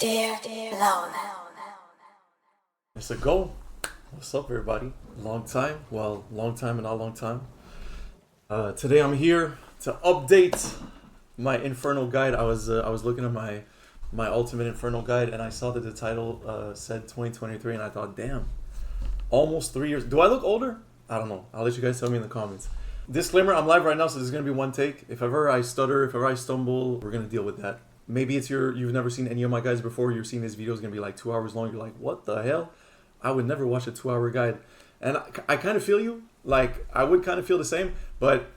Dear Lone. It's a go. What's up, everybody? Long time. Well, long time and not long time. Today I'm here to update my Inferno guide. I was looking at my ultimate Inferno guide, and I saw that the title said 2023, and I thought, damn, almost 3 years. Do I look older? I don't know. I'll let you guys tell me in the comments. Disclaimer: I'm live right now, so this is gonna be one take. If ever I stutter, if ever I stumble, we're gonna deal with that. Maybe it's you've never seen any of my guides before. You're seeing this video is gonna be like 2 hours long. You're like, what the hell? I would never watch a 2 hour guide. And I kind of feel you. Like, I would kind of feel the same, but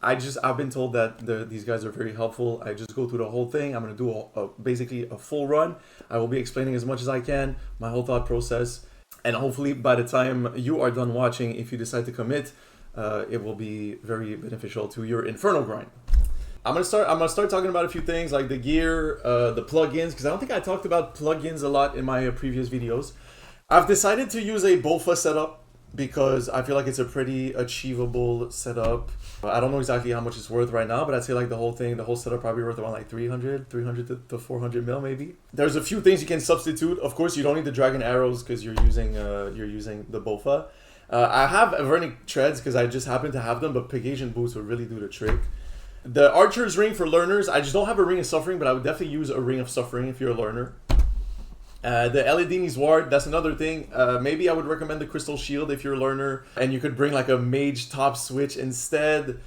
I've been told that these guys are very helpful. I just go through the whole thing. I'm gonna do basically a full run. I will be explaining as much as I can, my whole thought process, and hopefully by the time you are done watching, if you decide to commit, it will be very beneficial to your Inferno grind. I'm gonna start talking about a few things like the gear, the plugins, because I don't think I talked about plugins a lot in my previous videos. I've decided to use a BOFA setup because I feel like it's a pretty achievable setup. I don't know exactly how much it's worth right now, but I'd say like the whole setup probably worth around like 300 to 400 mil maybe. There's a few things you can substitute. Of course, you don't need the dragon arrows because you're using the BOFA. I have Evernic treads because I just happen to have them, but Pegasian boots would really do the trick. The Archer's Ring for learners, I just don't have a Ring of Suffering, but I would definitely use a Ring of Suffering if you're a learner. The Eladini's Ward, that's another thing. Maybe I would recommend the Crystal Shield if you're a learner, and you could bring like a Mage top switch instead.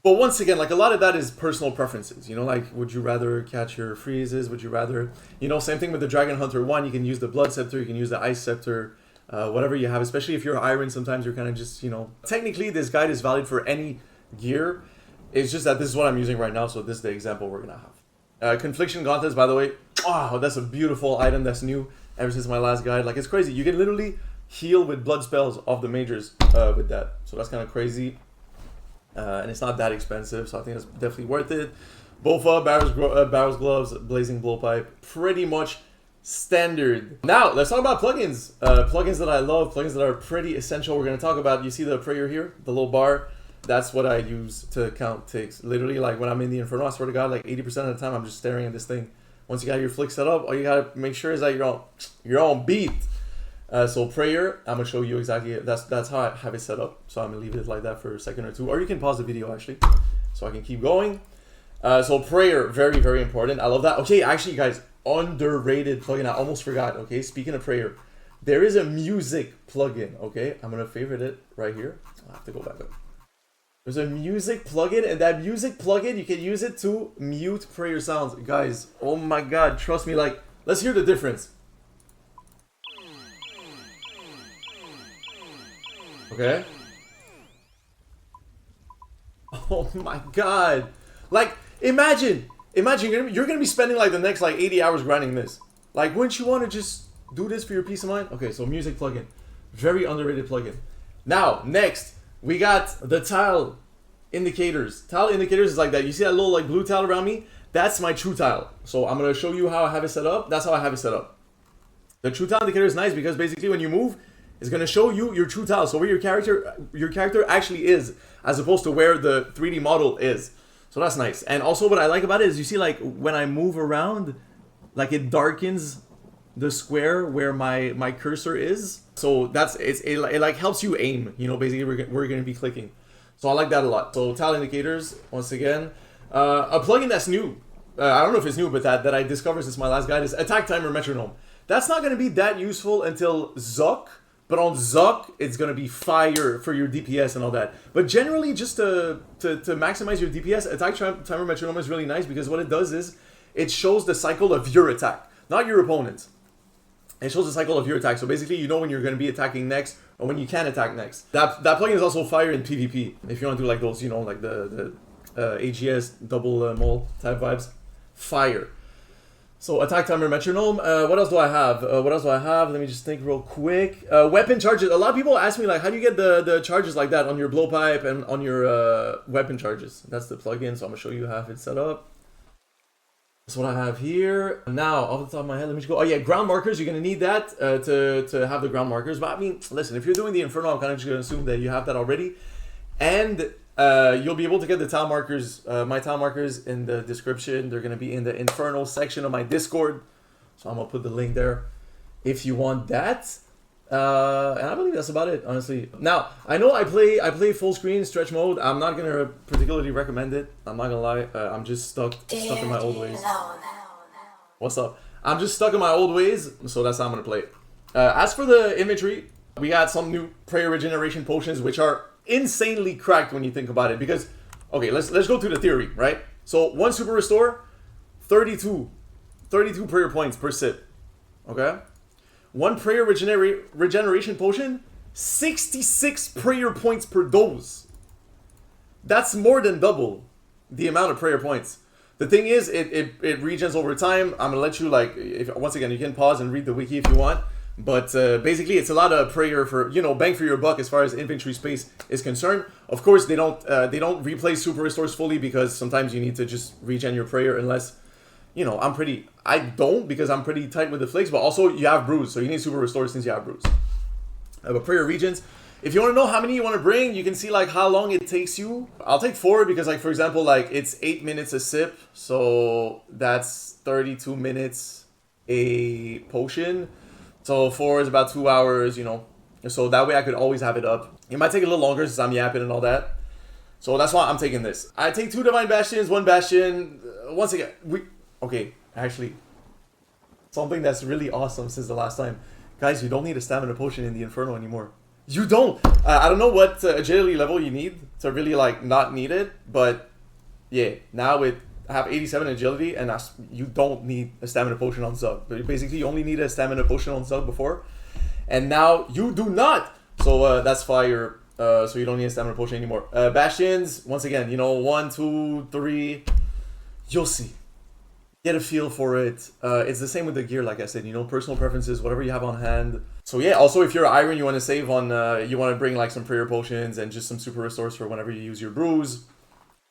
But once again, like a lot of that is personal preferences, you know, like would you rather catch your freezes, would you rather, you know, same thing with the Dragon Hunter 1, you can use the Blood Scepter, you can use the Ice Scepter, whatever you have, especially if you're Iron, sometimes you're kind of just, you know, technically this guide is valid for any gear. It's just that this is what I'm using right now, so this is the example we're gonna have. Confliction Gauntlets, by the way, oh, that's a beautiful item that's new ever since my last guide. Like, it's crazy. You can literally heal with blood spells off the mages with that. So that's kind of crazy. And it's not that expensive, so I think it's definitely worth it. BOFA, Barrow's Gloves, Blazing Blowpipe, pretty much standard. Now, let's talk about plugins. Plugins that I love, plugins that are pretty essential. We're gonna talk about, you see the prayer here, the little bar? That's what I use to count ticks. Literally, like when I'm in the Inferno, I swear to God, like 80% of the time, I'm just staring at this thing. Once you got your flick set up, all you gotta make sure is that you're on beat. So prayer, I'm gonna show you exactly. That's how I have it set up. So I'm gonna leave it like that for a second or two, or you can pause the video actually, so I can keep going. So prayer, very very important. I love that. Okay, actually, guys, underrated plugin. I almost forgot. Okay, speaking of prayer, there is a music plugin. Okay, I'm gonna favorite it right here. I have to go back up. There's a music plugin, and that music plugin, you can use it to mute prayer sounds. Guys, oh my God, trust me, like, let's hear the difference. Okay. Oh my God. Like, imagine you're gonna be spending like the next like 80 hours grinding this. Like, wouldn't you want to just do this for your peace of mind? Okay, so music plugin. Very underrated plugin. Now, next. We got the tile indicators. Tile indicators is like that. You see that little like blue tile around me? That's my true tile. So I'm going to show you how I have it set up. That's how I have it set up. The true tile indicator is nice because basically when you move, it's going to show you your true tile. So where your character actually is, as opposed to where the 3D model is. So that's nice. And also what I like about it is you see like when I move around, like it darkens the square where my cursor is. So it like helps you aim, you know, basically we're going to be clicking. So I like that a lot. So tile indicators, once again. A plugin that's new, I don't know if it's new, but that I discovered since my last guide is Attack Timer Metronome. That's not going to be that useful until Zuck, but on Zuck, it's going to be fire for your DPS and all that. But generally, just to maximize your DPS, Attack Timer Metronome is really nice because what it does is it shows the cycle of your attack, not your opponent's. It shows the cycle of your attack. So basically, you know when you're going to be attacking next or when you can attack next. That plugin is also fire in PvP. If you want to do like those, you know, like the AGS double mole type vibes. Fire. So attack timer metronome. What else do I have? Let me just think real quick. Weapon charges. A lot of people ask me like, how do you get the charges like that on your blowpipe and on your weapon charges? That's the plugin. So I'm going to show you how it's set up. That's what I have here. Now, off the top of my head, let me just go. Oh yeah, ground markers. You're gonna need that to have the ground markers. But I mean, listen, if you're doing the Inferno, I'm kind of just gonna assume that you have that already, and you'll be able to get the tile markers, my tile markers, in the description. They're gonna be in the Inferno section of my Discord. So I'm gonna put the link there if you want that. And I believe that's about it, honestly. Now, I know I play full screen stretch mode. I'm not gonna particularly recommend it. I'm not gonna lie. I'm just stuck in my old ways. What's up? I'm just stuck in my old ways, so that's how I'm gonna play it. As for the inventory, we got some new prayer regeneration potions, which are insanely cracked when you think about it. Because, okay, let's go to the theory, right? So one super restore, 32 prayer points per sip. Okay. One prayer regeneration potion, 66 prayer points per dose. That's more than double the amount of prayer points. The thing is, it regens over time. I'm gonna let you once again, you can pause and read the wiki if you want. But basically, it's a lot of prayer for, bang for your buck as far as inventory space is concerned. Of course, they don't replace super restores fully because sometimes you need to just regen your prayer unless, I don't because I'm pretty tight with the flakes, but also you have brews, so you need super restores since you have brews. But prayer regens. If you want to know how many you want to bring, you can see how long it takes you. I'll take 4 because for example, it's 8 minutes a sip, so that's 32 minutes a potion. So 4 is about 2 hours, so that way I could always have it up. It might take a little longer since I'm yapping and all that. So that's why I'm taking this. I take 2 Divine Bastions, 1 Bastion. Once again, okay, actually, something that's really awesome since the last time. Guys, you don't need a stamina potion in the Inferno anymore. You don't! I don't know what agility level you need to really not need it, but yeah, now I have 87 agility and you don't need a stamina potion on sub. Basically, you only need a stamina potion on sub before, and now you do not! So that's fire, so you don't need a stamina potion anymore. Bastions, once again, 1, 2, 3, you'll see. Get a feel for it. It's the same with the gear, like I said, personal preferences, whatever you have on hand. So yeah, also if you're Iron, you want to save on, you want to bring some prayer potions and just some super restores for whenever you use your brews.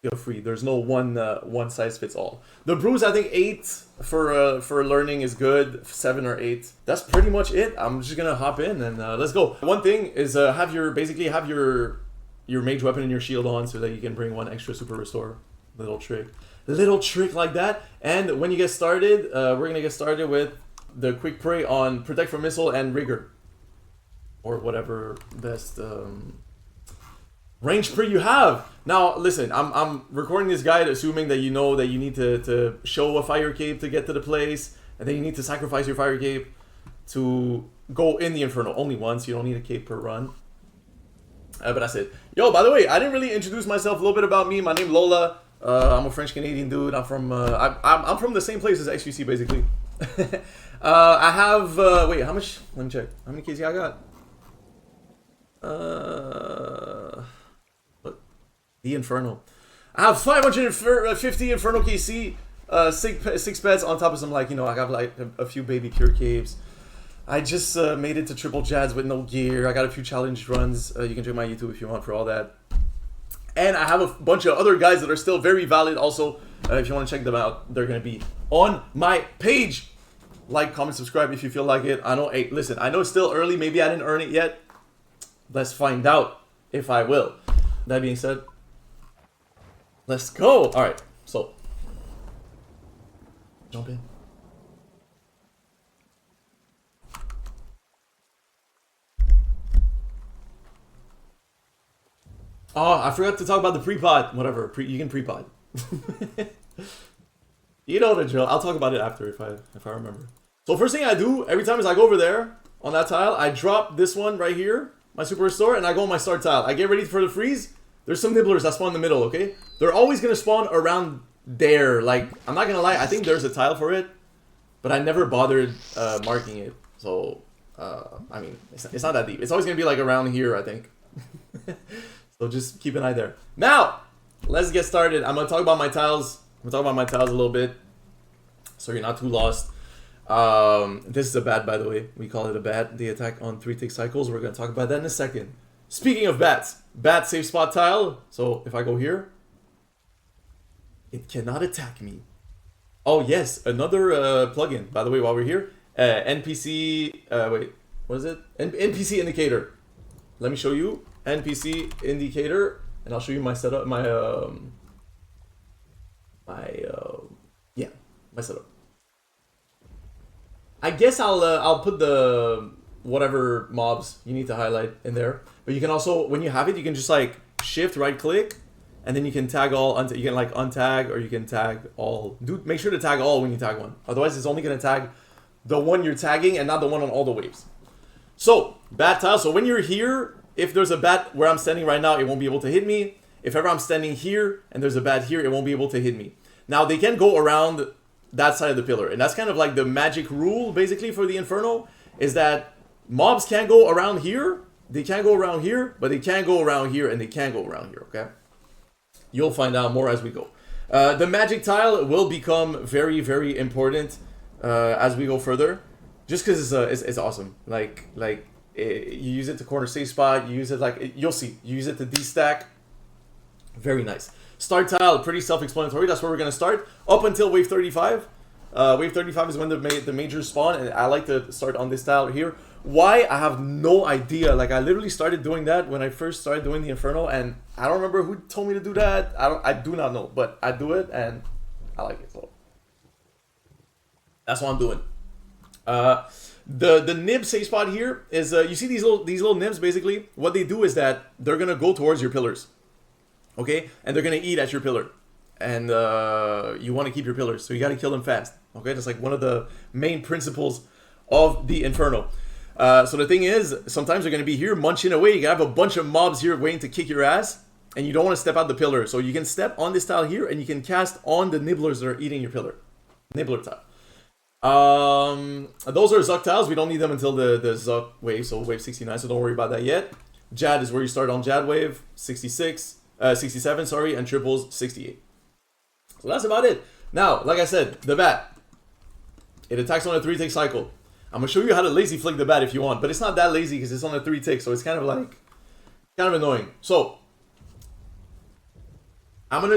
Feel free. There's no one size fits all. The brews, I think 8 for learning is good. 7 or 8. That's pretty much it. I'm just gonna hop in and let's go. One thing is have your mage weapon and your shield on so that you can bring 1 extra super restore. Little trick like that. And when you get started, we're gonna get started with the quick pray on protect from missile and rigor, or whatever best range pray you have. Now listen, I'm recording this guide assuming that you know that you need to show a fire cape to get to the place, and then you need to sacrifice your fire cape to go in the Inferno only once. You don't need a cape per run. But that's it. Yo, by the way, I didn't really introduce myself. A little bit about me. My name Lola. I'm a French Canadian dude. I'm from the same place as XQC basically. I have wait, how much? Let me check. How many KZ I got? What? The Inferno. I have 550 Inferno KC. 6 pets on top of some I got a few baby cure caves. I just made it to triple Jads with no gear. I got a few challenge runs. You can check my YouTube if you want for all that. And I have a bunch of other guys that are still very valid also. If you want to check them out, they're going to be on my page. Like, comment, subscribe if you feel like it. I know, hey, listen, I know it's still early. Maybe I didn't earn it yet. Let's find out if I will. That being said, let's go. All right, so jump in. Oh, I forgot to talk about the pre-pod. Whatever, you can pre-pod. You know the drill. I'll talk about it after if I remember. So first thing I do every time is I go over there on that tile. I drop this one right here, my super restore, and I go on my start tile. I get ready for the freeze. There's some nibblers that spawn in the middle. Okay, they're always gonna spawn around there. I'm not gonna lie. I think there's a tile for it, but I never bothered marking it. So I mean, it's not that deep. It's always gonna be around here, I think. So just keep an eye there. Now, let's get started. I'm going to talk about my tiles. I'm going to talk about my tiles a little bit, so you're not too lost. This is a bat, by the way. We call it a bat. They attack on 3 tick cycles. We're going to talk about that in a second. Speaking of bats, bat safe spot tile. So if I go here, it cannot attack me. Oh, yes, another plugin. By the way, while we're here, NPC, wait, what is it? NPC indicator. Let me show you. NPC indicator, and I'll show you my setup, my setup. I guess I'll put the whatever mobs you need to highlight in there. But you can also, when you have it, you can just like shift right click, and then you can tag all. You can like untag, or you can tag all. Make sure to tag all when you tag one. Otherwise, it's only gonna tag the one you're tagging and not the one on all the waves. So bat tile. So when you're here, if there's a bat where I'm standing right now, it won't be able to hit me. If ever I'm standing here and there's a bat here, it won't be able to hit me. Now they can go around that side of the pillar, and that's kind of like the magic rule basically for the Inferno, is that mobs can't go around here, they can't go around here, but they can go around here and they can go around here. Okay, you'll find out more as we go. The magic tile will become very, very important as we go further, just because it's awesome. You use it to corner safe spot, you use it like you'll see, you use it to destack. Very nice. Start tile, pretty self-explanatory. That's where we're going to start. Up until wave 35. Wave 35 is when the majors spawn, and I like to start on this tile here. Why? I have no idea. Like, I literally started doing that when I first started doing the Inferno, and I don't remember who told me to do that. I do not know, but I do it, and I like it. So that's what I'm doing. The nib safe spot here is, you see these little nibs, basically? What they do is that they're going to go towards your pillars. Okay, and they're gonna eat at your pillar, and you want to keep your pillars, so you got to kill them fast. Okay, that's like one of the main principles of the Inferno. So the thing is, sometimes they're gonna be here munching away. You have a bunch of mobs here waiting to kick your ass, and you don't want to step out the pillar. So you can step on this tile here, and you can cast on the nibblers that are eating your pillar. Nibbler tile. Those are Zuck tiles. We don't need them until the Zuck wave, so wave 69. So don't worry about that yet. Jad is where you start on Jad wave 66. 67, sorry, and triples 68. So that's about it. Now, like I said, the bat. It attacks on a 3-tick cycle. I'm gonna show you how to lazy flick the bat if you want, but it's not that lazy because it's on a 3-tick, so it's kind of annoying. So I'm gonna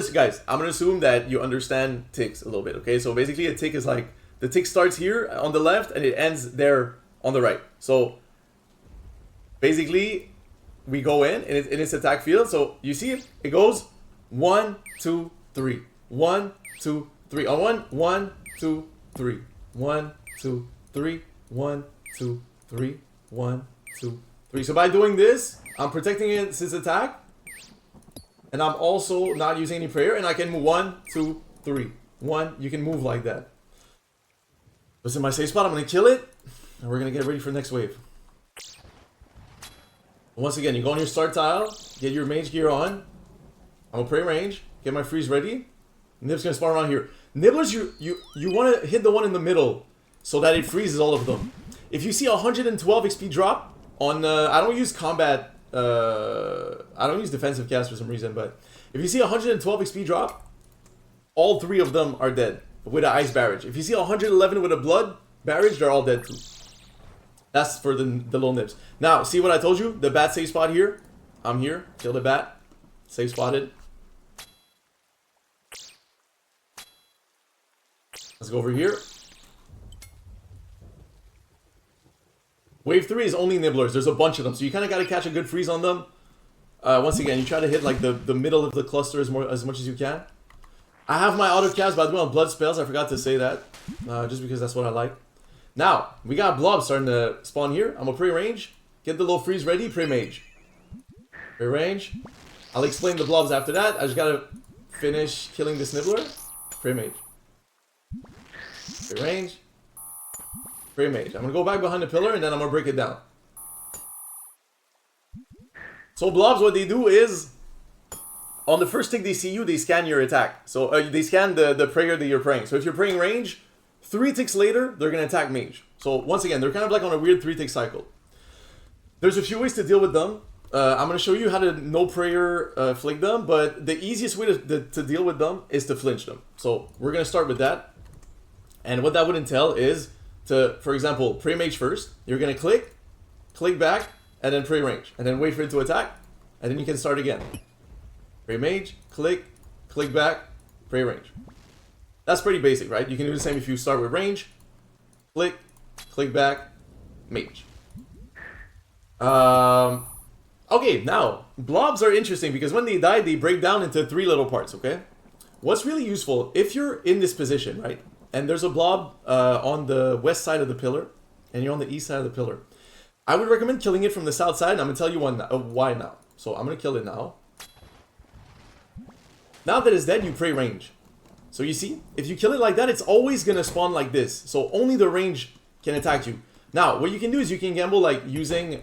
assume that you understand ticks a little bit, okay? So basically a tick is like, the tick starts here on the left and it ends there on the right. So basically we go in its attack field. So you see it? It goes 1, 2, 3. 1, 2, 3. On 1, 1, 2, 3. 1, 2, 3. 1, 2, 3. 1, 2, 3. So by doing this, I'm protecting its attack, and I'm also not using any prayer, and I can move 1, 2, 3. 1. You can move like that. What's in my safe spot? I'm gonna kill it, and we're gonna get ready for next wave. Once again, you go on your start tile, get your mage gear on. I'm gonna pray range, get my freeze ready. Nib's gonna spawn around here. Nibblers, you want to hit the one in the middle so that it freezes all of them. If you see 112 XP drop on, I don't use combat, I don't use defensive cast for some reason, but if you see 112 XP drop, all 3 of them are dead with an ice barrage. If you see 111 with a blood barrage, they're all dead too. That's for the little nibs. Now, see what I told you? The bat safe spot here. I'm here. Kill the bat. Safe spotted. Let's go over here. Wave 3 is only nibblers. There's a bunch of them, so you kind of got to catch a good freeze on them. Once again, you try to hit like the middle of the cluster as much as you can. I have my auto cast, by the way, on blood spells. I forgot to say that, just because that's what I like. Now, we got blobs starting to spawn here. I'm gonna pray range. Get the little freeze ready, pray mage. Pray range. I'll explain the blobs after that. I just gotta finish killing this nibbler. Pray mage. Pray range. Pray mage. I'm gonna go back behind the pillar and then I'm gonna break it down. So blobs, what they do is, on the first tick they see you, they scan your attack. So they scan the prayer that you're praying. So if you're praying range, 3 ticks later, they're going to attack mage. So once again, they're kind of like on a weird 3-tick cycle. There's a few ways to deal with them. I'm going to show you how to no prayer flick them, but the easiest way to deal with them is to flinch them. So we're going to start with that. And what that would entail is to, for example, pray mage first. You're going to click back, and then pray range. And then wait for it to attack, and then you can start again. Pray mage, click back, pray range. That's pretty basic, right? You can do the same if you start with range, click back, mage. Okay, now, blobs are interesting because when they die, they break down into 3 little parts, okay? What's really useful, if you're in this position, right? and there's a blob on the west side of the pillar, and you're on the east side of the pillar, I would recommend killing it from the south side, and I'm going to tell you why now. So I'm going to kill it now. Now that it's dead, you pray range. So you see, if you kill it like that, it's always going to spawn like this. So only the range can attack you. Now, what you can do is you can gamble like using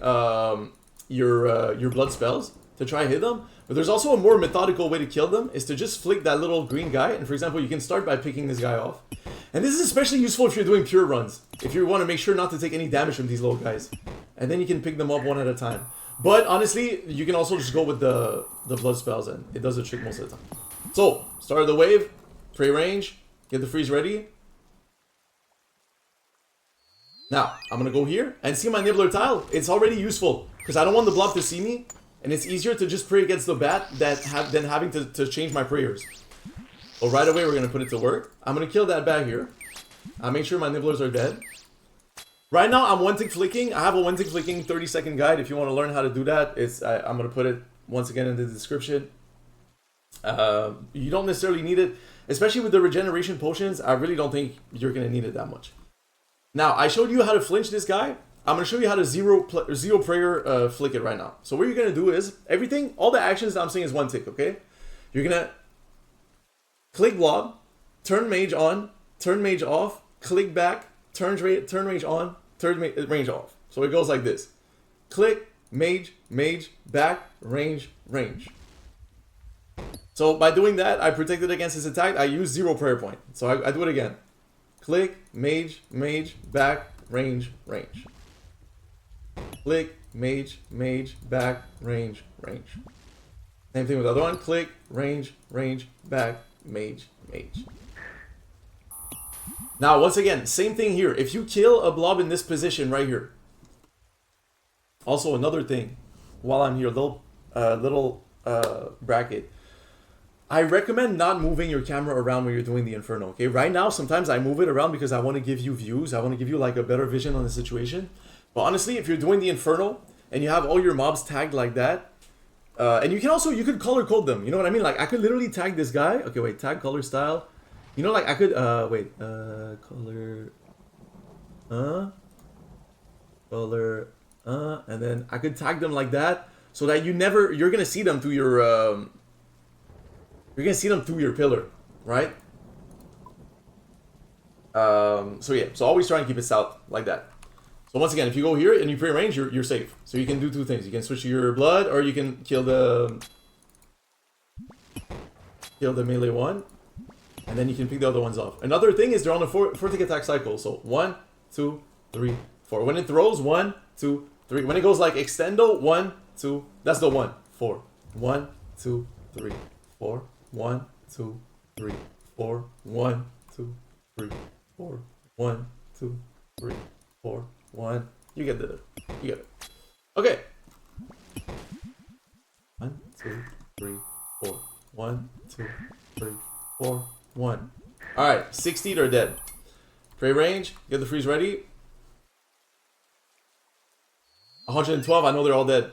your blood spells to try hit them. But there's also a more methodical way to kill them, is to just flick that little green guy. And for example, you can start by picking this guy off. And this is especially useful if you're doing pure runs. If you want to make sure not to take any damage from these little guys. And then you can pick them up one at a time. But honestly, you can also just go with the blood spells, and it does the trick most of the time. So, start of the wave, pray range, get the freeze ready. Now, I'm going to go here and see my nibbler tile. It's already useful because I don't want the blob to see me. And it's easier to just pray against the bat than having to change my prayers. So right away, we're going to put it to work. I'm going to kill that bat here. I'll make sure my nibblers are dead. Right now, I'm one-tick flicking. I have a one-tick flicking 30-second guide. If you want to learn how to do that, I'm going to put it once again in the description. You don't necessarily need it. Especially with the regeneration potions, I really don't think you're going to need it that much. Now, I showed you how to flinch this guy. I'm going to show you how to zero prayer flick it right now. So what you're going to do is, all the actions that I'm saying is one tick, okay? You're going to click blob, turn mage on, turn mage off, click back, turn mage on, turn range off. So it goes like this. Click, mage, back, range. So by doing that, I protected against his attack. I use 0 prayer point. So I do it again. Click, mage, back, range. Click, mage, back, range. Same thing with the other one. Click, range, back, mage. Now, once again, same thing here. If you kill a blob in this position right here. Also, another thing, while I'm here, little bracket. I recommend not moving your camera around when you're doing the Inferno, okay? Right now, sometimes I move it around because I want to give you views. I want to give you like a better vision on the situation. But honestly, if you're doing the Inferno and you have all your mobs tagged like that, and you could color code them. You know what I mean? Like I could literally tag this guy. Okay, wait, tag color style. You know, like I could, color, and then I could tag them like that so that you're gonna see them through your, pillar, right? So yeah, so always try and keep it south like that. So once again, if you go here and you pray range, you're safe. So you can do two things. You can switch to your blood, or you can kill the melee one, and then you can pick the other ones off. Another thing is they're on a 4-tick attack cycle. So 1, 2, 3, 4. When it throws, 1, 2, 3. When it goes like extendo, 1, 2. That's the 1, 4. 1, 2, 3, 4. 1, 2, 3, 4. 1, 2, 3, 4. 1, 2, 3, 4. 1. You get it. Okay. 1, 2, 3, 4. 1, 2, 3, 4. 1. Alright, 60 are dead. Pray range, get the freeze ready. 112, I know they're all dead.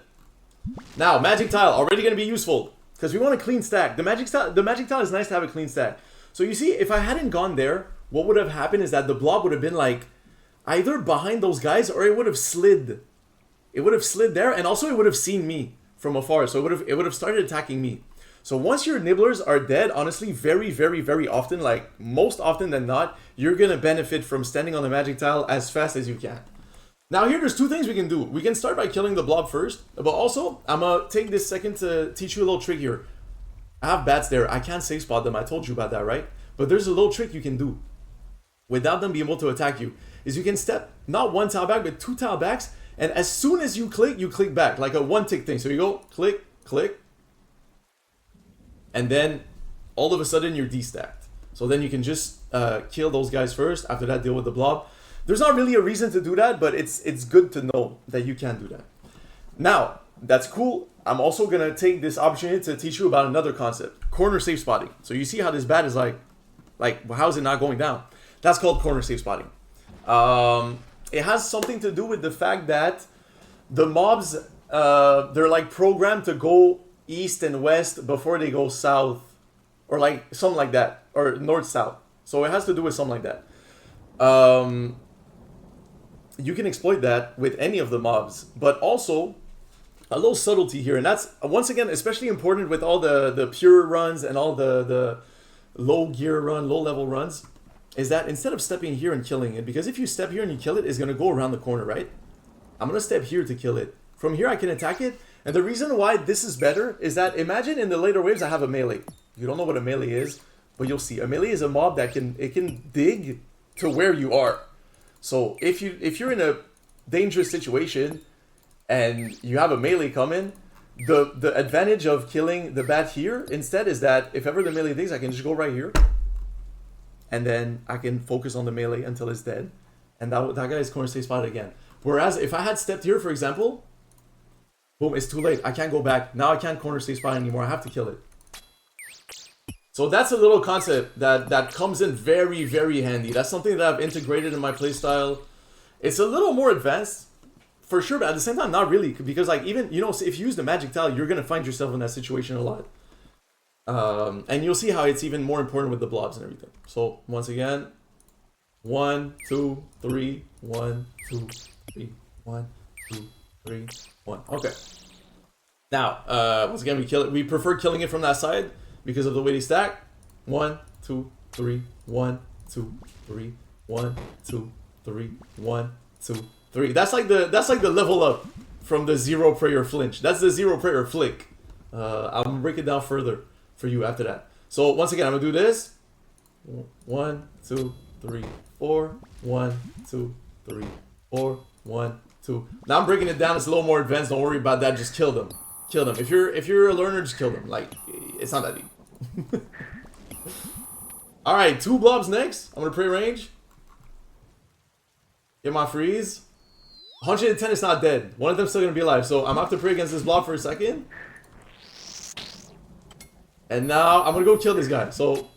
Now, magic tile, already going to be useful. Because we want a clean stack. The magic tile is nice to have a clean stack. So you see, if I hadn't gone there, what would have happened is that the blob would have been like either behind those guys, or it would have slid. It would have slid there, and also it would have seen me from afar. So it would have started attacking me. So once your nibblers are dead, honestly, very, very, very often, like most often than not, you're going to benefit from standing on the magic tile as fast as you can. Now here, there's two things we can do. We can start by killing the blob first, but also, I'm going to take this second to teach you a little trick here. I have bats there. I can't safe spot them. I told you about that, right? But there's a little trick you can do without them being able to attack you, is you can step not 1 tile back, but 2 tile backs, and as soon as you click back, like a 1-tick thing. So you go, click, and then all of a sudden you're destacked. So then you can just kill those guys first, after that deal with the blob. There's not really a reason to do that, but it's good to know that you can do that. Now, that's cool. I'm also going to take this opportunity to teach you about another concept, corner safe spotting. So you see how this bat is like how is it not going down? That's called corner safe spotting. It has something to do with the fact that the mobs, they're like programmed to go east and west before they go south, or like something like that, or north-south. So it has to do with something like that. You can exploit that with any of the mobs, but also a little subtlety here, and that's once again especially important with all the pure runs and all the low gear run, low level runs, is that instead of stepping here and killing it, because if you step here and you kill it, it's going to go around the corner, right? I'm going to step here to kill it. From here I can attack it, and the reason why this is better is that imagine in the later waves I have a melee. You don't know what a melee is, but you'll see. A melee is a mob that can dig to where you are. So if you're in a dangerous situation and you have a melee coming, the advantage of killing the bat here instead is that if ever the melee digs, I can just go right here, and then I can focus on the melee until it's dead, and that guy is corner stay spotted again. Whereas if I had stepped here, for example, boom, it's too late. I can't go back. Now I can't corner stay spot anymore. I have to kill it. So that's a little concept that comes in very, very handy. That's something that I've integrated in my playstyle. It's a little more advanced, for sure, but at the same time, not really. Because, like, even, you know, if you use the magic tile, you're going to find yourself in that situation a lot. And you'll see how it's even more important with the blobs and everything. So, once again, 1, 2, 3, 1, 2, 3, 1, 2, 3, 1. Okay. Now, once again, we prefer killing it from that side because of the way they stack. 1, 2, 3, 1, 2, 3, 1, 2, 3, 1, 2, 3. That's like the level up from the zero prayer flinch. That's the zero prayer flick. I'm gonna break it down further for you after that. So once again, I'm gonna do this. 1, 2, 3, 4. 1, 2, 3, 4. 1, 2. Now I'm breaking it down. It's a little more advanced. Don't worry about that. Just kill them. Kill them. If you're a learner, just kill them. Like, it's not that deep. All right, 2 blobs next. I'm gonna pray range. Get my freeze. 110 is not dead. One of them's still gonna be alive. So I'm gonna have to pray against this blob for a second. And now I'm gonna go kill this guy. So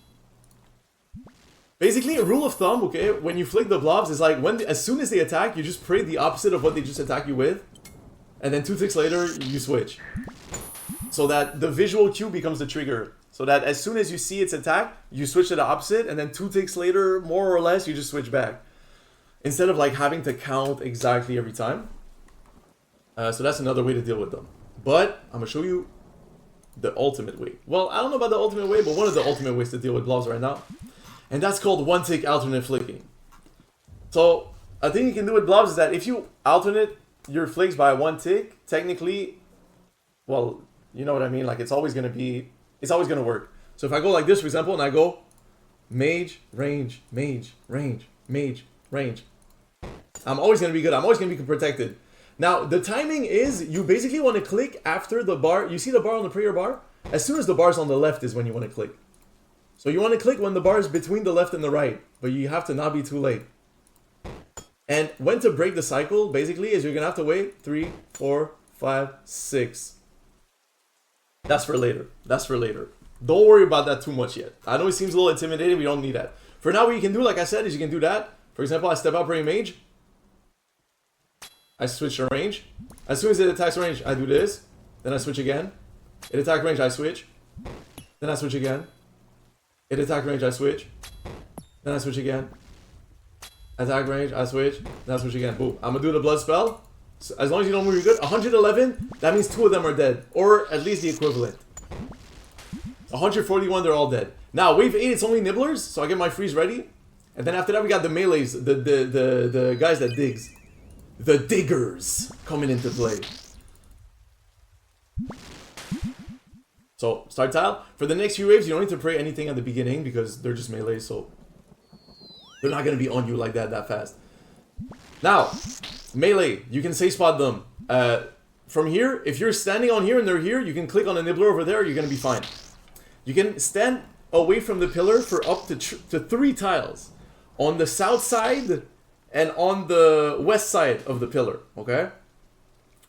basically, a rule of thumb, okay, when you flick the blobs is like as soon as they attack, you just pray the opposite of what they just attack you with, and then 2 ticks later you switch, so that the visual cue becomes the trigger. So that as soon as you see its attack, you switch to the opposite, and then 2 ticks later, more or less, you just switch back, instead of like having to count exactly every time. So that's another way to deal with them. But I'm gonna show you the ultimate way. Well, I don't know about the ultimate way, but one of the ultimate ways to deal with blobs right now. And that's called 1-tick alternate flicking. So, a thing you can do with blobs is that if you alternate your flicks by 1 tick, technically, well, you know what I mean, like it's always gonna work. So if I go like this, for example, and I go mage, range, mage, range, mage, range, I'm always gonna be good. I'm always gonna be protected. Now, the timing is, you basically want to click after the bar. You see the bar on the prayer bar? As soon as the bar's on the left is when you want to click. So you want to click when the bar is between the left and the right, but you have to not be too late. And when to break the cycle, basically, is you're going to have to wait 3, 4, 5, 6. That's for later. That's for later. Don't worry about that too much yet. I know it seems a little intimidating. We don't need that. For now, what you can do, like I said, is you can do that. For example, I step out praying mage. I switch to range. As soon as it attacks range, I do this. Then I switch again. It attack range, I switch. Then I switch again. It attack range, I switch. Then I switch again. Attack range, I switch. Then I switch again. Boom. I'm gonna do the blood spell. So as long as you don't move, you're good. 111, that means 2 of them are dead. Or at least the equivalent. 141, they're all dead. Now, wave 8, it's only nibblers. So I get my freeze ready. And then after that, we got the melees. The guys that digs. The diggers coming into play. So, start tile. For the next few waves, you don't need to pray anything at the beginning because they're just melee, so they're not going to be on you like that fast. Now, melee, you can safe spot them. From here, if you're standing on here and they're here, you can click on the nibbler over there, you're going to be fine. You can stand away from the pillar for up to 3 tiles. On the south side and on the west side of the pillar, okay?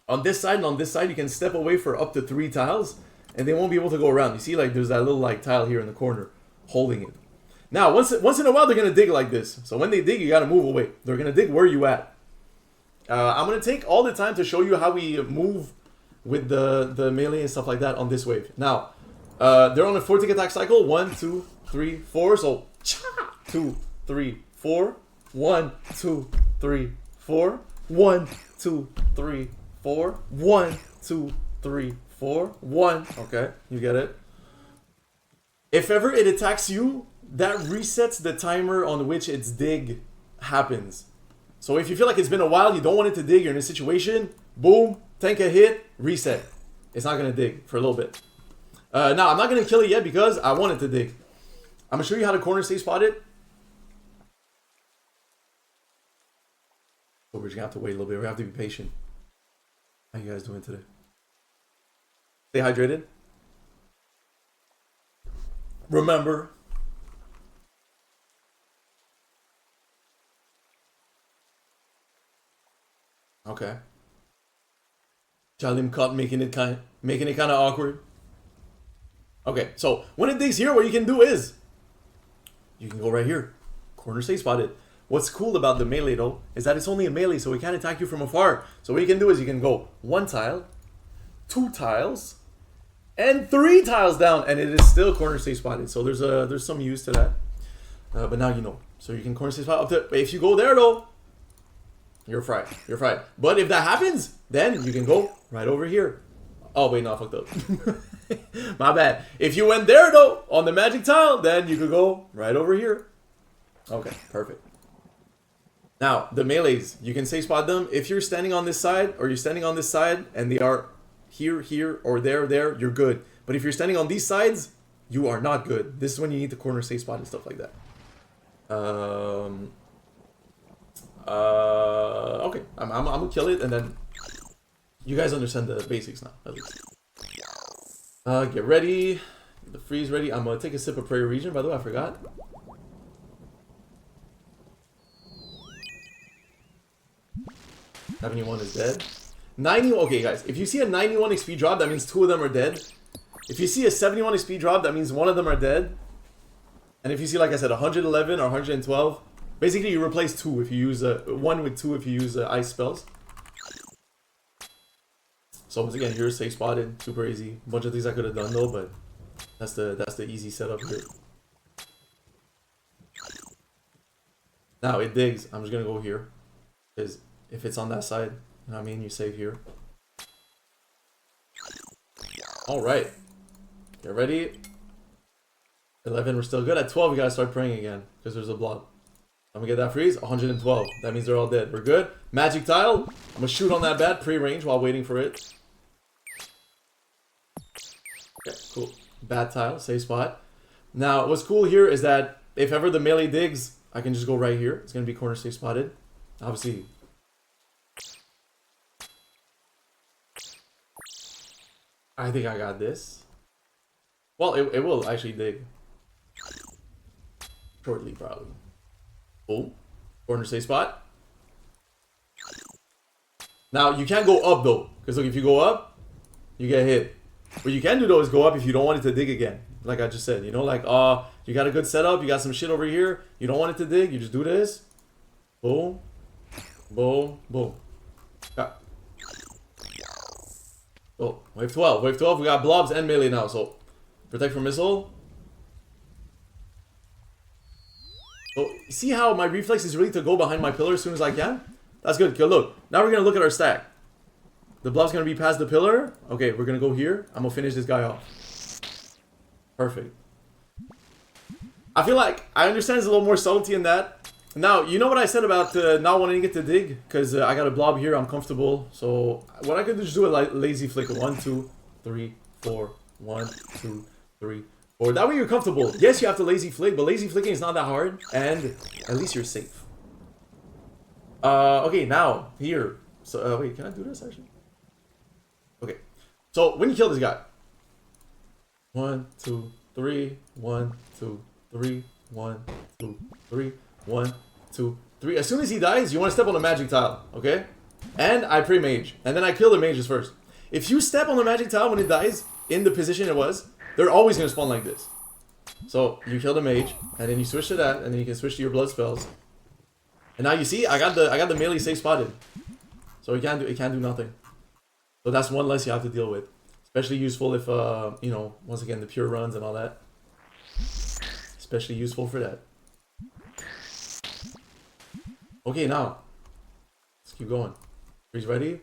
On this side and on this side, you can step away for up to 3 tiles, and they won't be able to go around. You see, like, there's that little, like, tile here in the corner holding it. Now, once in a while, they're going to dig like this. So when they dig, you got to move away. They're going to dig where you at. I'm going to take all the time to show you how we move with the melee and stuff like that on this wave. Now, they're on a 4-tick attack cycle. 1, 2, 3, 4. So, 2, 3, 4. 1, 2, 3, 4. 1, 2, 3, 4. 1, 2, 3, 4. 1. Okay, you get it. If ever it attacks you, that resets the timer on which its dig happens. So if you feel like it's been a while, you don't want it to dig, you're in a situation, boom, tank a hit, reset. It's not going to dig for a little bit. Now, I'm not going to kill it yet because I want it to dig. I'm going to show you how to corner stay spot it. So we're just going to have to wait a little bit. We're going to have to be patient. How you guys doing today? Stay hydrated. Remember. Okay. Jalim cut making it kind of awkward. Okay, so when it digs here, what you can do is you can go right here, corner stay spot it. What's cool about the melee though is that it's only a melee, so it can't attack you from afar. So what you can do is you can go 1 tile, 2 tiles, and 3 tiles down, and it is still corner stay spotted. So there's some use to that. But now you know. So you can corner stay spot up to. If you go there though, you're fried. You're fried. But if that happens, then you can go right over here. Oh wait, no, I fucked up. My bad. If you went there though, on the magic tile, then you could go right over here. Okay, perfect. Now, the melees, you can stay spot them. If you're standing on this side, or you're standing on this side, and they are here, here, or there, you're good. But if you're standing on these sides, you are not good. This is when you need to corner stay spot and stuff like that. Okay, I'm gonna kill it, and then you guys understand the basics now, at least. Get ready. Get the freeze ready. I'm gonna take a sip of Prairie Region, by the way, I forgot. $71 is dead. 90, okay guys, if you see a 91 XP drop, that means 2 of them are dead. If you see a 71 XP drop, that means 1 of them are dead. And if you see, like I said, 111 or 112, basically you replace 2 if you use 1 with 2 if you use ice spells. So once again, you're safe spotted, super easy. A bunch of things I could have done though, but that's the easy setup here. Now it digs. I'm just gonna go here, because if it's on that side, you know what I mean, you save here. All right, get ready. 11, we're still good. At 12, we gotta start praying again because there's a blob. I'm gonna get that freeze. 112. That means they're all dead. We're good. Magic tile. I'm gonna shoot on that bat pre-range while waiting for it. Okay, cool. Bat tile, safe spot. Now, what's cool here is that if ever the melee digs, I can just go right here. It's gonna be corner safe spotted. Obviously. I think I got this. Well, it will actually dig. Shortly, probably. Boom. Corner safe spot. Now, you can't go up, though. Because, look, if you go up, you get hit. What you can do, though, is go up if you don't want it to dig again. Like I just said. You know, like, you got a good setup. You got some shit over here. You don't want it to dig. You just do this. Boom. Boom. Boom. Got. Oh, wave 12. Wave 12, we got blobs and melee now. So, protect from missile. So, see how my reflex is really to go behind my pillar as soon as I can? That's good. Okay, look. Now we're going to look at our stack. The blob's going to be past the pillar. Okay, we're going to go here. I'm going to finish this guy off. Perfect. I feel like I understand there's a little more subtlety in that. Now, you know what I said about not wanting to get to dig? Because I got a blob here, I'm comfortable. So, what I could do is do a lazy flicker. 1, 2, 3, 4. 1, 2, 3, 4. That way you're comfortable. Yes, you have to lazy flick, but lazy flicking is not that hard. And at least you're safe. Okay, now, here. So, wait, can I do this actually? Okay. So, when you kill this guy. 1, 2, 3. 1, 2, 3. 1, 2, 3. 1, 2, 3. As soon as he dies, you want to step on the magic tile, okay? And I pray mage. And then I kill the mages first. If you step on the magic tile when it dies, in the position it was, they're always going to spawn like this. So, you kill the mage, and then you switch to that, and then you can switch to your blood spells. And now you see, I got the melee safe spotted. So it can't do nothing. So that's one less you have to deal with. Especially useful if, you know, once again, the pure runs and all that. Especially useful for that. Okay, now. Let's keep going. He's ready.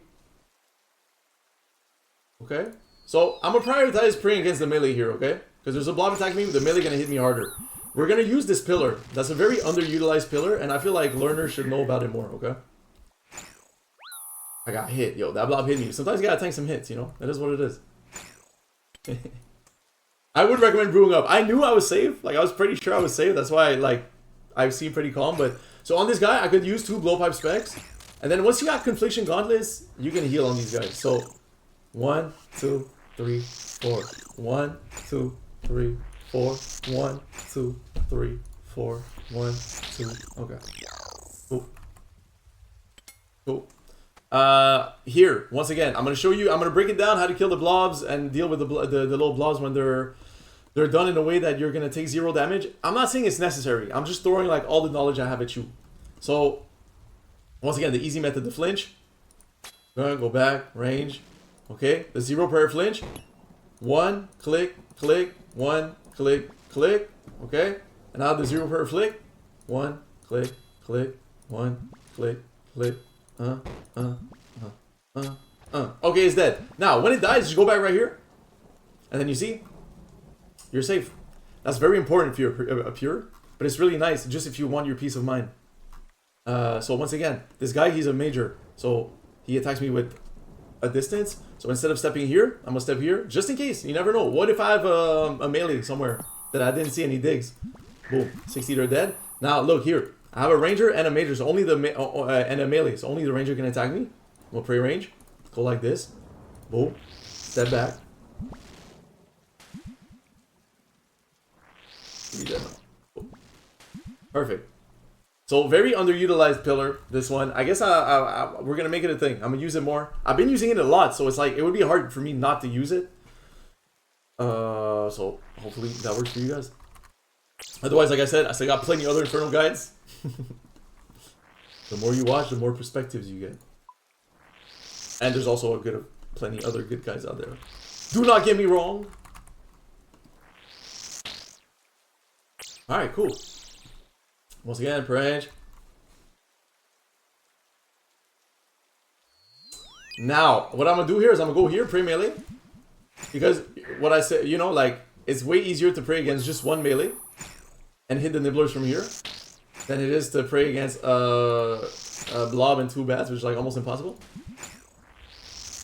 Okay. So, I'm going to prioritize praying against the melee here, okay? Because there's a blob attacking me, the melee going to hit me harder. We're going to use this pillar. That's a very underutilized pillar, and I feel like learners should know about it more, okay? I got hit. Yo, that blob hit me. Sometimes you got to tank some hits, you know? That is what it is. I would recommend brewing up. I knew I was safe. Like, I was pretty sure I was safe. That's why, I seem pretty calm. But so on this guy, I could use 2 blowpipe specs. And then once you got Confliction Gauntlets, you can heal on these guys. So, 1, 2, 3, 4. 1, 2, 3, 4. 1, 2, 3, 4. 1, 2. Okay. Cool. Cool. Here, once again, I'm going to show you, I'm going to break it down how to kill the blobs and deal with the little blobs when they're done in a way that you're going to take 0 damage. I'm not saying it's necessary. I'm just throwing like all the knowledge I have at you. So, once again, the easy method to flinch. Go back, range. Okay, the 0 prayer flinch. 1, click, click, 1, click, click. Okay, and now the 0 prayer flick. 1, click, click, 1, click, click. Okay, it's dead. Now, when it dies, just go back right here. And then you see, you're safe. That's very important if you're a pure, but it's really nice just if you want your peace of mind. So once again, this guy, he's a major. So he attacks me with a distance. So instead of stepping here, I'm gonna step here, just in case. You never know. What if I have a melee somewhere that I didn't see any digs? Boom, 60 they're dead. Now look here. I have a ranger and a major, so only the and a melee, so only the ranger can attack me. We'll pray range. Go like this. Boom. Step back. Perfect. So very underutilized pillar. This one. I guess we're gonna make it a thing. I'm gonna use it more. I've been using it a lot, so it's like it would be hard for me not to use it. So hopefully that works for you guys. Otherwise, like I said, I still got plenty of other Inferno guides. The more you watch, the more perspectives you get. And there's also plenty other good guys out there. Do not get me wrong. Alright, cool. Once again, range. Now, what I'm gonna do here is I'm gonna go here, pray melee. Because what I said, you know, like, it's way easier to pray against just one melee and hit the nibblers from here than it is to pray against a blob and 2 bats, which is like almost impossible.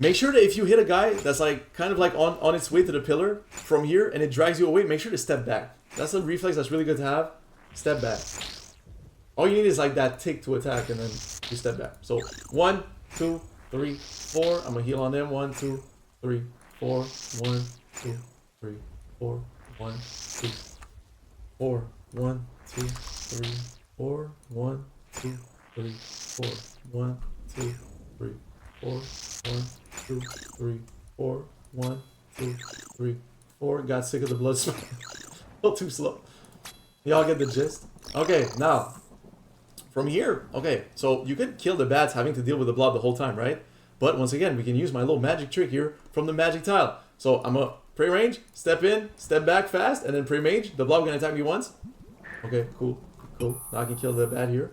Make sure that if you hit a guy that's like kind of like on its way to the pillar from here and it drags you away, make sure to step back. That's a reflex that's really good to have. Step back. All you need is like that tick to attack and then you step back. So 1, 2, 3, 4. I'm gonna heal on them. 1, 2, 3, 4. 1, 2, 3, 4. 1, 2, 4. 1, 2, 3, 4. 1, 2, 3, 4. 1, 2, 3, 4. 1, 2, 3, 4. 1, 2, 3, 4. Got sick of the blood smell. A little too slow. Y'all get the gist? Okay, now from here, okay, so you could kill the bats having to deal with the blob the whole time, right? But once again, we can use my little magic trick here from the magic tile. So I'm gonna pray range, step in, step back fast, and then pray mage. The blob gonna attack me once. Okay, cool, cool. Now I can kill the bat here.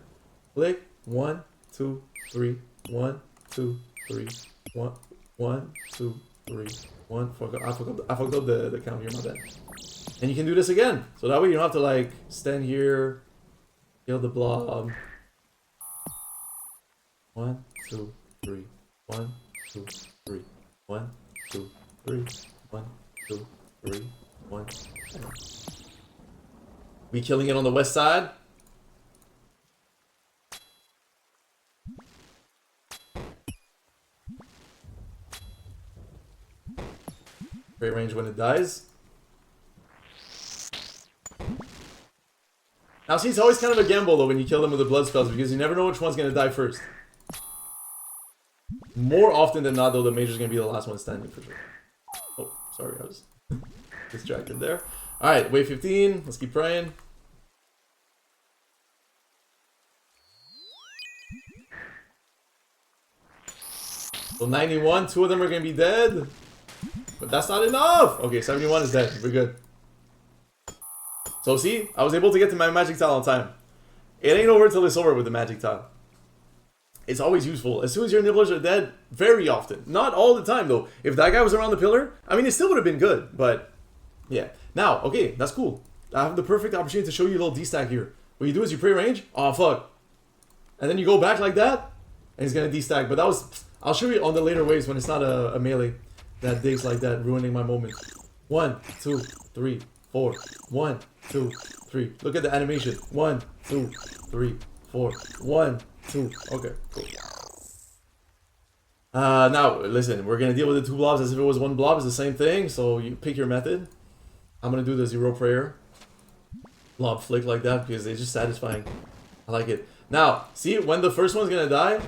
Click. 1, 2, 3. 1, 2, 3. 1, 1, 2, 3. 1. I fucked up the count here, my bad. And you can do this again. So that way you don't have to like stand here, kill the blob. 1, 2, 3. 1, 2, 3. 1, 2, 3. 1, 2, 3. 1. We killing it on the west side. Great range when it dies. Now see, it's always kind of a gamble though when you kill them with the blood spells because you never know which one's gonna die first. More often than not though, the major's gonna be the last one standing for sure. Oh, sorry, I was distracted there. Alright, wave 15, let's keep praying. So 91, 2 of them are gonna be dead. But that's not enough! Okay, 71 is dead, we're good. So see, I was able to get to my magic tile on time. It ain't over till it's over with the magic tile. it's always useful. As soon as your nibblers are dead, very often. Not all the time, though. If that guy was around the pillar, I mean, it still would have been good, but yeah. Now, okay, that's cool. I have the perfect opportunity to show you a little D-stack here. What you do is you pre-range, oh fuck. And then you go back like that, and he's gonna D-stack. But that was, I'll show you on the later waves when it's not a melee that digs like that, ruining my moment. 1, 2, 3, 4. 1, 2, 3. Look at the animation. 1, 2, 3, 4. 1, 2. Okay, cool. Now, listen, we're gonna deal with the 2 blobs as if it was 1 blob. It's the same thing, so you pick your method. I'm gonna do the 0 prayer. Blob flick like that because they're just satisfying. I like it. Now, see, when the first one's gonna die,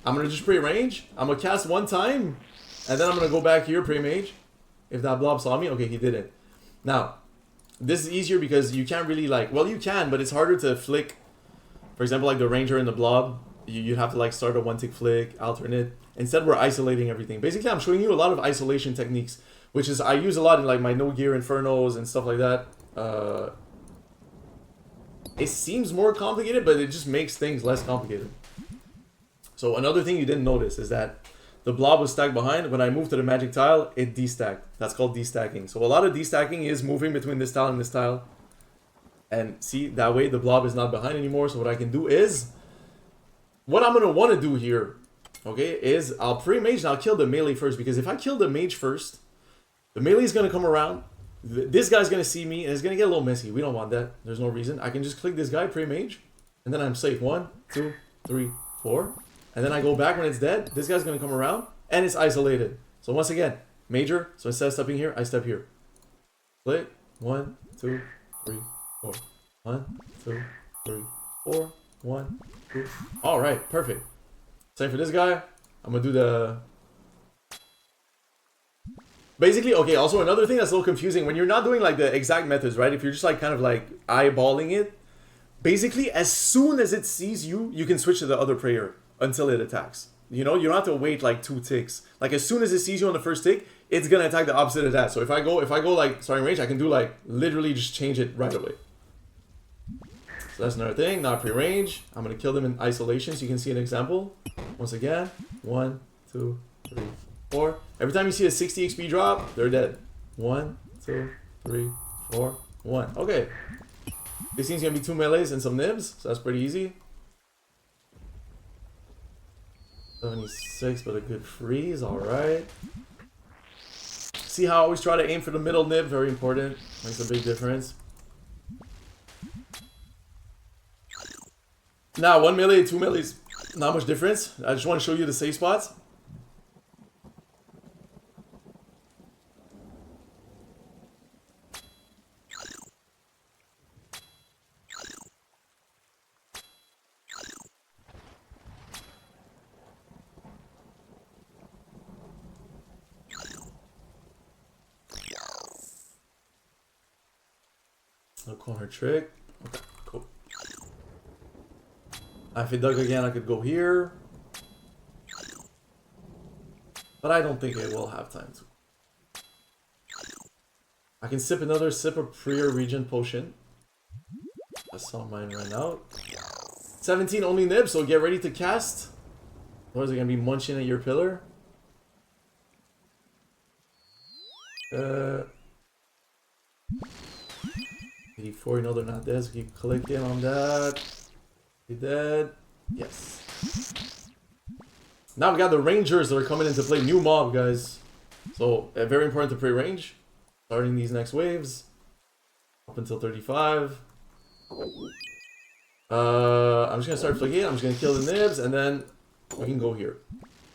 I'm gonna just pre-range. I'm gonna cast 1 time, and then I'm gonna go back here, pre-mage. If that blob saw me, okay, he didn't. Now, this is easier because you can't really like, well, you can, but it's harder to flick. For example, like the ranger and the blob, you'd have to like start a 1-tick flick, alternate. Instead, we're isolating everything. Basically, I'm showing you a lot of isolation techniques, which is I use a lot in like my no gear infernos and stuff like that. It seems more complicated, but it just makes things less complicated. So another thing you didn't notice is that the blob was stacked behind. When I moved to the magic tile, it destacked. That's called destacking. So a lot of destacking is moving between this tile and this tile. And see, that way the blob is not behind anymore. So what I can do is, what I'm going to want to do here, okay, is I'll pre-mage and I'll kill the melee first. Because if I kill the mage first, the melee is going to come around. This guy's going to see me and it's going to get a little messy. We don't want that. There's no reason. I can just click this guy, pre-mage, and then I'm safe. 1, 2, 3, 4. And then I go back when it's dead. This guy's going to come around and it's isolated. So once again, major. So instead of stepping here, I step here. Click. 1, 2, 3, 4. 1, 2, 3, 4. 1, 2. All right, perfect. Same for this guy. I'm going to do the... Basically, okay, also another thing that's a little confusing, when you're not doing like the exact methods, right? If you're just like kind of like eyeballing it, basically as soon as it sees you, you can switch to the other prayer until it attacks. You know, you don't have to wait like 2 ticks. Like as soon as it sees you on the first tick, it's gonna attack the opposite of that. So if I go like starting range, I can do like literally just change it right away. So that's another thing, not pre-range. I'm gonna kill them in isolation so you can see an example. Once again, 1, 2, 3, 4. Every time you see a 60 XP drop, they're dead. 1, 2, 3, 4, 1. Okay. This seems gonna be 2 melees and some nibs, so that's pretty easy. 76, but a good freeze, alright. See how I always try to aim for the middle nib, very important. Makes a big difference. Now, 1 melee, 2 melees, not much difference. I just want to show you the safe spots. No corner trick. Okay, cool. If it dug again, I could go here. But I don't think it will have time to. I can sip another sip of Prayer Regen Potion. I saw mine run out. 17 only nibs, so get ready to cast. Otherwise they're gonna be munching at your pillar. 84, you know they're not dead, so keep clicking on that. You dead? Yes. Now we got the rangers that are coming into play. New mob, guys. So, very important to pre-range. Starting these next waves. Up until 35. I'm just gonna start flicking. I'm just gonna kill the nibs, and then we can go here.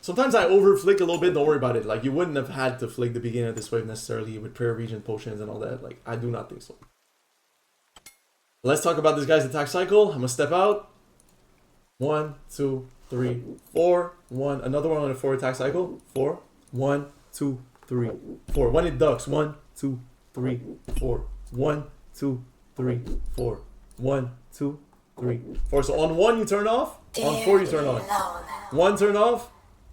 Sometimes I over-flick a little bit, don't worry about it. Like, you wouldn't have had to flick the beginning of this wave necessarily with prayer region potions and all that. Like, I do not think so. Let's talk about this guy's attack cycle. I'm gonna step out. 1, 2, 3, 4. 1. Another one on a 4 attack cycle. 4. 1, 2, 3, 4. When it ducks. 1, 2, 3, 4. 1, 2, 3, 4. 1, 2, 3, 4. So on 1 you turn off. On 4 you turn on. 1 turn off.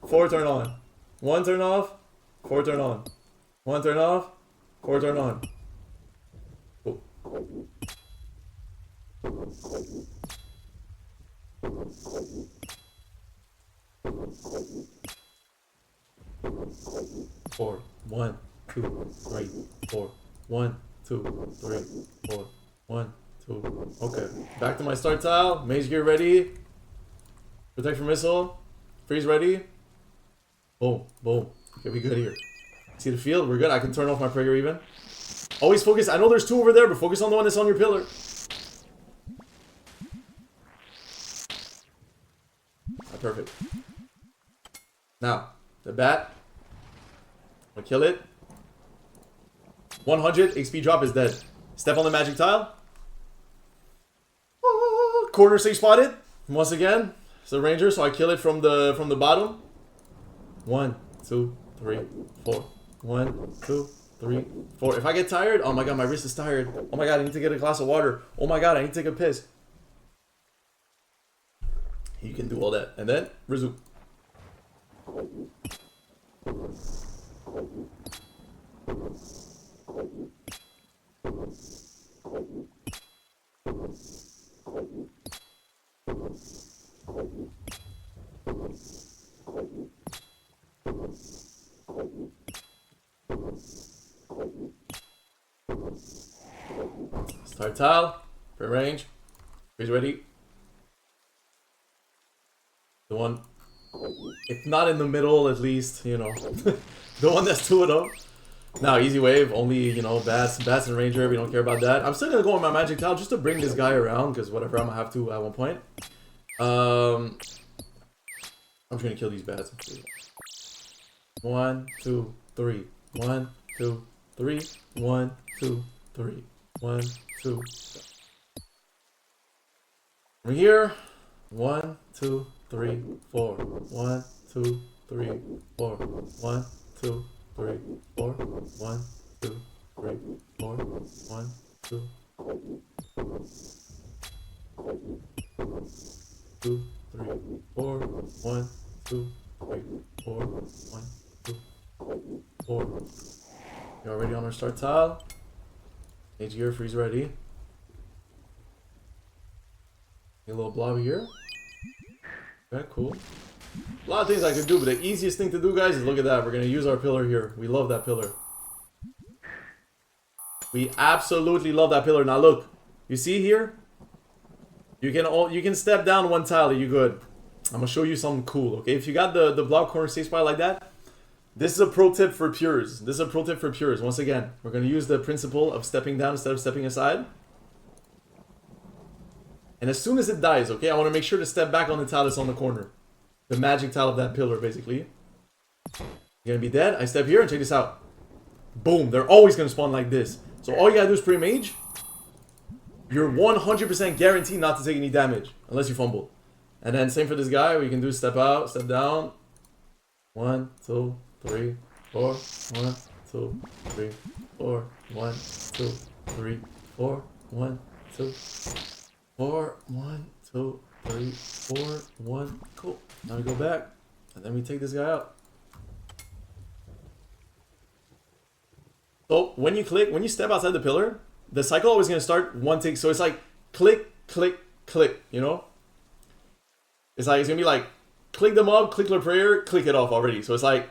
4 turn on. 1 turn off. 4 turn on. 1 turn off. 4 turn on. Cool. 4. 1, 2, 3, 4. 1, 2, 3, 4. 1, 2. Okay. Back to my start tile. Mage gear ready. Protect from missile. Freeze ready. Boom. Boom. Okay, we good here. See the field? We're good. I can turn off my prayer even. Always focus. I know there's 2 over there, but focus on the one that's on your pillar. Perfect. Now, the bat. I'm gonna kill it. 100 XP drop is dead. Step on the magic tile. Corner safe spotted. Once again, it's a ranger, so I kill it from the bottom. 1, 2, 3, 4. 1, 2, 3, 4. If I get tired, oh my god, my wrist is tired. Oh my god, I need to get a glass of water. Oh my god, I need to take a piss. You can do all that, and then resume. Start tile, free range, freeze ready. The one, if not in the middle, at least, you know, the one that's 2 of them. Now, easy wave, only, you know, bats and ranger, we don't care about that. I'm still gonna go on my magic tile just to bring this guy around, because whatever, I'm gonna have to at one point. I'm just gonna kill these bats. 1, 2, 3. 1, 2, 3. 1, 2, 3. 1, 2. From here, 1, 2, 3, 4. 1, 2, 3, 4. 1, 2, 3, 4. 1, 2, 3, 4. 1, 2. 2, 3, 4. 1, 2, 3, 4. 1, 2, 4. You're already on our start tile. Mage gear, freeze ready. A little blob here. Okay, cool. A lot of things I could do, but the easiest thing to do, guys, is look at that. We're gonna use our pillar here. We love that pillar. We absolutely love that pillar. Now look, you see here? You can step down 1 tile, you good. I'm gonna show you something cool, okay? If you got the block corner safe spot like that, this is a pro tip for pures. This is a pro tip for pures. Once again, we're gonna use the principle of stepping down instead of stepping aside. And as soon as it dies, okay, I want to make sure to step back on the tile that's on the corner. The magic tile of that pillar, basically. You're gonna be dead. I step here and check this out. Boom, they're always gonna spawn like this. So all you gotta do is pre-mage. You're 100% guaranteed not to take any damage, unless you fumble. And then same for this guy, what you can do is step out, step down. 1, 2, 3, 4. 1, 2, 3, 4. 1, 2, 3, 4. 1, 2, 4. 1, 2, 3, 4. 1. Cool. Now we go back, and then we take this guy out. So when you step outside the pillar, the cycle always gonna start 1 tick. So it's like click, click, click. You know, it's gonna be like click the mob, click your prayer, click it off already. So it's like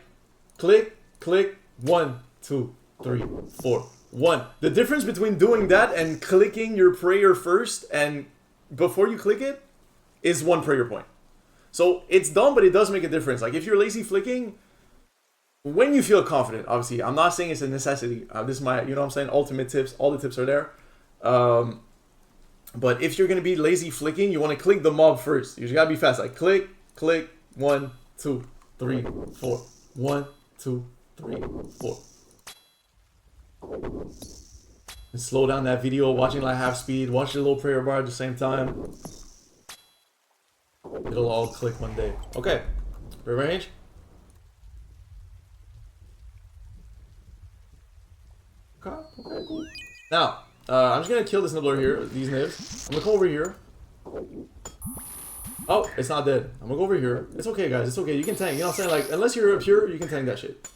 click, click, 1, 2, 3, 4, 1. The difference between doing that and clicking your prayer first and before you click it is 1 prayer point. So it's dumb, but it does make a difference. Like if you're lazy flicking, when you feel confident, obviously, I'm not saying it's a necessity. This is my, you know what I'm saying, ultimate tips. All the tips are there. But if you're going to be lazy flicking, you want to click the mob first. You just got to be fast. Like click, click, 1, 2, 3, 4. 1, 2, 3, 4. And slow down that video, watching like half speed. Watch the little prayer bar at the same time. It'll all click one day. Okay. Rearrange. Okay, cool. Now, I'm just gonna kill this nibbler here, these nibs. I'm gonna come over here. Oh, it's not dead. I'm gonna go over here. It's okay, guys. It's okay. You can tank. You know what I'm saying? Like, unless you're pure, you can tank that shit.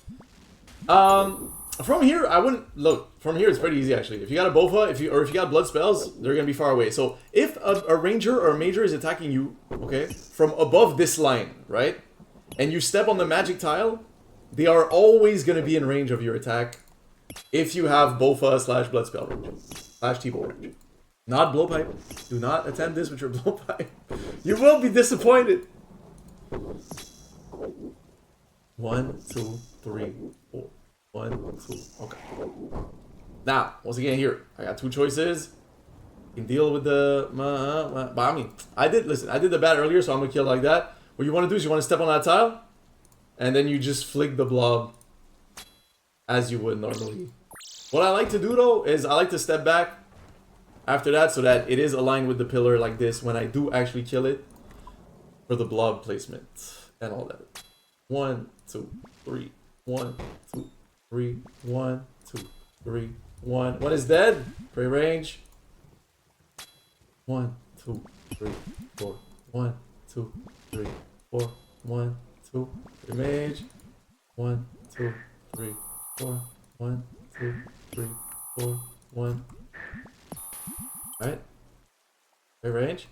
From here, I wouldn't look. From here, it's pretty easy actually. If you got a Bofa, if you got blood spells, they're gonna be far away. So if a ranger or a major is attacking you, okay, from above this line, right, and you step on the magic tile, they are always going to be in range of your attack if you have Bofa / Bloodspell range / T-Bow range. Not Blowpipe. Do not attempt this with your Blowpipe. You will be disappointed. 1, 2, 3, 4. 1, 2. Okay. Now, once again here, I got two choices. You can deal with the... but I mean, I did the bat earlier, so I'm going to kill like that. What you want to do is you want to step on that tile, and then you just flick the blob as you would normally. What I like to do, though, is I like to step back after that so that it is aligned with the pillar like this when I do actually kill it for the blob placement and all that. 1, 2, 3. 1, 2, 3. 1, 2, 3. 1. One is dead. Prey range. 1, 2, 3, 4. 1, 2, 3, 4. 1, 2. Prey mage. 1, 2, 3, 4. 1, 2, 3, 4. 1. Alright. Prey range.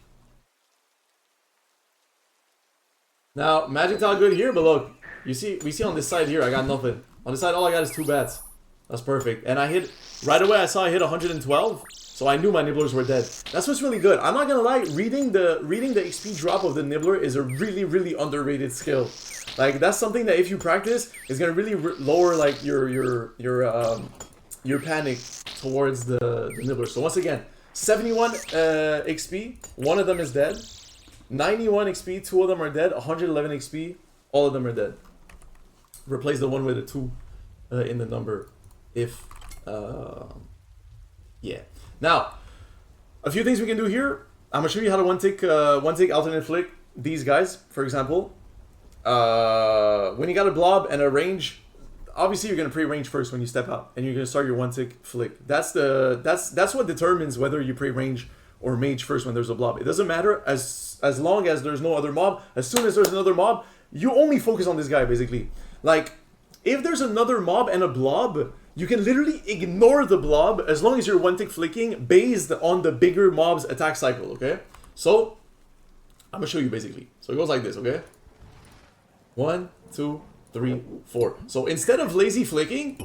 Now, magic tile good here, but look, we see on this side here, I got nothing. On this side, all I got is 2 bats. That's perfect. And I hit, right away I saw I hit 112, so I knew my nibblers were dead. That's what's really good. I'm not gonna lie, reading the XP drop of the nibbler is a really, really underrated skill. Like, that's something that if you practice, is gonna really lower, like, your panic towards the nibbler. So once again, 71 XP, one of them is dead. 91 XP, 2 of them are dead. 111 XP, all of them are dead. Replace the 1 with a 2 in the number if yeah. Now, a few things we can do here. I'm gonna show you how to one tick alternate flick these guys, for example. When you got a blob and a range, obviously you're gonna pre-range first when you step out, and you're gonna start your one tick flick. That's what determines whether you pre-range or mage first when there's a blob. It doesn't matter as long as there's no other mob. As soon as there's another mob, you only focus on this guy basically. Like, if there's another mob and a blob, you can literally ignore the blob as long as you're one tick flicking based on the bigger mob's attack cycle, okay? So, I'm gonna show you basically. So it goes like this, okay? 1, 2, 3, 4. So instead of lazy flicking,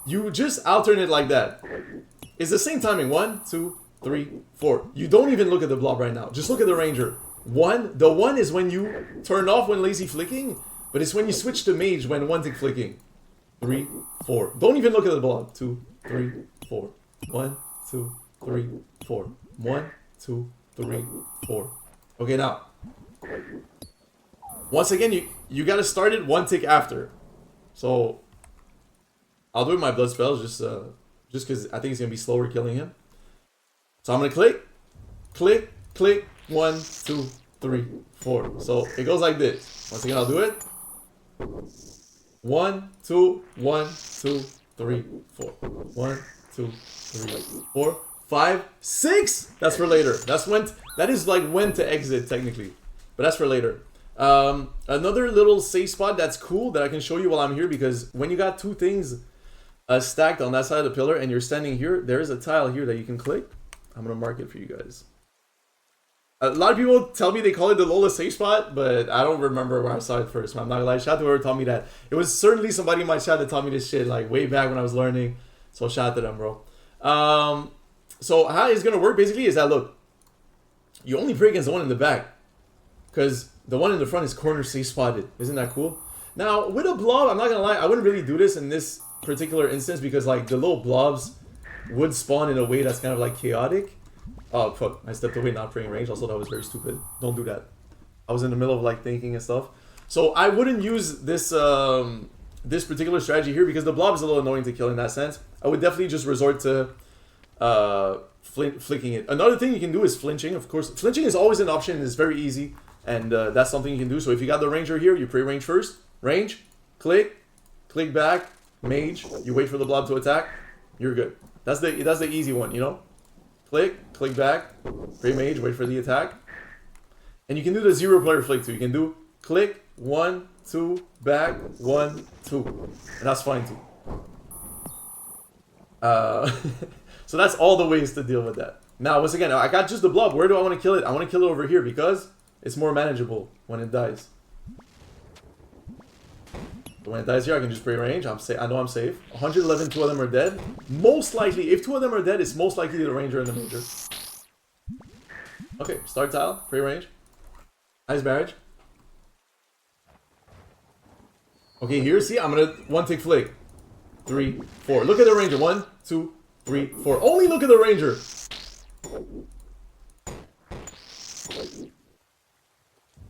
you just alternate like that. It's the same timing. 1, 2, 3, 4. You don't even look at the blob right now. Just look at the ranger. The 1 is when you turn off when lazy flicking, but it's when you switch to mage when one tick flicking. 3, 4. Don't even look at the blob. 2, 3, 4. 1, 2, 3, 4. 1, 2, 3, 4. Okay, now. Once again, you gotta start it one tick after. So I'll do it with my blood spells just because I think it's gonna be slower killing him. So I'm gonna click, click, click. 1, 2, 3, 4. So it goes like this. Once again, I'll do it. 1, 2, 1, 2, 3, 4. 1, 2, 3, 4, 5, 6. That's for later. That is like when to exit technically, but that's for later. Another little safe spot that's cool that I can show you while I'm here, because when you got 2 things stacked on that side of the pillar and you're standing here, there is a tile here that you can click. I'm gonna mark it for you guys. A lot of people tell me they call it the Lola safe spot, but I don't remember where I saw it first. I'm not gonna lie. Shout out to whoever taught me that. It was certainly somebody in my chat that taught me this shit like way back when I was learning. So shout out to them, bro. So how it's gonna work basically is that, look, you only pray against the one in the back, because the one in the front is corner safe spotted. Isn't that cool? Now with a blob, I'm not gonna lie, I wouldn't really do this in this particular instance because like the little blobs would spawn in a way that's kind of like chaotic. Oh fuck, I stepped away not praying range. Also, that was very stupid. Don't do that. I was in the middle of like thinking and stuff. So I wouldn't use this this particular strategy here because the blob is a little annoying to kill in that sense. I would definitely just resort to flicking it. Another thing you can do is flinching. Of course, flinching is always an option and it's very easy. And that's something you can do. So if you got the ranger here, you pre-range first. Range, click, click back, mage. You wait for the blob to attack. You're good. That's the easy one, you know? Click, click back, pre-mage, wait for the attack. And you can do the 0-player flick too. You can do click, 1, 2, back, 1, 2. And that's fine too. So that's all the ways to deal with that. Now, once again, I got just the blob. Where do I want to kill it? I want to kill it over here because it's more manageable when it dies. When it dies here, I can just pray range. I know I'm safe. 111, 2 of them are dead. Most likely, if 2 of them are dead, it's most likely the ranger and the major. Okay, start tile, pray range. Nice barrage. Okay, here, see, I'm gonna 1-tick flick. 3, 4. Look at the ranger. 1, 2, 3, 4. Only look at the ranger.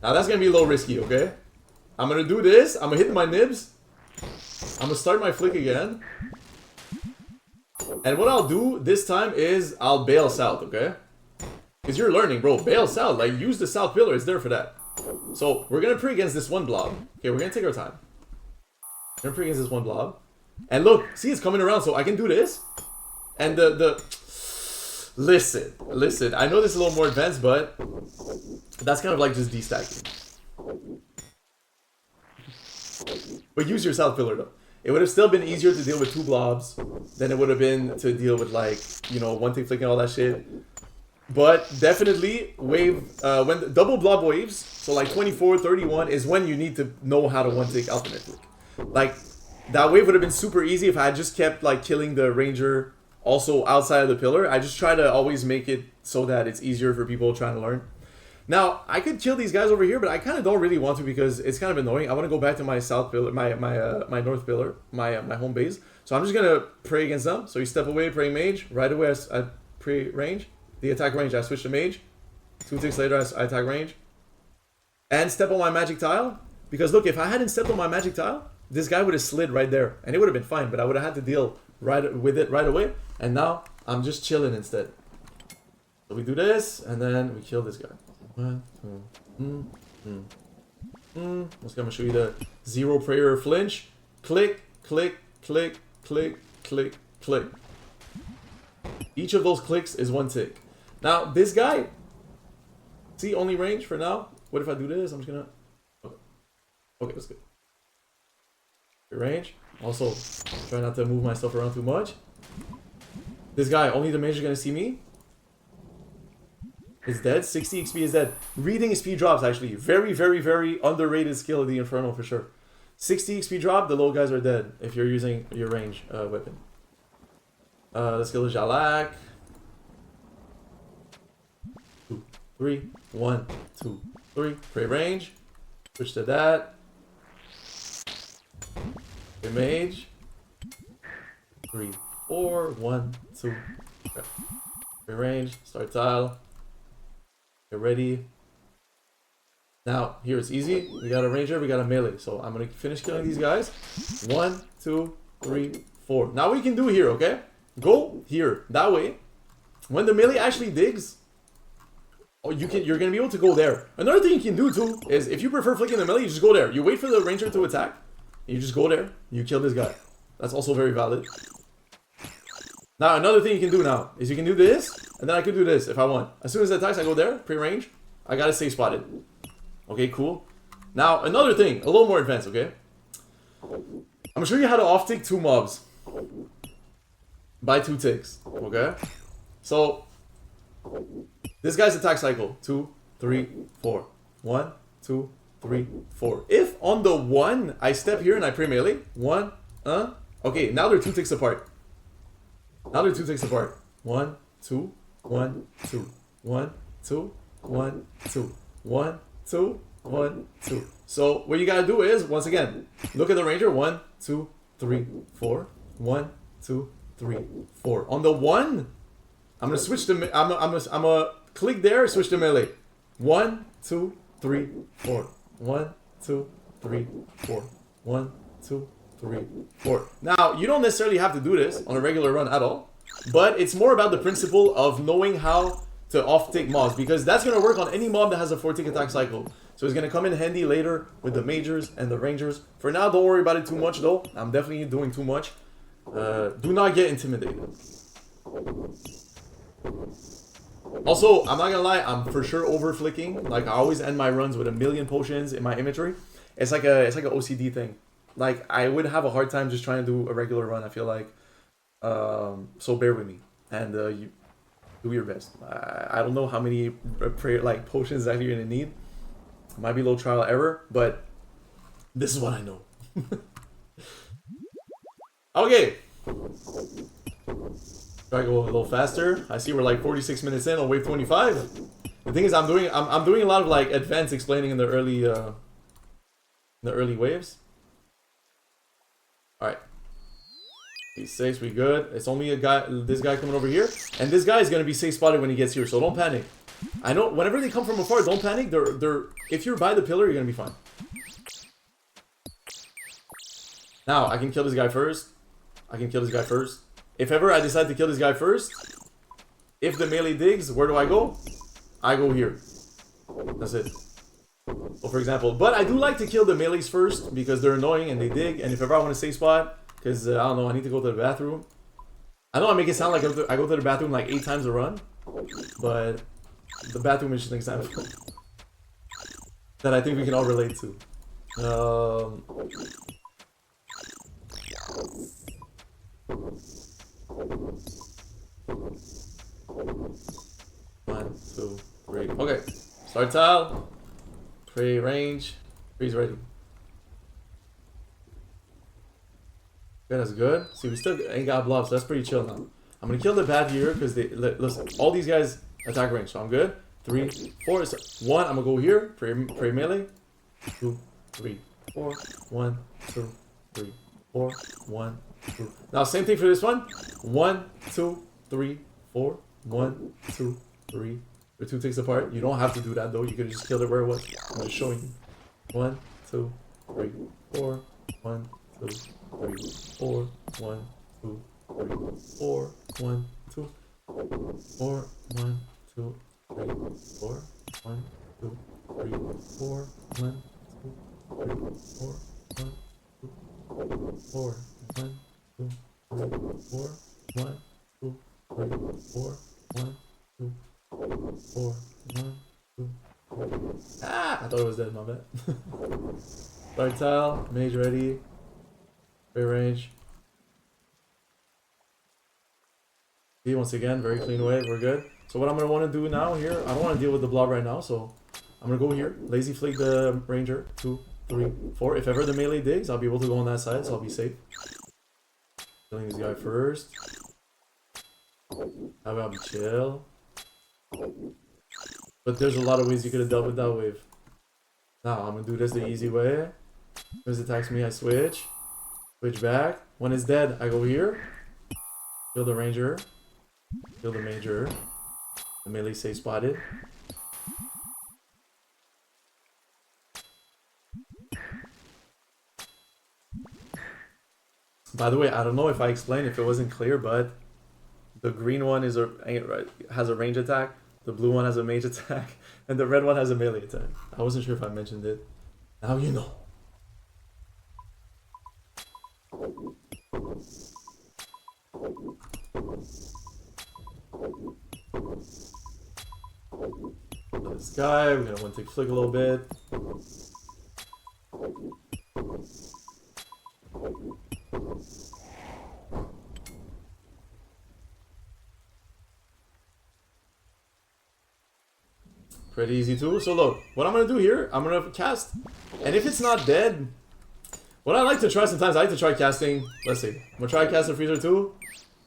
Now that's gonna be a little risky, okay? I'm gonna do this. I'm gonna hit my nibs. I'm gonna start my flick again. And what I'll do this time is I'll bail south, okay? Because you're learning, bro. Bail south. Like, use the south pillar. It's there for that. So, we're gonna pray against this one blob. Okay, we're gonna take our time. We're gonna pray against this one blob. And look, see, it's coming around, so I can do this. And Listen. I know this is a little more advanced, but that's kind of like just destacking. But use your south pillar, though. It would have still been easier to deal with 2 blobs than it would have been to deal with, like, you know, 1-tick flick and all that shit. But definitely, when the double blob waves, so like 24, 31, is when you need to know how to 1-tick ultimate flick. Like, that wave would have been super easy if I had just kept, like, killing the ranger also outside of the pillar. I just try to always make it so that it's easier for people trying to learn. Now, I could kill these guys over here, but I kind of don't really want to because it's kind of annoying. I want to go back to my south pillar, my north pillar, my home base. So I'm just going to pray against them. So you step away, pray mage. Right away, I pray range. The attack range, I switch to mage. 2 ticks later, I attack range. And step on my magic tile. Because look, if I hadn't stepped on my magic tile, this guy would have slid right there. And it would have been fine, but I would have had to deal with it right away. And now, I'm just chilling instead. So we do this, and then we kill this guy. 1, 2, I'm just gonna show you the 0 prayer flinch. Click, click, click, click, click, click. Each of those clicks is 1 tick. Now, this guy, see, only range for now. What if I do this? I'm just gonna, okay, that's good. Range. Also, try not to move myself around too much. This guy, only the mage is gonna see me. Is dead. 60 XP is dead. Reading speed drops, actually. Very, very, very underrated skill of the Inferno, for sure. 60 XP drop, the low guys are dead if you're using your range weapon. The skill is Jalak. 2, 3. 1, 2, 3. Pray range. Switch to that. Pray mage. 3, 4. 1, 2. Okay. Pray range. Start tile. Get ready. Now, here it's easy. We got a ranger, we got a melee. So I'm going to finish killing these guys. 1, 2, 3, 4. Now what you can do here, okay? Go here. That way, when the melee actually digs, you're going to be able to go there. Another thing you can do too is if you prefer flicking the melee, you just go there. You wait for the ranger to attack. You just go there. You kill this guy. That's also very valid. Now, another thing you can do now is you can do this, and then I can do this if I want. As soon as it attacks, I go there, pre-range. I got it safe spotted. Okay, cool. Now, another thing, a little more advanced, okay? I'm gonna show you how to off-tick 2 mobs. By 2 ticks, okay? So, this guy's attack cycle. 2, 3, 4. 1, 2, 3, 4. If on the 1, I step here and I pre-melee. 1, okay, now they're 2 ticks apart. Now they're 2 ticks apart. 1, 2, 1, 2, 1, 2, 1, 2, 1, 2, 1, 2. So what you gotta do is, once again, look at the ranger. 1, 2, 3, 4. 1, 2, 3, 4. On the 1, I'm gonna switch to. I'm gonna click there, switch to melee. 1, 2, 3, 4. 1, 2, 3, 4. 1, 2, 3, 4. Now, you don't necessarily have to do this on a regular run at all, but it's more about the principle of knowing how to off-tick mobs, because that's going to work on any mob that has a 4-tick attack cycle. So it's going to come in handy later with the majors and the rangers. For now, don't worry about it too much though. I'm definitely doing too much. Do not get intimidated. Also, I'm not gonna lie, I'm for sure over flicking. Like, I always end my runs with 1,000,000 potions in my inventory. It's like a OCD thing. Like, I would have a hard time just trying to do a regular run, I feel like. So bear with me. And you do your best. I don't know how many potions that you're gonna need. It might be a little trial error, but this is what I know. Okay. Try to go a little faster. I see we're like 46 minutes in on wave 25. The thing is, I'm doing a lot of like advanced explaining in the early waves. All right. He's safe. We good. It's only this guy coming over here, and this guy is gonna be safe spotted when he gets here. So don't panic. I know whenever they come from afar, don't panic. They're if you're by the pillar, you're gonna be fine. Now I can kill this guy first. If ever I decide to kill this guy first, if the melee digs, where do I go? I go here. That's it. So for example, but I do like to kill the melees first because they're annoying and they dig. And if ever I want to safe spot, because I don't know, I need to go to the bathroom. I know I make it sound like I go to the bathroom like 8 times a run, but the bathroom is just an example that I think we can all relate to. 1, 2, 3. Okay. Start tile. Prey range. Freeze ready. Okay, that's good. See, we still ain't got blobs, so that's pretty chill now. I'm gonna kill the bat here because they listen. All these guys attack range, so I'm good. 3, 4. So 1. I'm gonna go here. Prey melee. 2, 3, 4. 1, 2, 3, 4. 1, 2. Now same thing for this one. 1, 2, 3, 4. 1, 2, 3. The 2 ticks apart. You don't have to do that though. You could have just killed it where it was. I'm just showing you. 1, 2, 3, 4. 1, 2, 3, 4. 1, 2, 3, 4. 1, 2, 4. 1, 2, 3, 4. 1, 2, 3, 4. 1, 2, 3, 4. 1, 2, 4. 1, 2, 3, 4. 1, 2, 3, 4. 1, 2, 4. 1, 2, 3. Ah! I thought it was dead, my bad. Start tile, mage ready. Free range. See, once again, very clean wave, we're good. So what I'm gonna want to do now here, I don't want to deal with the blob right now, so I'm gonna go here, lazy flick the ranger. 2, 3, 4. If ever the melee digs, I'll be able to go on that side, so I'll be safe. Killing this guy first. How about we chill? But there's a lot of ways you could have dealt with that wave. Now I'm gonna do this the easy way. When it attacks me, I switch. Switch back. When it's dead, I go here. Kill the ranger. Kill the major. The melee safe spotted. By the way, I don't know if I explained if it wasn't clear, but the green one has a range attack, the blue one has a mage attack, and the red one has a melee attack. I wasn't sure if I mentioned it. Now you know. This guy, we're gonna want to flick a little bit. Pretty easy too. So look, what I'm gonna do here, I'm gonna cast, and if it's not dead, what I like to try sometimes, I like to try casting. Let's see, I'm gonna try casting freezer too.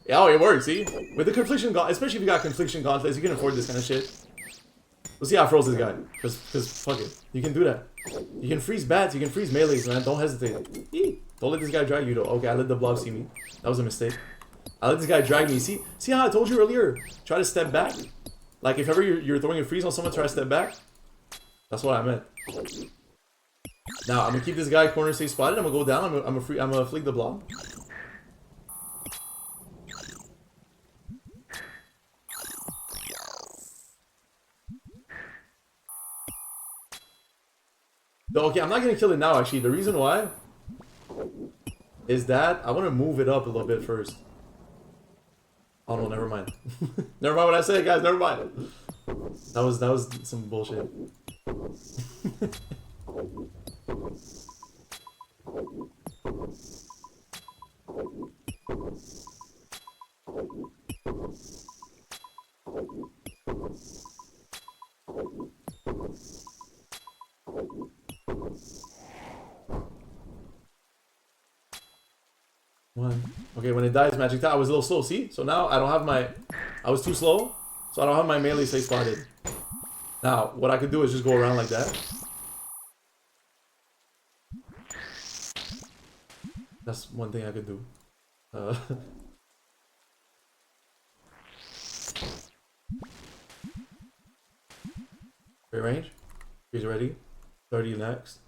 Yeah, oh, it works. See, with the confliction, especially if you got confliction gauntlets, you can afford this kind of shit. We'll see how I froze this guy, cause fuck it, you can do that. You can freeze bats, you can freeze melees, man. Don't hesitate. Don't let this guy drag you though. Okay, I let the blob see me. That was a mistake. I let this guy drag me. See how I told you earlier? Try to step back. Like if ever you're throwing a freeze on someone, try to step back. That's what I meant. Now I'm gonna keep this guy corner safe spotted. I'm gonna go down. I'm gonna flick the blob. Okay, I'm not gonna kill it now. Actually, the reason why is that I want to move it up a little bit first. Oh no, never mind. Never mind what I said, guys. Never mind. That was some bullshit. 1. Okay, when it dies, magic tile. I was a little slow, see? So now I don't have my... I was too slow, so I don't have my melee safe spotted. Now, what I could do is just go around like that. That's one thing I could do. Great range. He's ready. 30 next.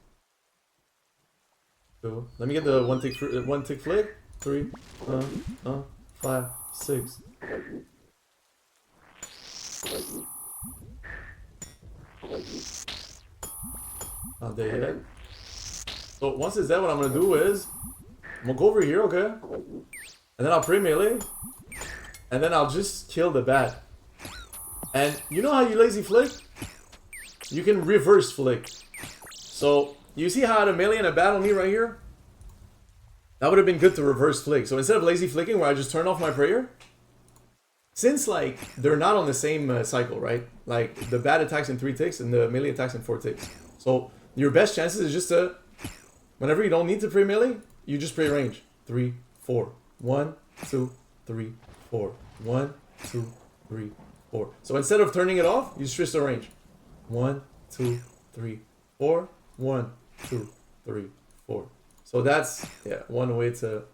2. Let me get the one tick flick. 3. 5, 6. Not there yet. So once it's dead, what I'm gonna do is I'm gonna go over here, okay? And then I'll pre-melee. And then I'll just kill the bat. And you know how you lazy flick? You can reverse flick. So you see how I had a melee and a bat on me right here? That would have been good to reverse flick. So instead of lazy flicking where I just turn off my prayer, since like they're not on the same cycle, right? Like the bat attacks in 3 ticks and the melee attacks in 4 ticks. So your best chances is just to, whenever you don't need to pre-melee, you just pre-range. 3, 4. 1, 2, 3, 4. 1, 2, 3, 4. So instead of turning it off, you switch the range. 1, 2, 3, 4. 1, 2, 3, 4. So that's one way to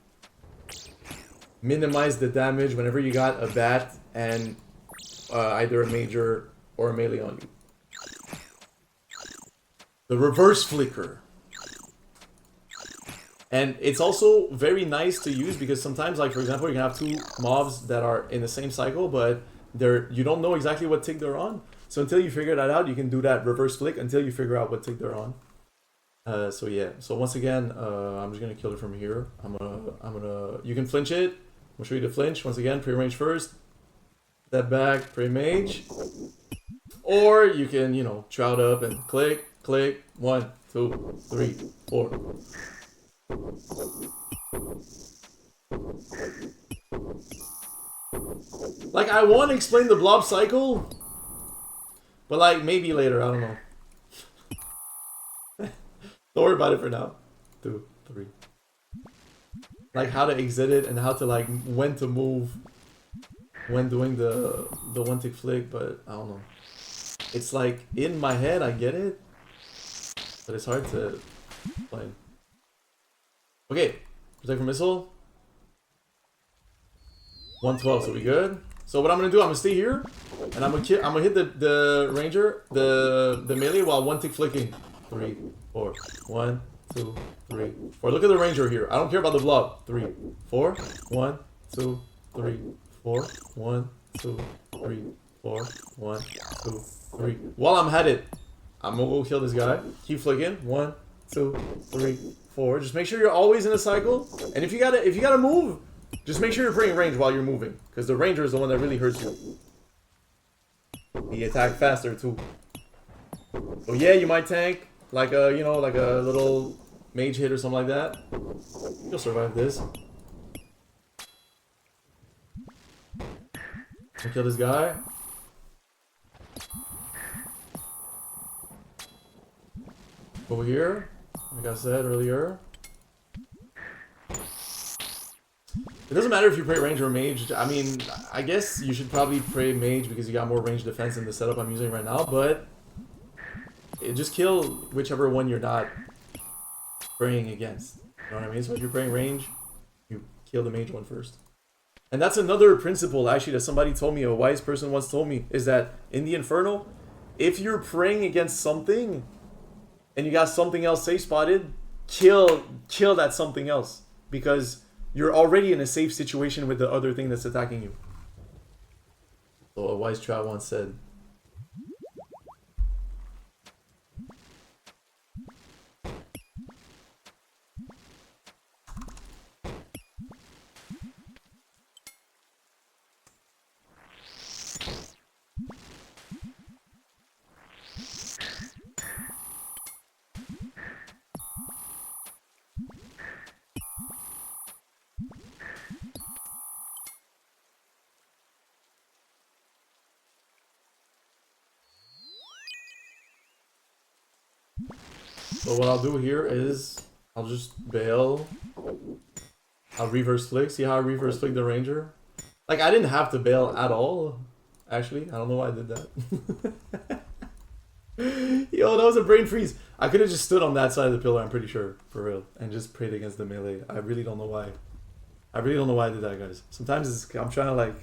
minimize the damage whenever you got a bat and either a major or a melee on you. The reverse flicker. And it's also very nice to use because sometimes, like for example, you can have 2 mobs that are in the same cycle, but you don't know exactly what tick they're on. So until you figure that out, you can do that reverse flick until you figure out what tick they're on. So yeah. So once again, I'm just gonna kill it from here. You can flinch it. I'm gonna show you the flinch. Once again, pre-range first. Step back, pre-mage. Or you can, you know, trout up and click, click. 1, 2, 3, 4. Like, I want to explain the blob cycle, but like maybe later, I don't know. Don't worry about it for now. 2, 3. Like how to exit it and how to like when to move when doing the 1 tick flick, but I don't know. It's like in my head, I get it, but it's hard to explain. Okay, protect from missile. 112, so we good. So what I'm gonna do, I'm gonna stay here, and I'm gonna hit the ranger, the melee while 1 tick flicking. 3, 4. 1, 2, 3, 4. Look at the ranger here. I don't care about the blob. 3, 4. 1, 2, 3, 4. 1, 2, 3, 4. 1, 2, 3. While I'm headed, I'm gonna go kill this guy. Keep flicking. 1, 2, 3, 4. Just make sure you're always in a cycle. And if you gotta move, just make sure you're bringing range while you're moving, because the ranger is the one that really hurts you. He attack faster too. So yeah, you might tank like a, you know, like a little mage hit or something like that. You'll survive this. I'll kill this guy. Over here, like I said earlier. It doesn't matter if you pray range or mage. I mean, I guess you should probably pray mage because you got more range defense in the setup I'm using right now, but just kill whichever one you're not praying against. You know what I mean? So if you're praying range, you kill the mage one first. And that's another principle actually that somebody told me, a wise person once told me, is that in the Inferno, if you're praying against something and you got something else safe spotted, kill that something else, because you're already in a safe situation with the other thing that's attacking you. So a wise trout once said. So what I'll do here is I'll just bail I'll reverse flick. See how I reverse flick the ranger? Like, I didn't have to bail at all. Actually, I don't know why I did that. Yo, that was a brain freeze. I could have just stood on that side of the pillar, I'm pretty sure, for real, and just prayed against the melee. I really don't know why. I really don't know why I did that, guys. Sometimes I'm trying to, like,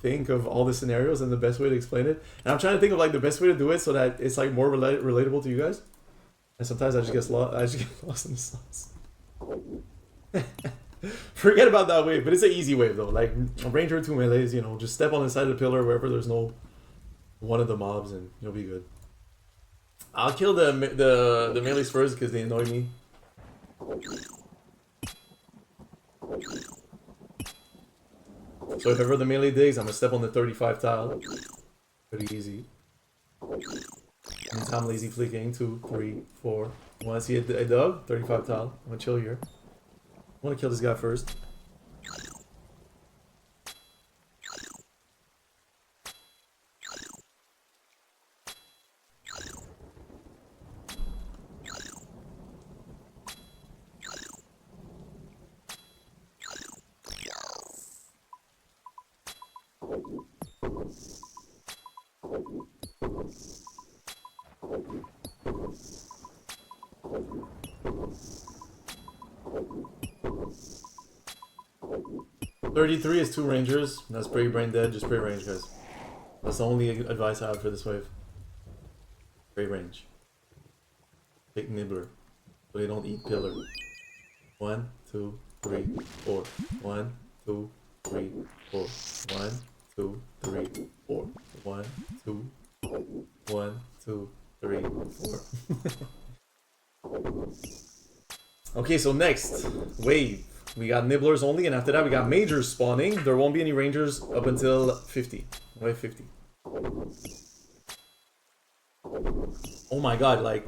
think of all the scenarios and the best way to explain it. And I'm trying to think of, like, the best way to do it so that it's, like, more relatable to you guys. And sometimes I just get lost in the sauce. Forget about that wave, but it's an easy wave, though. Like, a ranger or 2 melees, you know, just step on the side of the pillar wherever there's no one of the mobs, and you'll be good. I'll kill the melees first because they annoy me. So if ever the melee digs, I'm gonna step on the 35 tile. Pretty easy. Anytime lazy flicking, 2, 3, 4. Wanna see a dug? 35 tile. I'm gonna chill here. I wanna kill this guy first. .33 is 2 rangers. That's pretty brain dead. Just pray range, guys. That's the only advice I have for this wave. Pray range. Take nibbler, so they don't eat pillar. 1, 2, 3, 4. 1, 2, 3, 4. 1, 2, 3, 4. 1, 2, 1, 2, 3, 4. Okay, so next wave. We got nibblers only, and after that we got majors spawning. There won't be any rangers up until 50. Wave 50. Oh my god, like...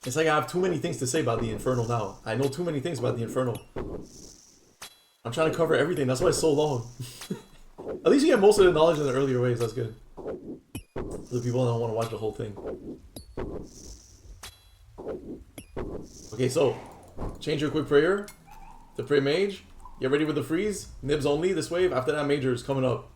It's like I have too many things to say about the Inferno now. I know too many things about the Inferno. I'm trying to cover everything, that's why it's so long. At least you get most of the knowledge in the earlier waves, that's good. For the people that don't want to watch the whole thing. Okay, so... Change your quick prayer to pray mage. Get ready with the freeze. Nibs only this wave. After that, major is coming up.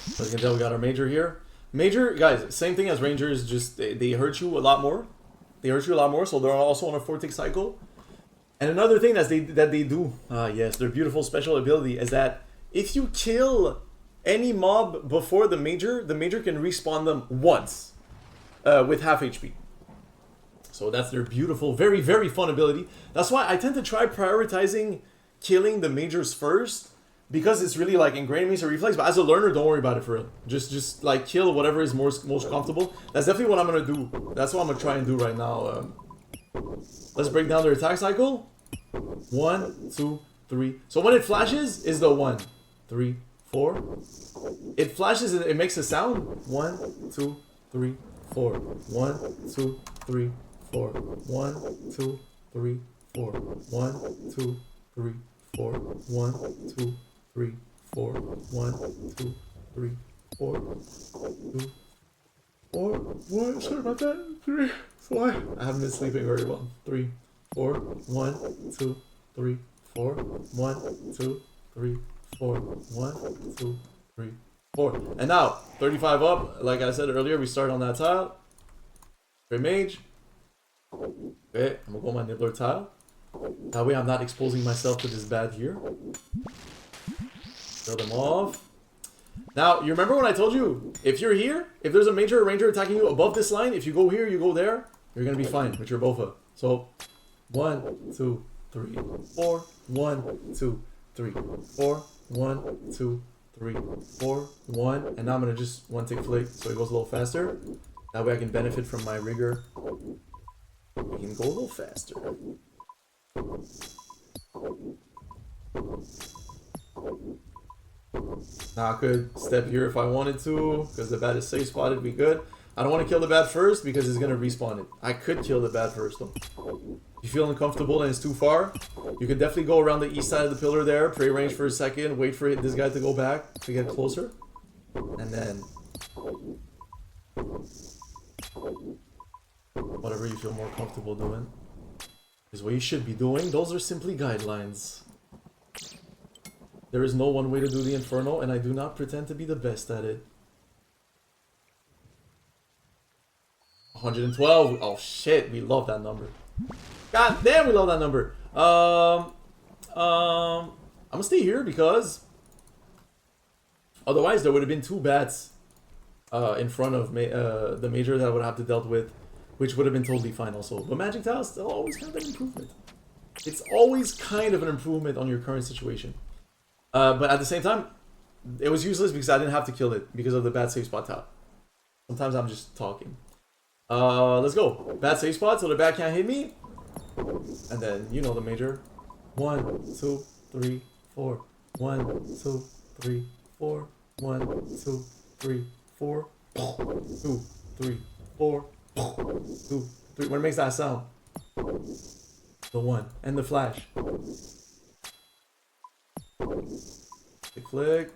So you can tell we got our major here. Major, guys, same thing as rangers, just they hurt you a lot more. They hurt you a lot more, so they're also on a 4-tick cycle. And another thing that they do, yes, their beautiful special ability is that if you kill any mob before the major can respawn them once with half HP. So that's their beautiful, very, very fun ability. That's why I tend to try prioritizing killing the majors first. Because it's really like ingrained in me, so reflex, but as a learner, don't worry about it for real. Just like kill whatever is most comfortable. That's definitely what I'm gonna do. That's what I'm gonna try and do right now. Let's break down their attack cycle. 1, 2, 3. So when it flashes, is the 1, 3, 4. It flashes and it makes a sound. 1, 2, 3, 4. 1, 2, 3, 4. 1, 2, 3, 4. 1, 2, 3, 4. 1, 2, 3, 4, 1, 2, 3, 4, 2, 4, 1, sorry about that, 3, 4, I haven't been sleeping very well, 3, 4, 1, 2, 3, 4, 1, 2, 3, 4, 1, 2, 3, 4, and now, 35 up, like I said earlier, we start on that tile, great mage, okay, I'm gonna go on my nibbler tile, that way I'm not exposing myself to this bad here. Kill them off. Now, you remember when I told you, if you're here, if there's a major or ranger attacking you above this line, if you go here, you go there, you're going to be fine with your Bofa. So, 1, 2, 3, 4, 1, 2, 3, 4, 1, 2, 3, 4, 1, and now I'm going to just 1-tick flick so it goes a little faster. That way I can benefit from my rigor. We can go a little faster. Now I could step here if I wanted to, because the bat is safe spotted, be good. I don't want to kill the bat first because it's going to respawn it. I could kill the bat first though. If you feel uncomfortable and it's too far, you can definitely go around the east side of the pillar there, pray range for a second, wait for this guy to go back to get closer. And then whatever you feel more comfortable doing is what you should be doing. Those are simply guidelines. There is no one way to do the Inferno, and I do not pretend to be the best at it. 112. Oh shit, we love that number. God damn, we love that number. I'm gonna stay here because otherwise there would have been 2 bats in front of the major that I would have to dealt with, which would have been totally fine also. But Magic Tile is still always kind of an improvement. It's always kind of an improvement on your current situation. But at the same time, it was useless because I didn't have to kill it because of the bad safe spot tile. Sometimes I'm just talking. Let's go. Bad safe spot so the bat can't hit me. And then, you know the major. 1, 2, 3, 4. 1, 2, 3, 4. 1, 2, 3, 4. 2, 3, 4. 2, 3. When it makes that sound. The 1. And the flash. Click.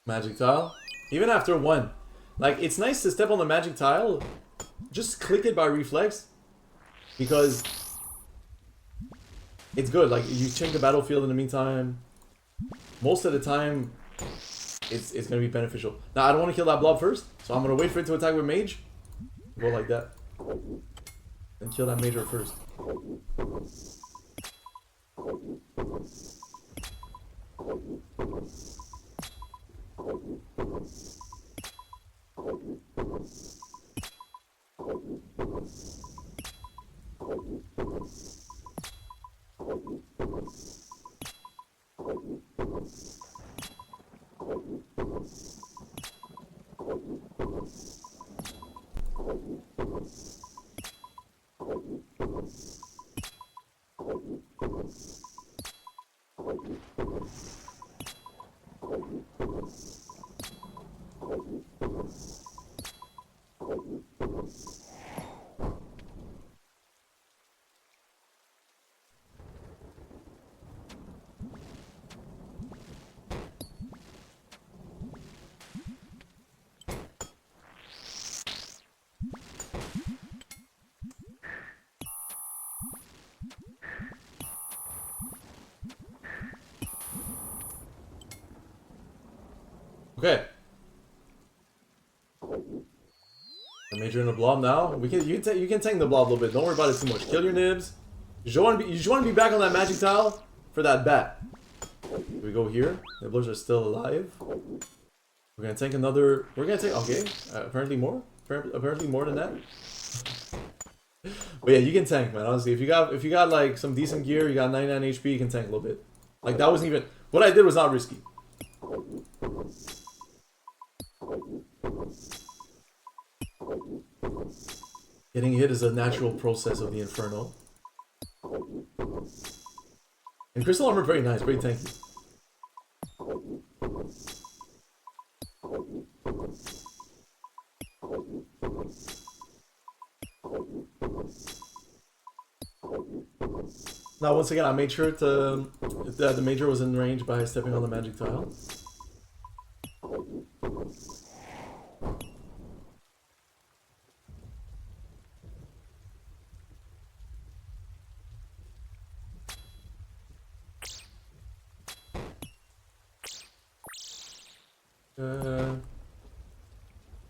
Magic tile. Even after 1. Like, it's nice to step on the magic tile. Just click it by reflex. Because it's good. Like, you check the battlefield in the meantime. Most of the time, it's going to be beneficial. Now, I don't want to kill that blob first. So I'm going to wait for it to attack with mage. Go like that. And kill that major first. Okay. The major and the blob now. You can tank the blob a little bit. Don't worry about it too much. Kill your nibs. You just want to be back on that magic tile for that bat. We go here. Nibblers are still alive. We're gonna tank another. We're gonna take. Okay. Apparently more. Apparently more than that. But yeah, you can tank, man. Honestly, if you got like some decent gear, you got 99 HP, you can tank a little bit. Like that wasn't even. What I did was not risky. Getting hit is a natural process of the Inferno. And crystal armor, very nice, very tanky. Now, once again, I made sure that the major was in range by stepping on the magic tile.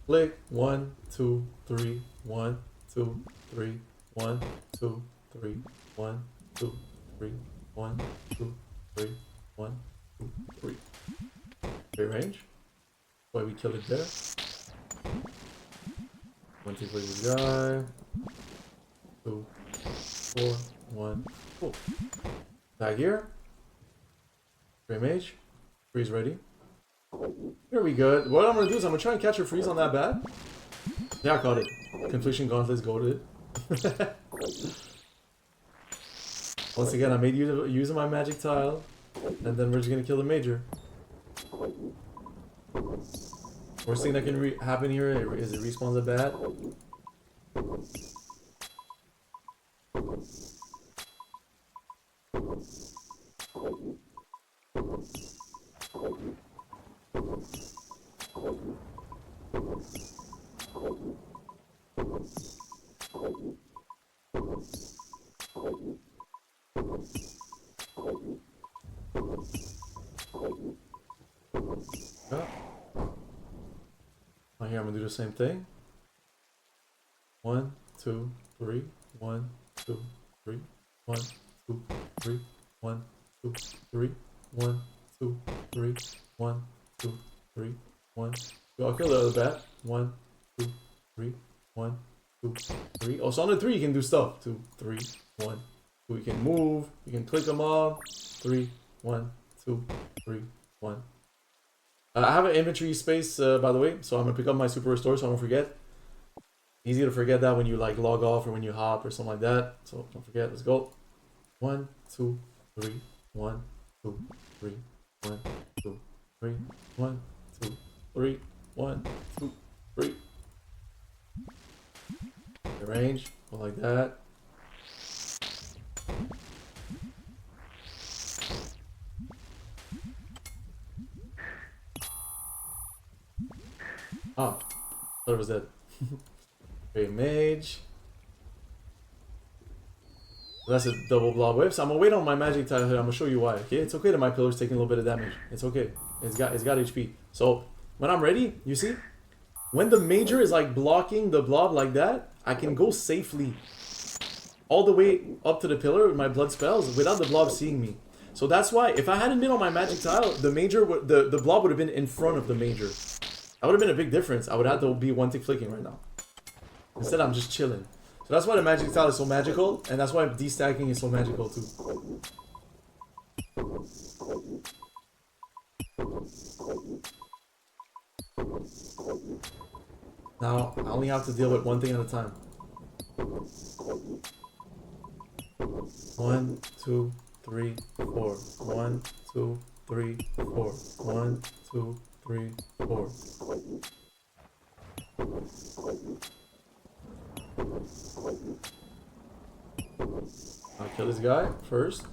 Click 1, 2, 3, 1, 2, 3, 1, 2, 3, 1, 2, 3, 1, 2, 3, 1, 2, 3. Great range. Why we killed it there. One, two, for this guy. 2, 4, 1. Cool. Back here. Gray mage. Freeze ready. Here we go. What I'm gonna do is I'm gonna try and catch a freeze on that bat. Yeah, I caught it. Completion gauntlets goaded. Once again, I made use of my magic tile, and then we're just gonna kill the major. Worst thing that can happen here is it respawns a bat. Yeah. Oh, here I'm gonna do the same thing. 1, 2, 3. 1, 2, 3. 1, 2, 3. 1, 2, 3. 1, 2, 3. 1, 2, 3. 1. I'll kill the other bat. 1, 2, 3. 1, 2, 3. Oh, so on the 3 you can do stuff. 2, 3, 1, 2. You can move. You can click them off. 3, 1, 2, 3, 1. I have an inventory space, by the way, so I'm gonna pick up my super restore so I don't forget. Easy to forget that when you like log off or when you hop or something like that. So don't forget. Let's go. 1, 2, 3. 1, 2, 3. 1, 2, 3. 1, 2, 3. 1, 2, 3. The range, go like that. Oh, thought it was dead. Okay, mage. That's a double blob whip. So I'm gonna wait on my magic tile here. I'm gonna show you why. Okay, it's okay that my pillar's taking a little bit of damage. It's okay. It's got HP. So when I'm ready, you see, when the major is like blocking the blob like that, I can go safely all the way up to the pillar with my blood spells without the blob seeing me. So that's why if I hadn't been on my magic tile, the major the blob would have been in front of the major. That would have been a big difference. I would have to be one tick flicking right now. Instead, I'm just chilling. So that's why the magic tile is so magical, and that's why destacking is so magical too. Now, I only have to deal with one thing at a time. 1, 2, 3, 4. 1, 2, 3, 4. 1, 2, 3, 4. I'll kill this guy first.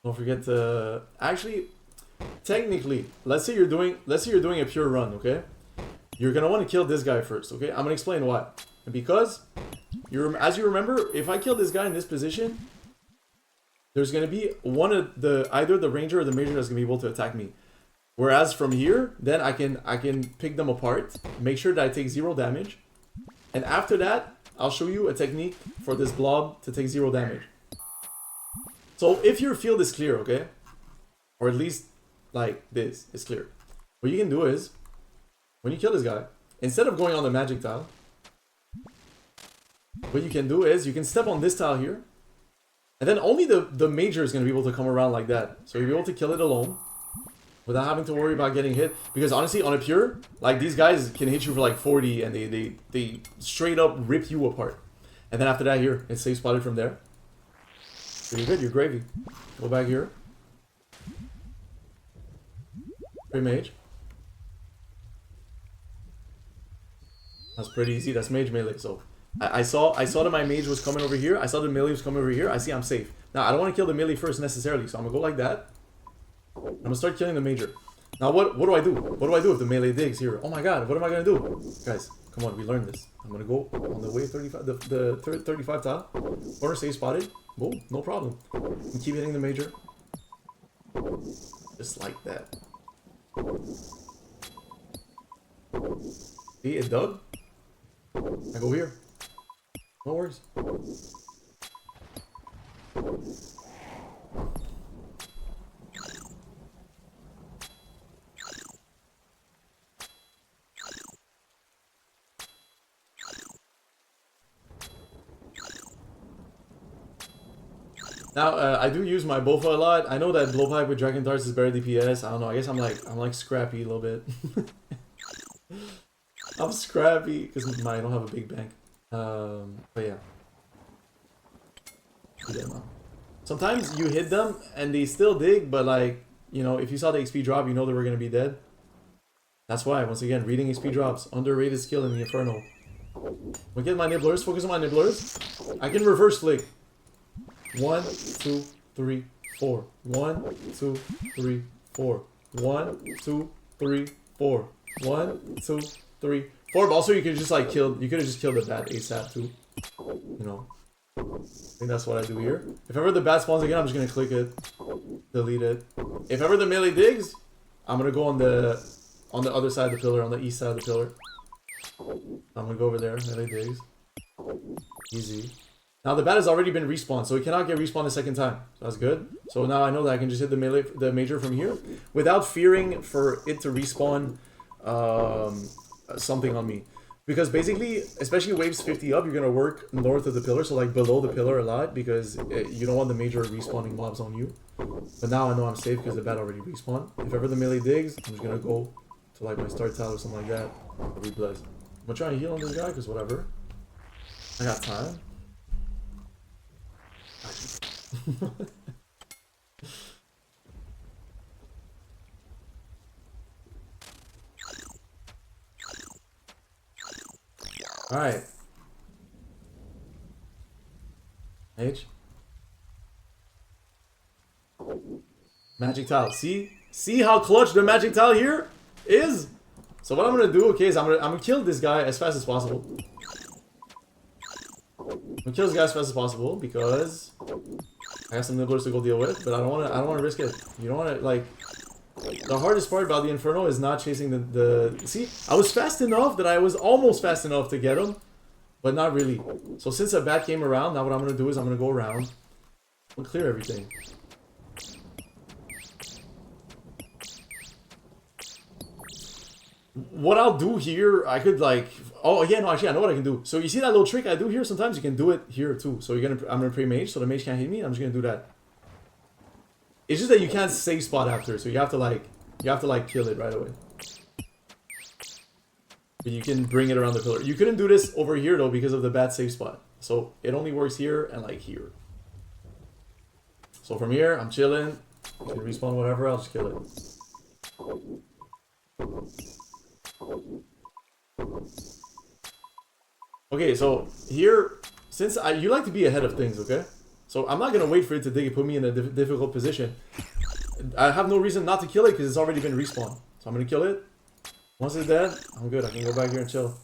Don't forget to actually, technically, let's say you're doing a pure run, okay? You're gonna want to kill this guy first, okay? I'm gonna explain why. Because as you remember, if I kill this guy in this position, there's gonna be one of either the ranger or the major that's gonna be able to attack me. Whereas from here, then I can pick them apart, make sure that I take 0 damage, and after that, I'll show you a technique for this blob to take 0 damage. So if your field is clear, okay, or at least like this is clear, what you can do is, when you kill this guy, instead of going on the magic tile, what you can do is you can step on this tile here, and then only the major is going to be able to come around like that. So you'll be able to kill it alone without having to worry about getting hit. Because honestly, on a pure, like these guys can hit you for like 40 and they straight up rip you apart. And then after that here, it's safe spotted from there. So you're good, you're gravy. Go back here. Free mage. That's pretty easy, that's mage melee. So I saw that my mage was coming over here. I saw the melee was coming over here. I see I'm safe. Now I don't want to kill the melee first necessarily, so I'm gonna go like that. I'm gonna start killing the major. Now what do I do? What do I do if the melee digs here? Oh my god, what am I gonna do? Guys, come on, we learned this. I'm gonna go on the way 35, the 35 tile. Corner safe spotted. Boom, no problem. And keep hitting the major. Just like that. See, it dug. I go here. No worries. Now I do use my Bofa a lot. I know that blowpipe with dragon darts is better DPS. I don't know. I guess I'm like scrappy a little bit. I'm scrappy because I don't have a big bank. But yeah. Sometimes you hit them and they still dig, but like, you know, if you saw the XP drop, you know they were gonna be dead. That's why, once again, reading XP drops, underrated skill in the Inferno. Look at my nibblers, focus on my nibblers. I can reverse flick. 1, 2, 3, 4. 1, 2, 3, 4. 1, 2, 3, 4. 1, 2, 3, 4. But also you could just like kill, you could have just killed the bat ASAP too. You know. I think that's what I do here. If ever the bat spawns again, I'm just gonna click it, delete it. If ever the melee digs, I'm gonna go on the other side of the pillar, on the east side of the pillar. I'm gonna go over there, melee digs. Easy. Now the bat has already been respawned, so it cannot get respawned a second time. So that's good. So now I know that I can just hit the major from here without fearing for it to respawn something on me. Because basically, especially waves 50 up, you're gonna work north of the pillar, so like below the pillar a lot, because you don't want the major respawning mobs on you. But now I know I'm safe because the bat already respawned. If ever the melee digs, I'm just gonna go to like my start tile or something like that. I'll be blessed. I'm gonna try and heal on this guy, because whatever. I got time. Alright. H. Magic tile. See how clutch the magic tile here is? So what I'm gonna do, okay, is I'm gonna kill this guy as fast as possible. I'm gonna kill this guy as fast as possible because I have some nibblers to go deal with, but I don't wanna risk it. You don't wanna like. The hardest part about the Inferno is not chasing the... See, I was fast enough that I was almost fast enough to get him, but not really. So since a bat came around, now what I'm going to do is I'm going to go around. I'm going to clear everything. What I'll do here, I could like... Oh, yeah, no, actually, I know what I can do. So you see that little trick I do here? Sometimes you can do it here too. So I'm going to pre-mage, so the mage can't hit me. I'm just going to do that. It's just that you can't save spot after, so you have to like kill it right away. But you can bring it around the pillar. You couldn't do this over here though because of the bad save spot. So it only works here and like here. So from here, I'm chilling. You can respawn whatever, I'll just kill it. Okay, so here, since you like to be ahead of things, okay? So I'm not going to wait for it to dig and put me in a difficult position. I have no reason not to kill it because it's already been respawned. So I'm going to kill it. Once it's dead, I'm good. I can go back here and chill.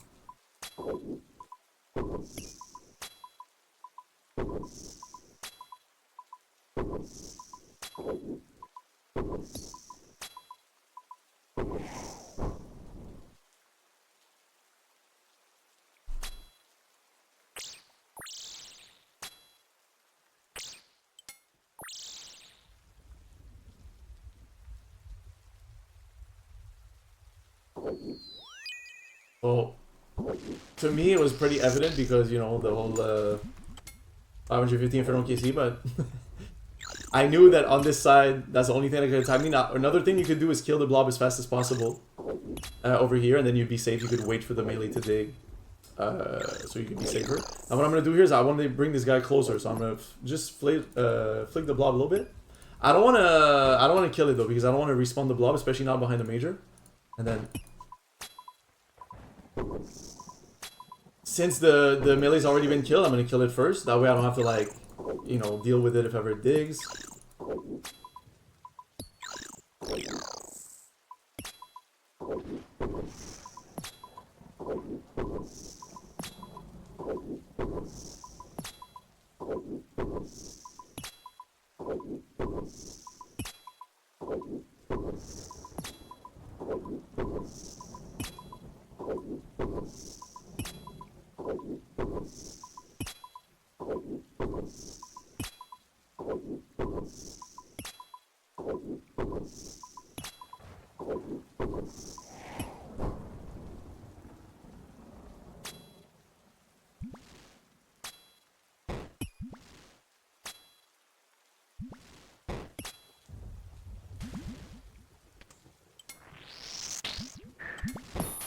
So, to me it was pretty evident because, you know, the whole 550 Inferno KC, but I knew that on this side, that's the only thing that could attack me. Now, another thing you could do is kill the blob as fast as possible over here, and then you'd be safe. You could wait for the melee to dig, so you could be safer. Now what I'm going to do here is I want to bring this guy closer, so I'm going to just flick the blob a little bit. I don't want to kill it though, because I don't want to respawn the blob, especially not behind the major. And then... Since the melee's already been killed, I'm gonna kill it first. That way I don't have to, like, you know, deal with it if ever it digs.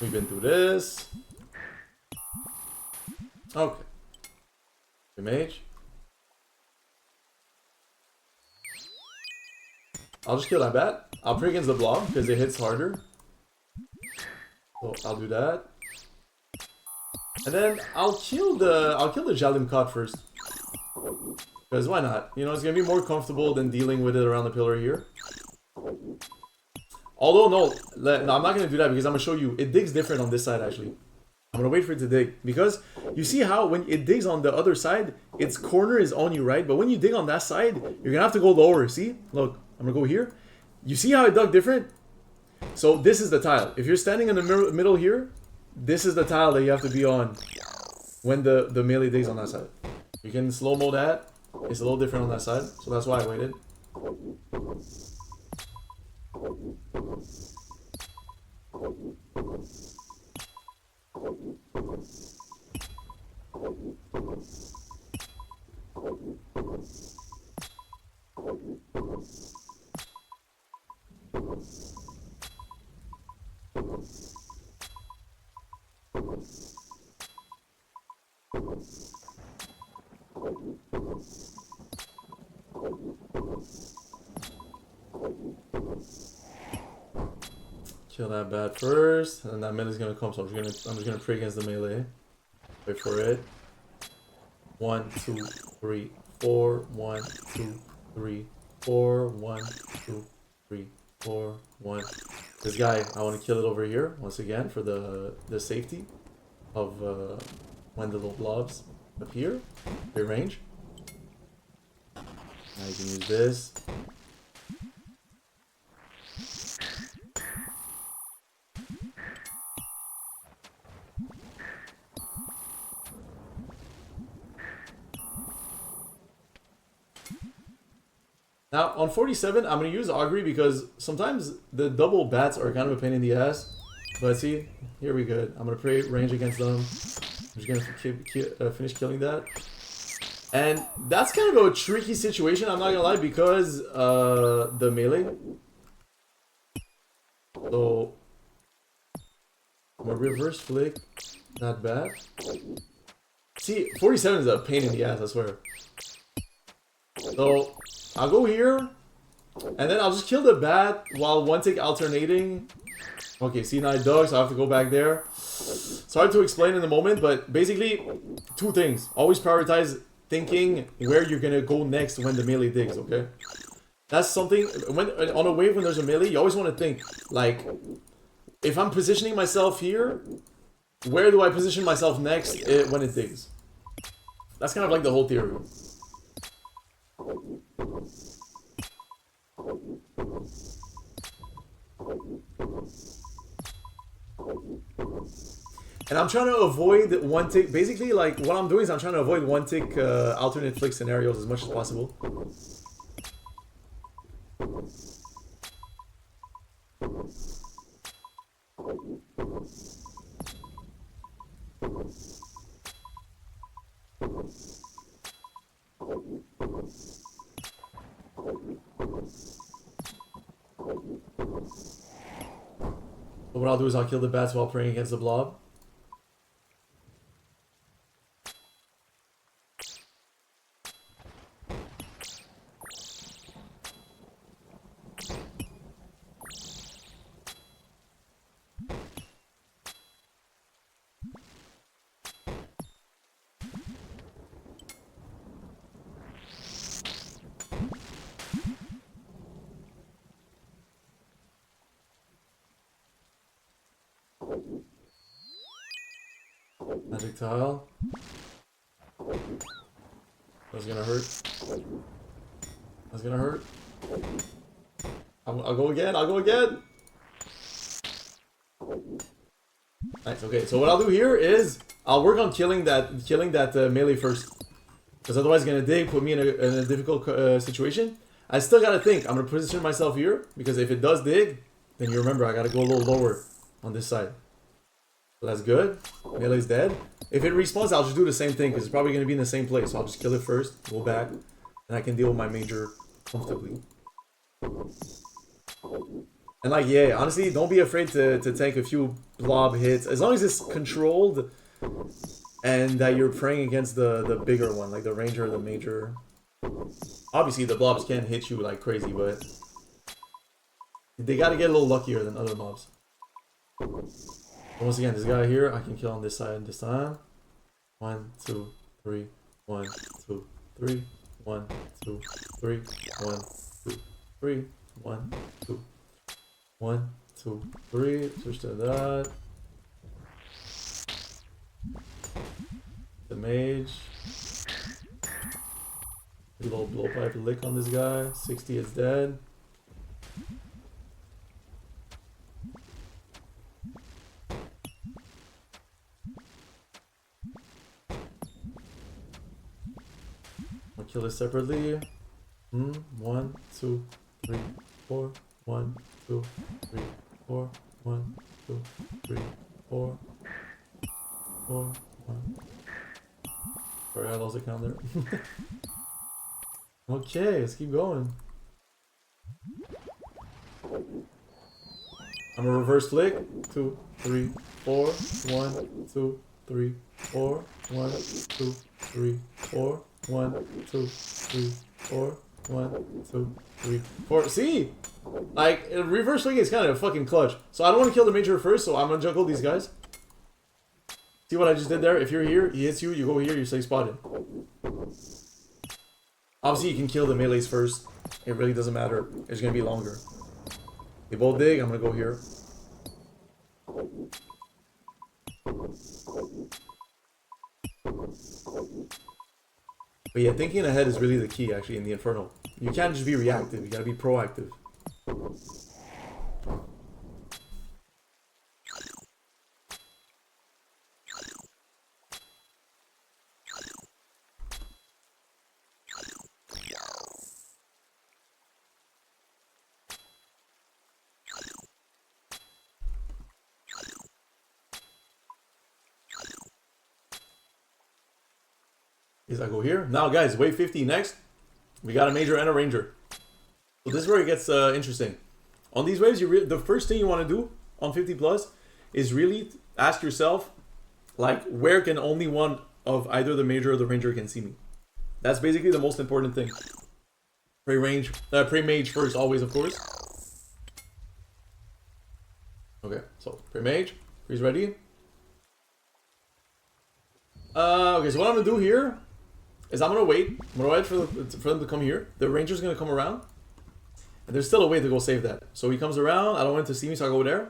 We've been through this. Okay. The mage. I'll just kill that bat. I'll pray against the blob because it hits harder. So I'll do that. And then I'll kill the Jalim Cod first. Because why not? You know, it's gonna be more comfortable than dealing with it around the pillar here. Although no, I'm not gonna do that because I'm gonna show you it digs different on this side actually. I'm gonna wait for it to dig because you see how when it digs on the other side, its corner is on you, right? But when you dig on that side, you're gonna have to go lower. See? Look, I'm gonna go here. You see how it dug different? So this is the tile. If you're standing in the middle here, this is the tile that you have to be on when the melee digs on that side. You can slow-mo that. It's a little different on that side, so that's why I waited. Kill that bat first, and then that melee's gonna come, so I'm just gonna pray against the melee. Wait for it. 1, 2, 3, 4. 1, 2, 3, 4. 1, 2, 3, 4. 1. This guy, I want to kill it over here once again for the safety of when the little blobs appear. Great range. Now you can use this. Now, on 47, I'm going to use Augury because sometimes the double bats are kind of a pain in the ass. But see, here we go. I'm going to pray range against them. I'm just going to finish killing that. And that's kind of a tricky situation, I'm not going to lie, because the melee. So, I'm going to reverse flick that bat. See, 47 is a pain in the ass, I swear. So, I'll go here, and then I'll just kill the bat while one tick alternating. Okay, see, now I dug, so I have to go back there. It's hard to explain in the moment, but basically, two things. Always prioritize thinking where you're gonna go next when the melee digs, okay? That's something, when on a wave when there's a melee, you always want to think, like, if I'm positioning myself here, where do I position myself next when it digs? That's kind of like the whole theory. And I'm trying to avoid one tick. Basically, like, what I'm doing is I'm trying to avoid one tick alternate flick scenarios as much as possible. But what I'll do is I'll kill the bats while praying against the blob. Magic tile. That's gonna hurt. That's gonna hurt. I'll go again. I'll go again. Nice. Okay. So what I'll do here is I'll work on killing that melee first, because otherwise it's gonna dig, put me in a difficult situation. I still gotta think. I'm gonna position myself here because if it does dig, then you remember I gotta go a little lower on this side. So that's good. Melee's dead. If it respawns, I'll just do the same thing because it's probably going to be in the same place. So I'll just kill it first, go back, and I can deal with my major comfortably. And like, yeah, honestly, don't be afraid to tank a few blob hits. As long as it's controlled and that you're praying against the bigger one, like the ranger or the major. Obviously, the blobs can hit you like crazy, but they gotta get a little luckier than other mobs. Once again, this guy here, I can kill on this side this time. 1, 2, 3, 1, 2, 3, 1, 2, 3, 1, 2, 3, 1, 2, 1, 2, 3. Switch to that. The mage. A little blowpipe lick on this guy. 60 is dead. I'll kill this separately. 1, 2, 3, 4. 1, 2, 3, 4. 1, 2, 3, 4. 4, 1. Sorry, I lost the count there. Okay, let's keep going. I'm a reverse flick. 2, 3, 4. 1, 2, 3, 4. 1, 2, 3, 4. 1, 2, 3, 4. 1, 2, 3, 4. See? Like, reverse flick is kind of a fucking clutch. So I don't want to kill the major first, so I'm gonna juggle these guys. See what I just did there? If you're here, he hits you, you go here, you stay spotted. Obviously, you can kill the melees first. It really doesn't matter. It's gonna be longer. They both dig, I'm gonna go here. But yeah, thinking ahead is really the key, actually, in the Inferno. You can't just be reactive, you gotta be proactive. Is I go here. Now, guys, wave 50 next. We got a major and a ranger. So this is where it gets interesting. On these waves, the first thing you want to do on 50 plus is really ask yourself, like, where can only one of either the major or the ranger can see me? That's basically the most important thing. Pre-mage first, always, of course. Okay, so pre-mage, freeze ready. Okay, so what I'm gonna do here is I'm gonna wait. I'm gonna wait for them to come here. The ranger's gonna come around. And there's still a way to go save that. So he comes around. I don't want him to see me, so I go there.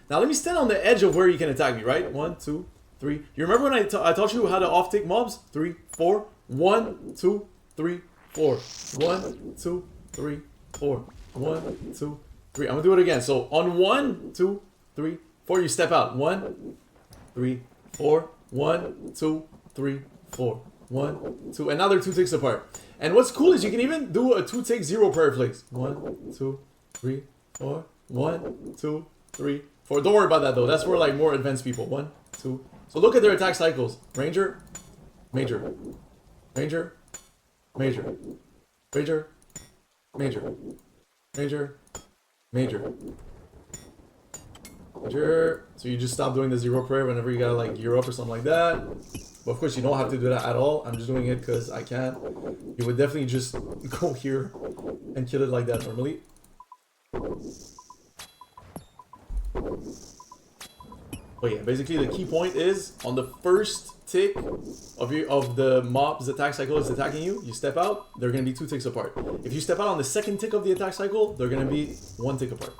Now let me stand on the edge of where he can attack me, right? 1, 2, 3. You remember when I taught you how to off-tick mobs? 3, 4. 1, 2, 3, 4. 1, 2, 3, 4. 1, 2, 3. I'm gonna do it again. So on 1, 2, 3, 4, you step out. 1, 3, 4. 1, 2, 3, 4. 1, 2, and now they're 2 ticks apart. And what's cool is you can even do a 2 tick 0 prayer flicks. 1, 2, 3, 4. 1, 2, 3, 4. Don't worry about that though. That's for like more advanced people. 1, 2. So look at their attack cycles. Ranger, major, ranger, major, ranger, major, ranger, major. So you just stop doing the 0 prayer whenever you gotta like gear up or something like that. But of course you don't have to do that at all. I'm just doing it because I can. You would definitely just go here and kill it like that normally. But yeah, basically the key point is on the first tick of the mob's attack cycle is attacking you, you step out, they're gonna be 2 ticks apart. If you step out on the second tick of the attack cycle, they're gonna be 1 tick apart.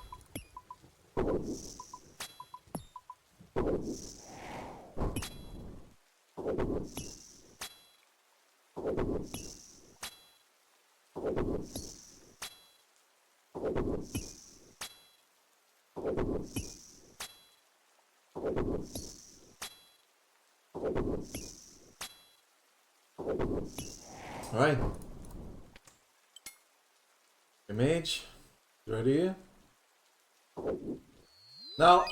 Alright. Your mage. Ready? Now,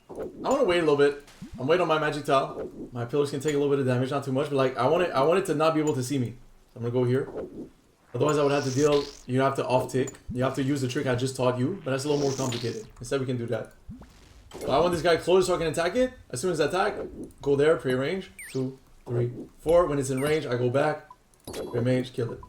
I want to wait a little bit. I'm waiting on my magic tile. My pillars can take a little bit of damage, not too much, but like I want it to not be able to see me. So I'm gonna go here. Otherwise, I would have to deal. You have to off tick. You have to use the trick I just taught you, but that's a little more complicated. Instead, we can do that. So I want this guy close so I can attack it. As soon as I attack, go there, pre-range. 2, 3, 4. When it's in range, I go back, pre-range, kill it.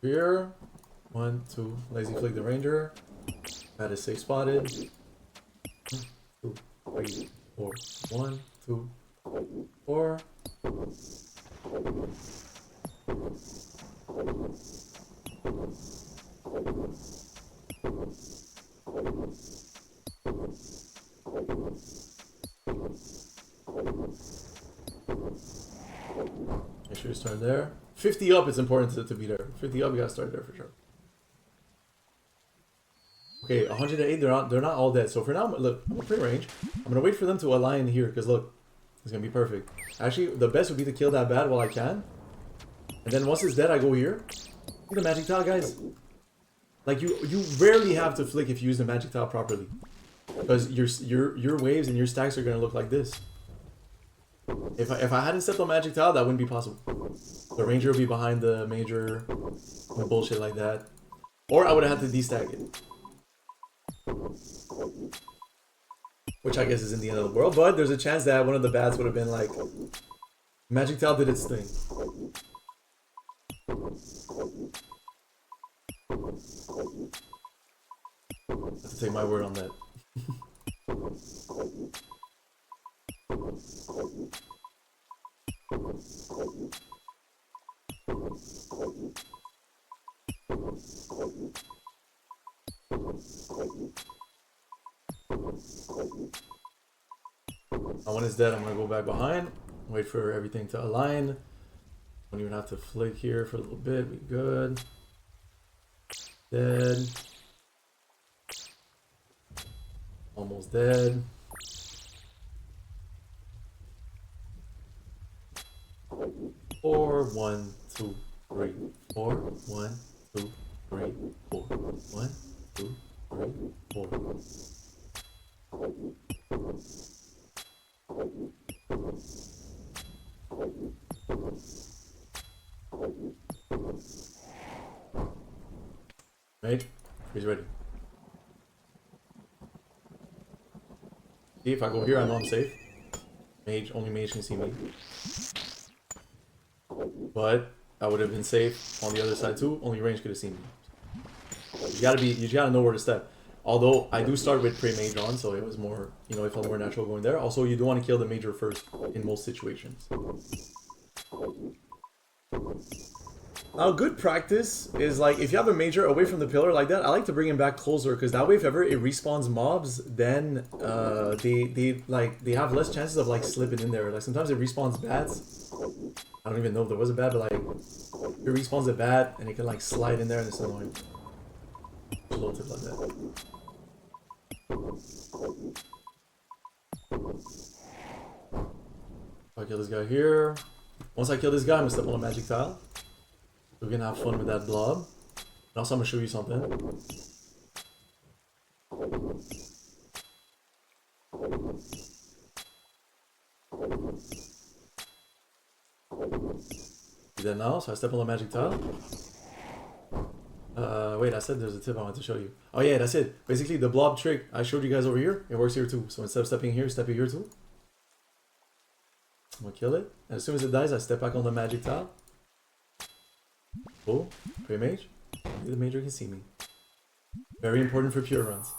Here, 1, 2, lazy flick the ranger. That is safe spotted. 2, 3, 4. 1, 2, 4. Make sure you start there. 50 up, it's important to be there. 50 up, you gotta start there for sure. Okay, 108, they're not all dead. So for now, look, I'm gonna pre-range. I'm gonna wait for them to align here, because look, it's gonna be perfect. Actually, the best would be to kill that bat while I can. And then once it's dead, I go here. Look at the magic tile, guys. Like, you rarely have to flick if you use the magic tile properly. Because your waves and your stacks are gonna look like this. If I hadn't stepped on magic tile, that wouldn't be possible. The ranger would be behind the major, and bullshit like that. Or I would have had to destack it. Which I guess isn't the end of the world, but there's a chance that one of the bats would have been like, magic tile did its thing. I have to take my word on that. When it's dead, I'm gonna go back behind, wait for everything to align. Don't even have to flick here for a little bit. We good. Dead. Almost dead. Four, 1, 2, 3, 4. 1, 2, 3, 4. 1, 2, 3, 4. Right? He's ready. See, if I go here, I know I'm safe. Only mage can see me. But I would have been safe on the other side too. Only range could have seen me. You gotta know where to step. Although I do start with pre-mage on, so it was more, you know, it felt more natural going there. Also, you do want to kill the major first in most situations. Now, good practice is like if you have a major away from the pillar like that, I like to bring him back closer because that way, if ever it respawns mobs, then they have less chances of like slipping in there. Like sometimes it respawns bats. I don't even know if there was a bat, but like it respawns a bat and it can like slide in there and it's annoying. A little tip like that. I kill this guy here. Once I kill this guy, I'm gonna step on a magic tile. We're gonna have fun with that blob. And also, I'm gonna show you something. See that now? So I step on the magic tile. Wait, I said there's a tip I wanted to show you. Oh yeah, that's it. Basically, the blob trick I showed you guys over here, it works here too. So instead of stepping here, step here too. I'm gonna kill it. And as soon as it dies, I step back on the magic tile. Oh, pre-mage. The major can see me. Very important for pure runs.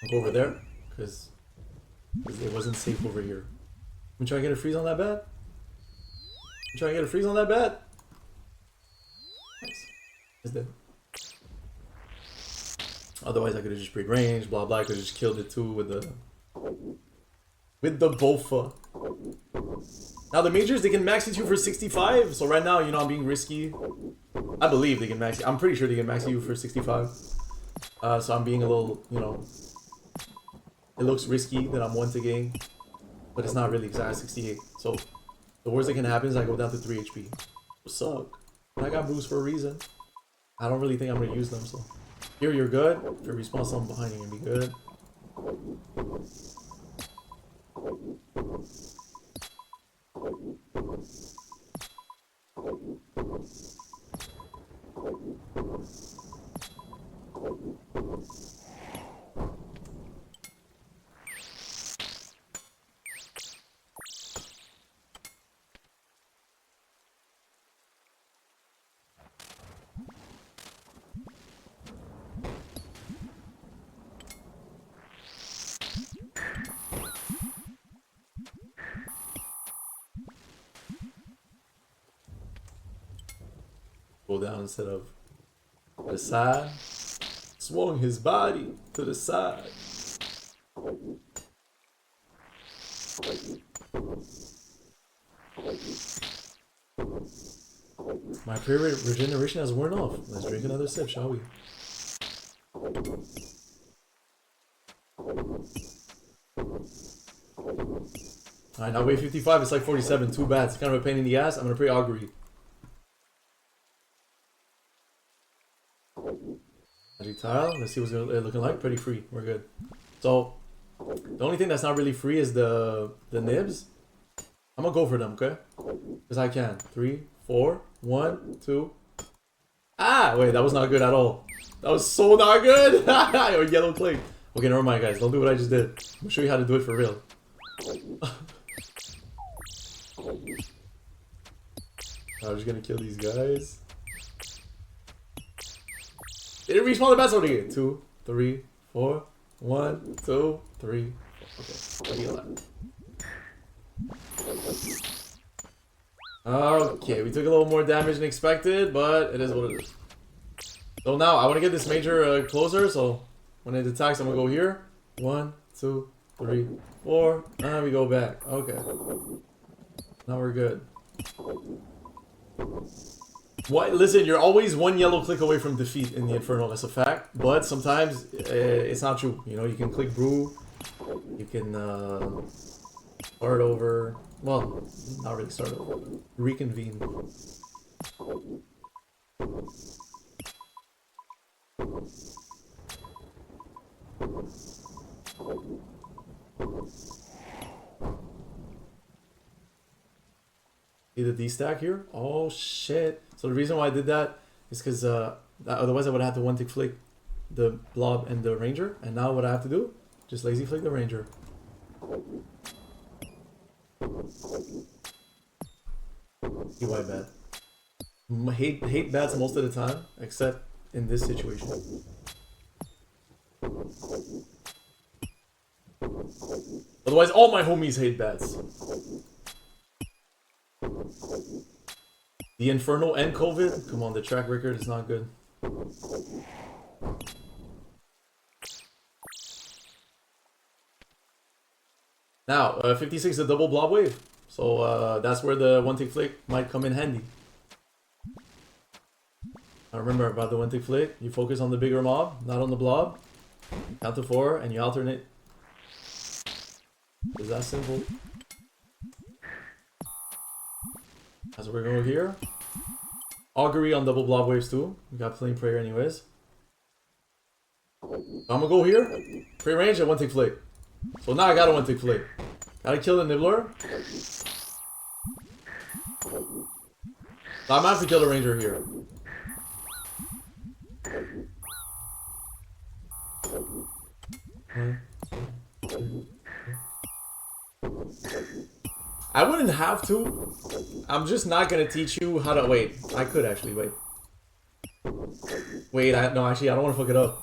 I'll go over there, because it wasn't safe over here. I'm trying to get a freeze on that bat. I'm trying to get a freeze on that bat. Nice. It's dead. Otherwise, I could have just pre-ranged, blah blah. I could have just killed it too with the Bofa. Now the majors, they can max it you for 65. So right now, you know, I'm being risky. I believe they can max it. I'm pretty sure they can max you for 65. So I'm being a little, you know, it looks risky that I'm 1 to game, but it's not really because I have 68. So the worst that can happen is I go down to 3 HP. What's up? I got boosts for a reason. I don't really think I'm gonna use them. So here you're good. If you respawn something behind you, you're gonna be good. Go down instead of the side. Swung his body to the side. My favorite regeneration has worn off. Let's drink another sip, shall we? Alright, now wave 55, it's like 47. Too bad. It's kind of a pain in the ass. I'm gonna pray augury. Magic tile. Let's see what's it looking like. Pretty free. We're good. So the only thing that's not really free is the nibs. I'm gonna go for them, okay? Because I can. 3, 4, 1, 2. Ah! Wait, that was not good at all. That was so not good! Yo, yellow click. Okay, never mind, guys. Don't do what I just did. I'm gonna show you how to do it for real. I'm just gonna kill these guys. They didn't respawn the bats over here. 2, 3, 4, 1, 2, 3. Okay, okay, we took a little more damage than expected, but it is what it is. So now I want to get this major closer. So when it attacks, I'm gonna go here. 1, 2, 3, 4, and we go back. Okay, now we're good. What? Listen, you're always 1 yellow click away from defeat in the Inferno. That's a fact. But sometimes it's not true. You know, you can click brew. You can start over. Well, not really start over. Reconvene. See the D-stack here? Oh shit. So the reason why I did that is because otherwise I would have to 1-tick flick the blob and the ranger. And now what I have to do? Just lazy flick the ranger. See why bad. Hate bats most of the time, except in this situation. Otherwise all my homies hate bats. The Inferno and COVID? Come on, the track record is not good. Now, 56 is a double blob wave. So that's where the 1-tick flick might come in handy. Now remember about the 1-tick flick, you focus on the bigger mob, not on the blob. Count to 4 and you alternate. It's that simple. As we're going here. Augury on double blob waves too. We got Flame Prayer anyways. I'm gonna go here. Pre-range and 1-tick flick. So now I got a 1-tick flick. Gotta kill the Nibbler. So I'm gonna have to kill the Ranger here. I wouldn't have to. I'm just not gonna teach you how to wait. I could actually wait. Wait, no, actually, I don't want to fuck it up.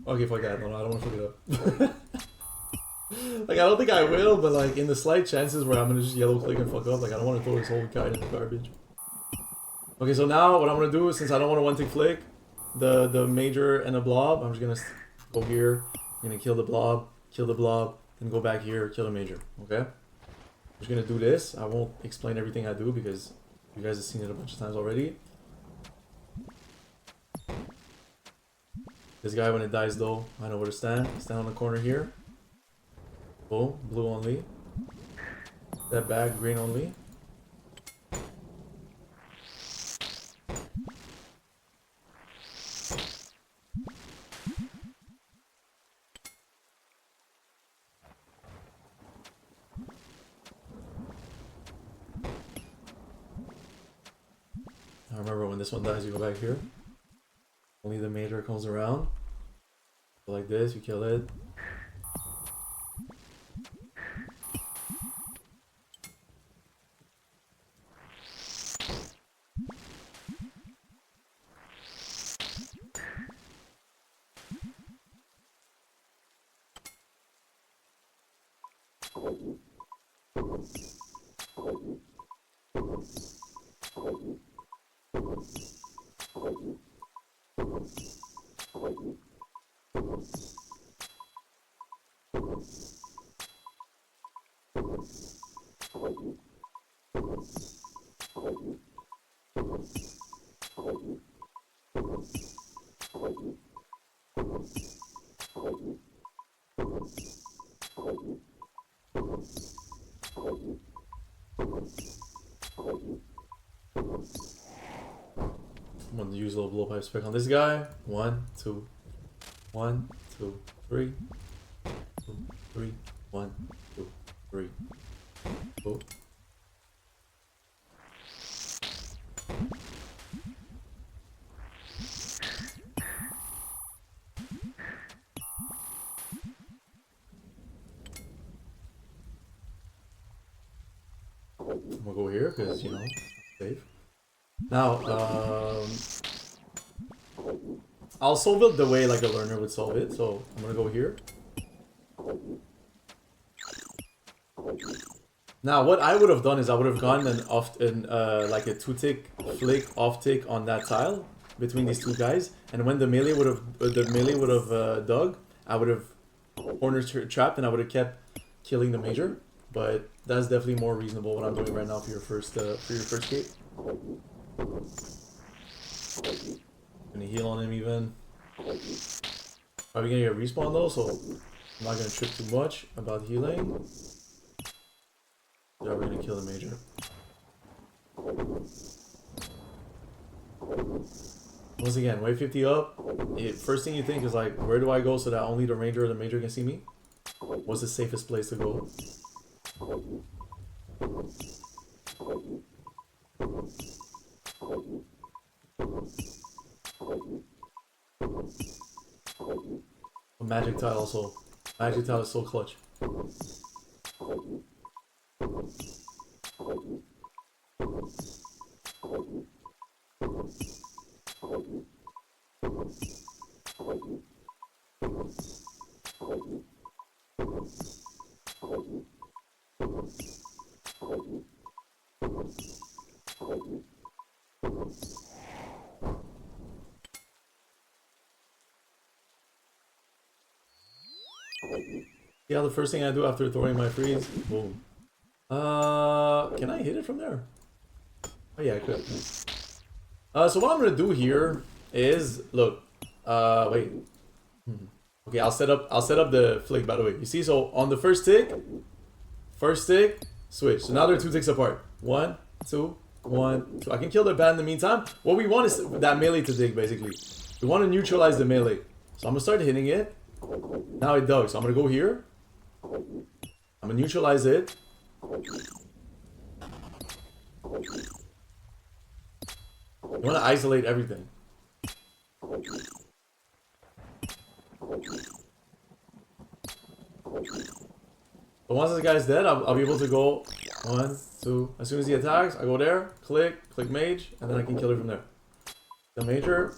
Okay, fuck that. No, I don't want to fuck it up. Like, I don't think I will, but like, in the slight chances where I'm gonna just yellow click and fuck up, like, I don't want to throw this whole guy in the garbage. Okay, so now what I'm gonna do, since I don't want to one-tick flick the major and the blob, I'm just gonna go here. I'm gonna kill the blob, then go back here, kill the major. Okay? I'm just gonna do this. I won't explain everything I do because you guys have seen it a bunch of times already. This guy, when it dies though, I know where to stand. Stand on the corner here. Boom, blue only. Step back, green only. I remember when this one dies, you go back here. Only the major comes around. Go like this, you kill it. I'm gonna use a little blowpipe spec on this guy. 1, 2, 1, 2, 3, 2, 3, 1, 2, 3. Oh. I'm gonna go here because, you know, safe. Now, I'll solve it the way like a learner would solve it. So I'm gonna go here. Now, what I would have done is I would have gone and like a 2-tick flick off tick on that tile between these two guys, and when the melee would have dug, I would have corner trapped and I would have kept killing the major. But that's definitely more reasonable what I'm doing right now for your first cape. Gonna heal on him even. Probably gonna get a respawn though, so I'm not gonna trip too much about healing. Yeah, we're gonna kill the major. Once again, wave 50 up. First thing you think is like, where do I go so that only the ranger or the major can see me? What's the safest place to go? A magic tile also. Magic tile is so clutch. Yeah, the first thing I do after throwing my freeze, boom. Can I hit it from there? Oh yeah, I could. So what I'm gonna do here is, look, wait. Okay, I'll set up the flick, by the way. You see, so on the first tick, switch. So now they're 2 ticks apart. 1, 2, 1, 2. I can kill the bat in the meantime. What we want is that melee to dig, basically. We want to neutralize the melee. So I'm gonna start hitting it. Now it dug. So I'm gonna go here. I'm gonna neutralize it. You want to isolate everything. But once this guy's dead, I'll be able to go 1, 2. As soon as he attacks, I go there, click mage, and then I can kill her from there. The major.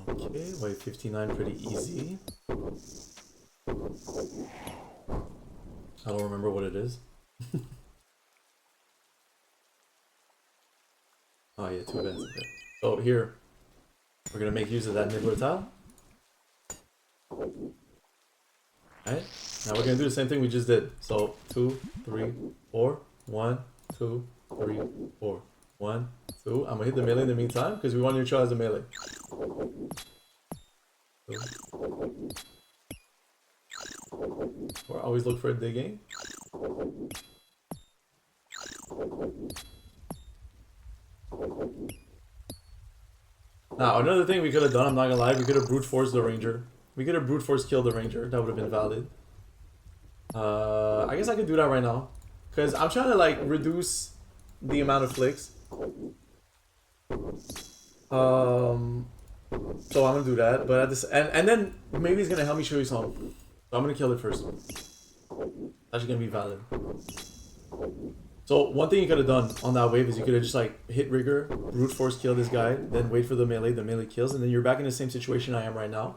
Okay, wave 59 pretty easy. I don't remember what it is. Oh yeah, 2 events. Okay. So here, we're gonna make use of that nibbler tile. Alright, now we're gonna do the same thing we just did. So 2, 3, 4, 1, 2, 3, 4, 1, 2. I'm gonna hit the melee in the meantime because we want to neutralize the melee. 2. Or always look for a digging. Now, another thing we could have done, I'm not gonna lie, we could have brute forced the ranger. We could have brute force killed the ranger. That would have been valid. I guess I could do that right now. Because I'm trying to, like, reduce the amount of flicks. So I'm gonna do that. But at this, and then maybe it's gonna help me show you something. So I'm gonna kill it first. That's gonna be valid. So one thing you could have done on that wave is you could have just like hit rigor, brute force kill this guy, then wait for the melee kills, and then you're back in the same situation I am right now.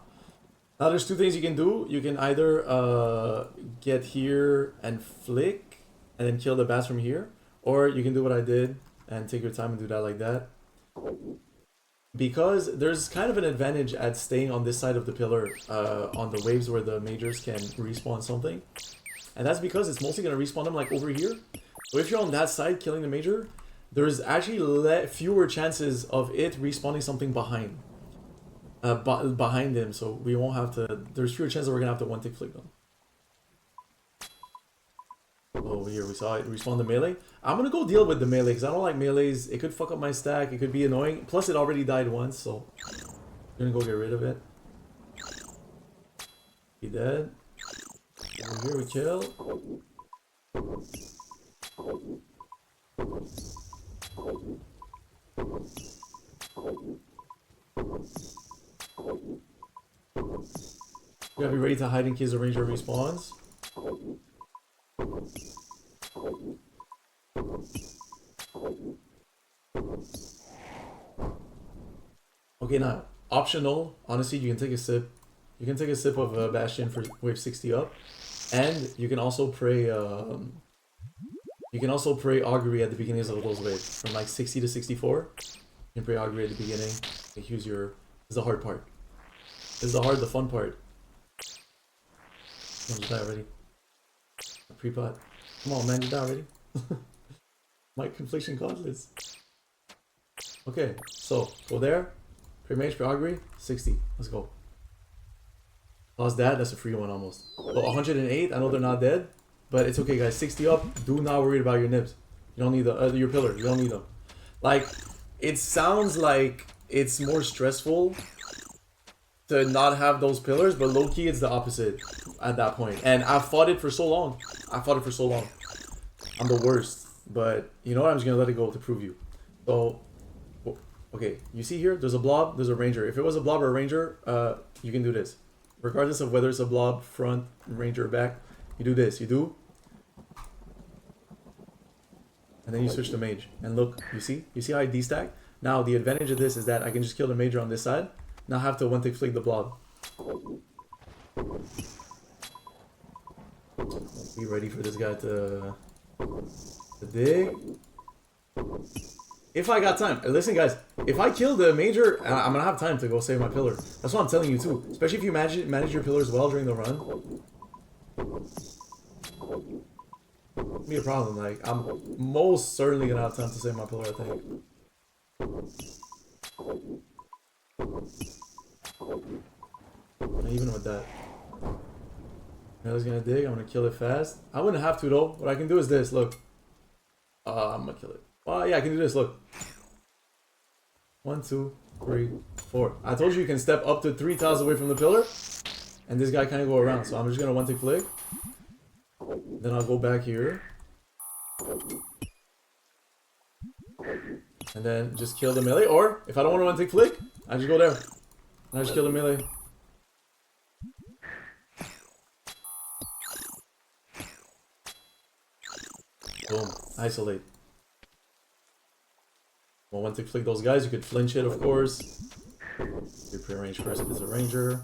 Now there's 2 things you can do. You can either get here and flick, and then kill the bats from here, or you can do what I did and take your time and do that like that. Because there's kind of an advantage at staying on this side of the pillar on the waves where the majors can respawn something. And that's because it's mostly going to respawn them like over here. So if you're on that side killing the major, there's actually fewer chances of it respawning something behind. Behind him, so we won't have to. There's fewer chances we're gonna have to one tick flick them. Over here we saw it respawn the melee. I'm gonna go deal with the melee because I don't like melees. It could fuck up my stack. It could be annoying. Plus, it already died once, so I'm gonna go get rid of it. He dead. Over here we kill. You gotta be ready to hide in case the ranger respawns. Okay, now optional. Honestly, you can take a sip. You can take a sip of Bastion for wave 60 up, and you can also pray. You can also pray augury at the beginning of those waves from like 60 to 64. You can pray augury at the beginning. Use your. This is the hard part. This is the fun part. Come on, just die already. Pre-pot. Come on, man, just die already. My confliction gauntlets. Okay, so go there. Pre-mage, pre-augury, 60. Let's go. Lost that. That's a free one almost. So 108. I know they're not dead, but it's okay, guys. 60 up. Do not worry about your nibs. You don't need your pillar. You don't need them. Like, it sounds like it's more stressful to not have those pillars, but low-key it's the opposite at that point. And I fought it for so long. I'm the worst. But you know what? I'm just gonna let it go to prove you. So, okay, you see here, there's a blob, there's a ranger. If it was a blob or a ranger, you can do this. Regardless of whether it's a blob, front, ranger, or back, you do this. You do. And then you switch to mage. And look, you see how I destack? Now, the advantage of this is that I can just kill the major on this side. Now have to one-tick flick the blob. Be ready for this guy to dig. If I got time. Listen, guys. If I kill the major, I'm going to have time to go save my pillar. That's what I'm telling you, too. Especially if you manage your pillars well during the run. It'll be a problem. Like, I'm most certainly going to have time to save my pillar, I think. Even with that. Melee's gonna dig. I'm gonna kill it fast. I wouldn't have to though. What I can do is this. Look. I'm gonna kill it. Oh yeah, I can do this. Look. 1, 2, 3, 4. I told you can step up to 3 tiles away from the pillar, and this guy kind of go around. So I'm just gonna one tick flick. Then I'll go back here. And then just kill the melee. Or if I don't want to one tick flick, I just go there. And I just kill the melee. Boom. Isolate. Well, one tick flick those guys, you could flinch it, of course. You pre-arrange first if it's a ranger.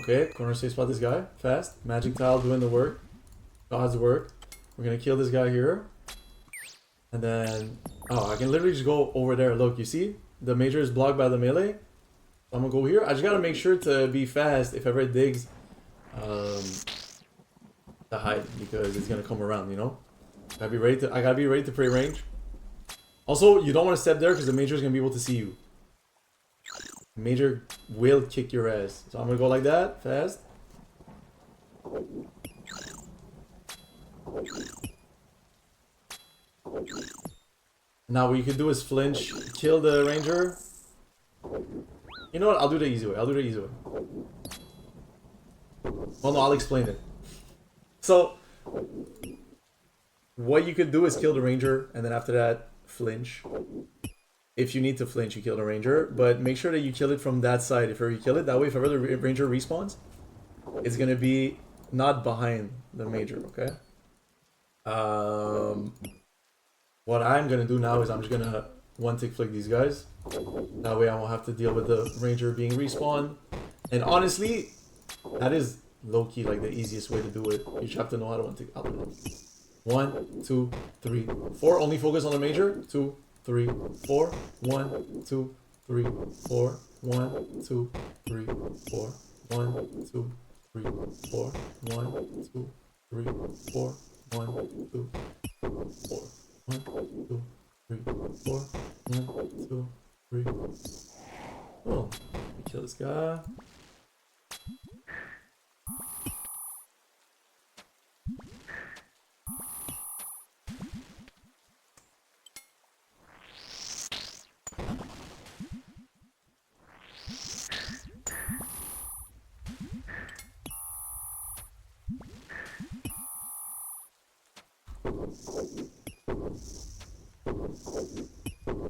Okay, corner safe spot this guy. Fast. Magic tile doing the work. God's work. We're gonna kill this guy here. And then... Oh, I can literally just go over there. Look, you see? The major is blocked by the melee. So I'm gonna go here. I just gotta make sure to be fast if ever it digs the height, because it's gonna come around, you know? I gotta be ready to pre-range. Also, you don't want to step there because the major is gonna be able to see you. Major will kick your ass. So I'm gonna go like that, fast. Now what you can do is flinch, kill the ranger. You know what? I'll do the easy way. Well, no, I'll explain it. So, what you could do is kill the ranger, and then after that, flinch. If you need to flinch, you kill the ranger, but make sure that you kill it from that side. If you kill it, that way if ever the ranger respawns, it's gonna be not behind the major, okay? What I'm gonna do now is I'm just gonna one tick flick these guys. That way I won't have to deal with the ranger being respawned. And honestly, that is low-key like the easiest way to do it. You just have to know how to one tick. I'll do it. 1, 2, 3, 4. Only focus on the major. 2, 3, 4. 1, 2, 3, 4. 1, 2, 3, 4. 1, 2, 3, 4. 1, 2, 3, 4. 1, 2, 4. 1, 2, 3, 4. 1, 2, 3. Oh, kill this guy.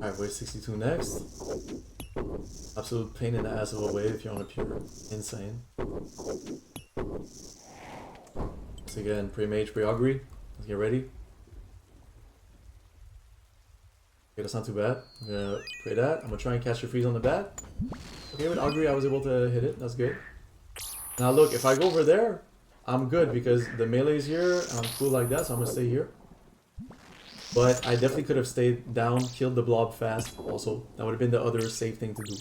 Alright, wave 62 next. Absolute pain in the ass of a wave if you're on a pure insane. So again, pre-mage, pre-augury. Let's get ready. Okay, that's not too bad. I'm gonna pray that. I'm gonna try and catch your freeze on the bat. Okay, with augury I was able to hit it. That's good. Now look, if I go over there, I'm good because the melee is here. I'm cool like that, so I'm gonna stay here. But I definitely could have stayed down, killed the blob fast also. That would have been the other safe thing to do.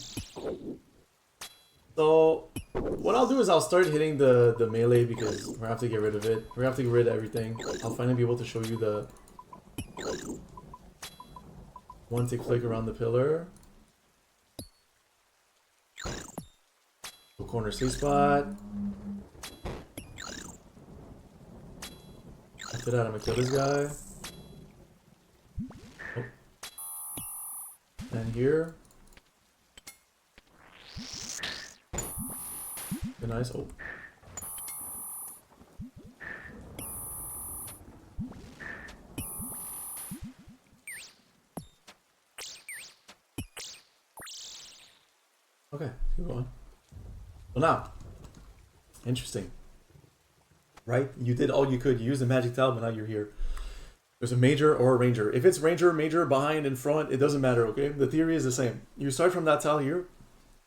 So, what I'll do is I'll start hitting the melee because we're gonna have to get rid of it. We're gonna have to get rid of everything. I'll finally be able to show you the one tick flick around the pillar. Go corner safe spot. After that, I'm gonna kill this guy. Oh. And here. Okay, nice. Oh. Okay, keep going. Well now, interesting. Right? You did all you could. You used the magic tile, but now you're here. There's a major or a ranger. If it's ranger, major, behind, in front, it doesn't matter, okay? The theory is the same. You start from that tile here.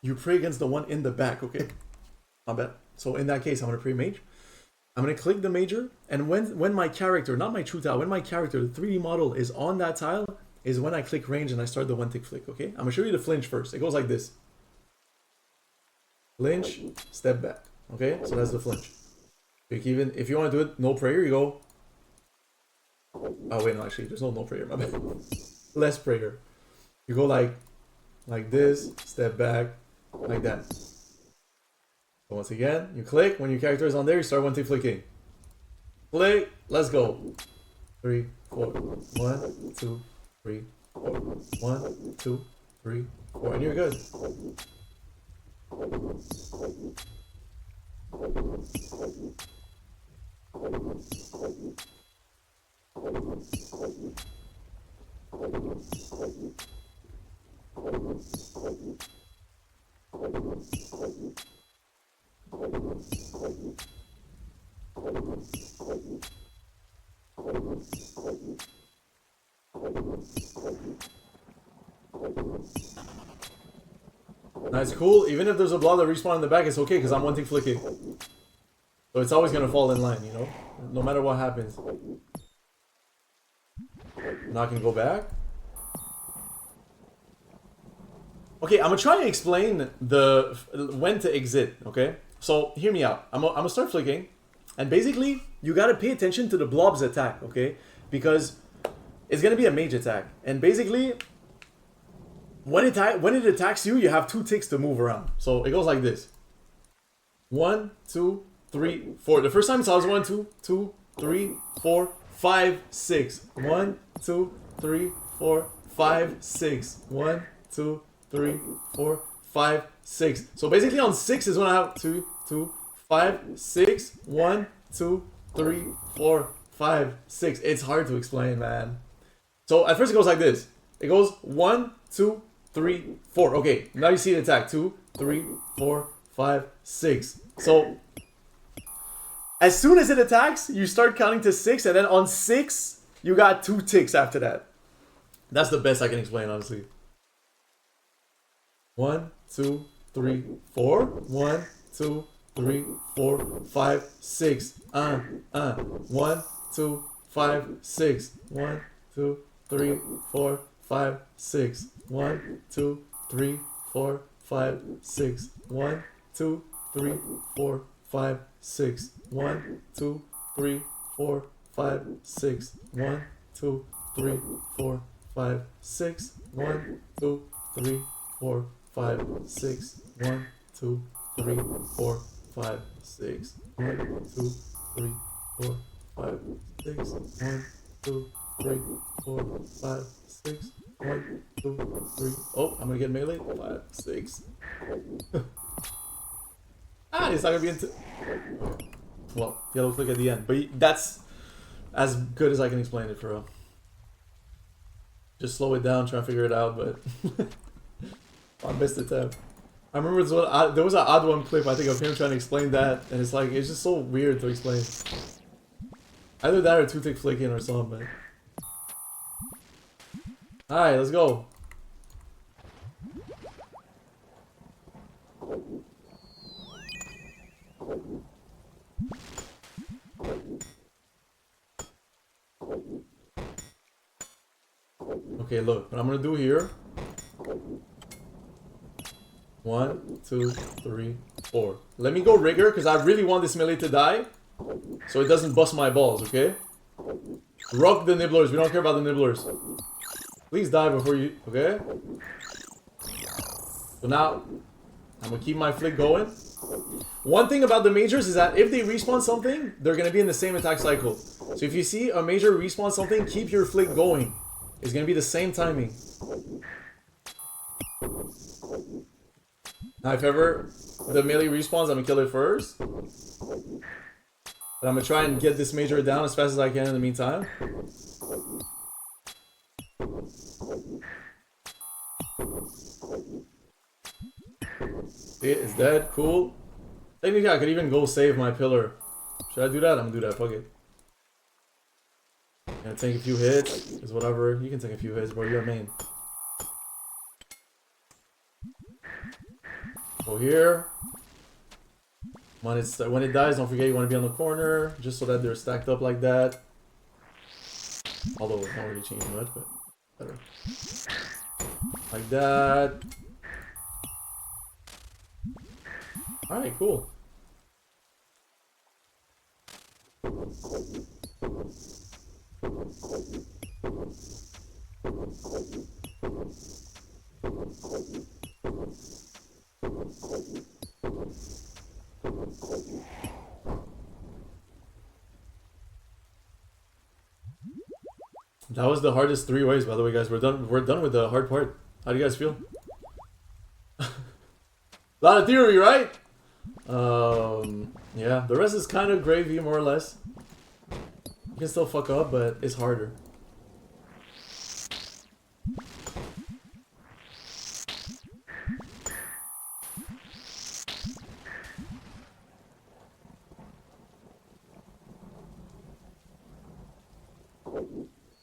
You pray against the one in the back, okay? Not bad. So in that case, I'm going to pray mage. I'm going to click the major. And when my character, not my true tile, when my character, the 3D model is on that tile, is when I click range and I start the one tick flick, okay? I'm gonna show you the flinch first. It goes like this. Flinch, step back, okay? So that's the flinch. Even if you want to do it no prayer, you go. Oh wait, no, actually, there's no prayer, my bad. Less prayer. You go like this, step back, like that. So once again, you click. When your character is on there, you start one tick flicking. Click. Let's go. 3, 4. 1, 2, 3, 4. 1, 2, 3, 4, and you're good. That's cool. Even if there's a blob that respawn in the back, it's okay because I'm one tick flicking. So it's always gonna fall in line, you know? No matter what happens. Now I can go back. Okay, I'm gonna try and explain the when to exit, okay? So hear me out. I'm gonna start flicking, and basically you gotta pay attention to the blob's attack, okay? Because it's gonna be a mage attack, and basically when it attacks you, you have 2 ticks to move around. So it goes like this: 1, 2, 3, 4. The first time it's always 1, 2, 2, 3, 4, 5, 6. 1, 2, 3, 4, 5, 6. 1, 2, 3, 4, 5, 6. So basically on 6 is when I have 2, 2, 5, 6. 1, 2, 3, 4, 5, 6. It's hard to explain, man. So at first it goes like this. It goes 1, 2, 3, 4. Okay, now you see the attack. 2, 3, 4, 5, 6. So as soon as it attacks, you start counting to 6, and then on 6, you got 2 ticks after that. That's the best I can explain, honestly. 1, 2, 3, 4. 1, 2, 3, 4, 5, 6. 1, 2, 5, 6. 1, 2, 3, 4, 5, 6. 1, 2, 3, 4, 5, 6. 1, 2, 3, 4, 5, 6. 1, 2, 3, 4, 5, 6. 1, 2, 3, 4, 5, 6. 1, 2, 3, 4, 5, 6. 1, 2, 3, 4, 5, 6. 1, 2, 3, 4, 5, 6. 1, 2, 3, 4, 5, 6. 1, 2, 3. Oh, I'm gonna get melee. 5, 6. It's not gonna be into. Okay. Well, yellow click at the end, but that's as good as I can explain it for real. Just slow it down, try to figure it out, but my best attempt. I remember there was an odd one clip, I think, of him trying to explain that, and it's like, it's just so weird to explain. Either that or 2 tick flicking or something, but... Alright, let's go. Okay, look, what I'm gonna do here. 1, 2, 3, 4. Let me go rigor, because I really want this melee to die, so it doesn't bust my balls, okay? Rock the nibblers, we don't care about the nibblers. Please die before you, okay? So now, I'm gonna keep my flick going. One thing about the majors is that if they respawn something, they're gonna be in the same attack cycle. So if you see a major respawn something, keep your flick going. It's gonna be the same timing. Now if ever the melee respawns, I'm gonna kill it first. But I'm gonna try and get this major down as fast as I can in the meantime. See it, it's dead, cool. Technically I could even go save my pillar. Should I do that? I'm gonna do that, fuck it. Gonna take a few hits, is whatever. You can take a few hits, bro, you're a main. Go here. When it dies, don't forget you want to be on the corner, just so that they're stacked up like that. Although it don't really change much, but Better. Like that. Alright, cool. That was the hardest 3 ways, by the way, guys. We're done with the hard part. How do you guys feel? A lot of theory, right? Yeah, the rest is kind of gravy, more or less. You can still fuck up, but it's harder.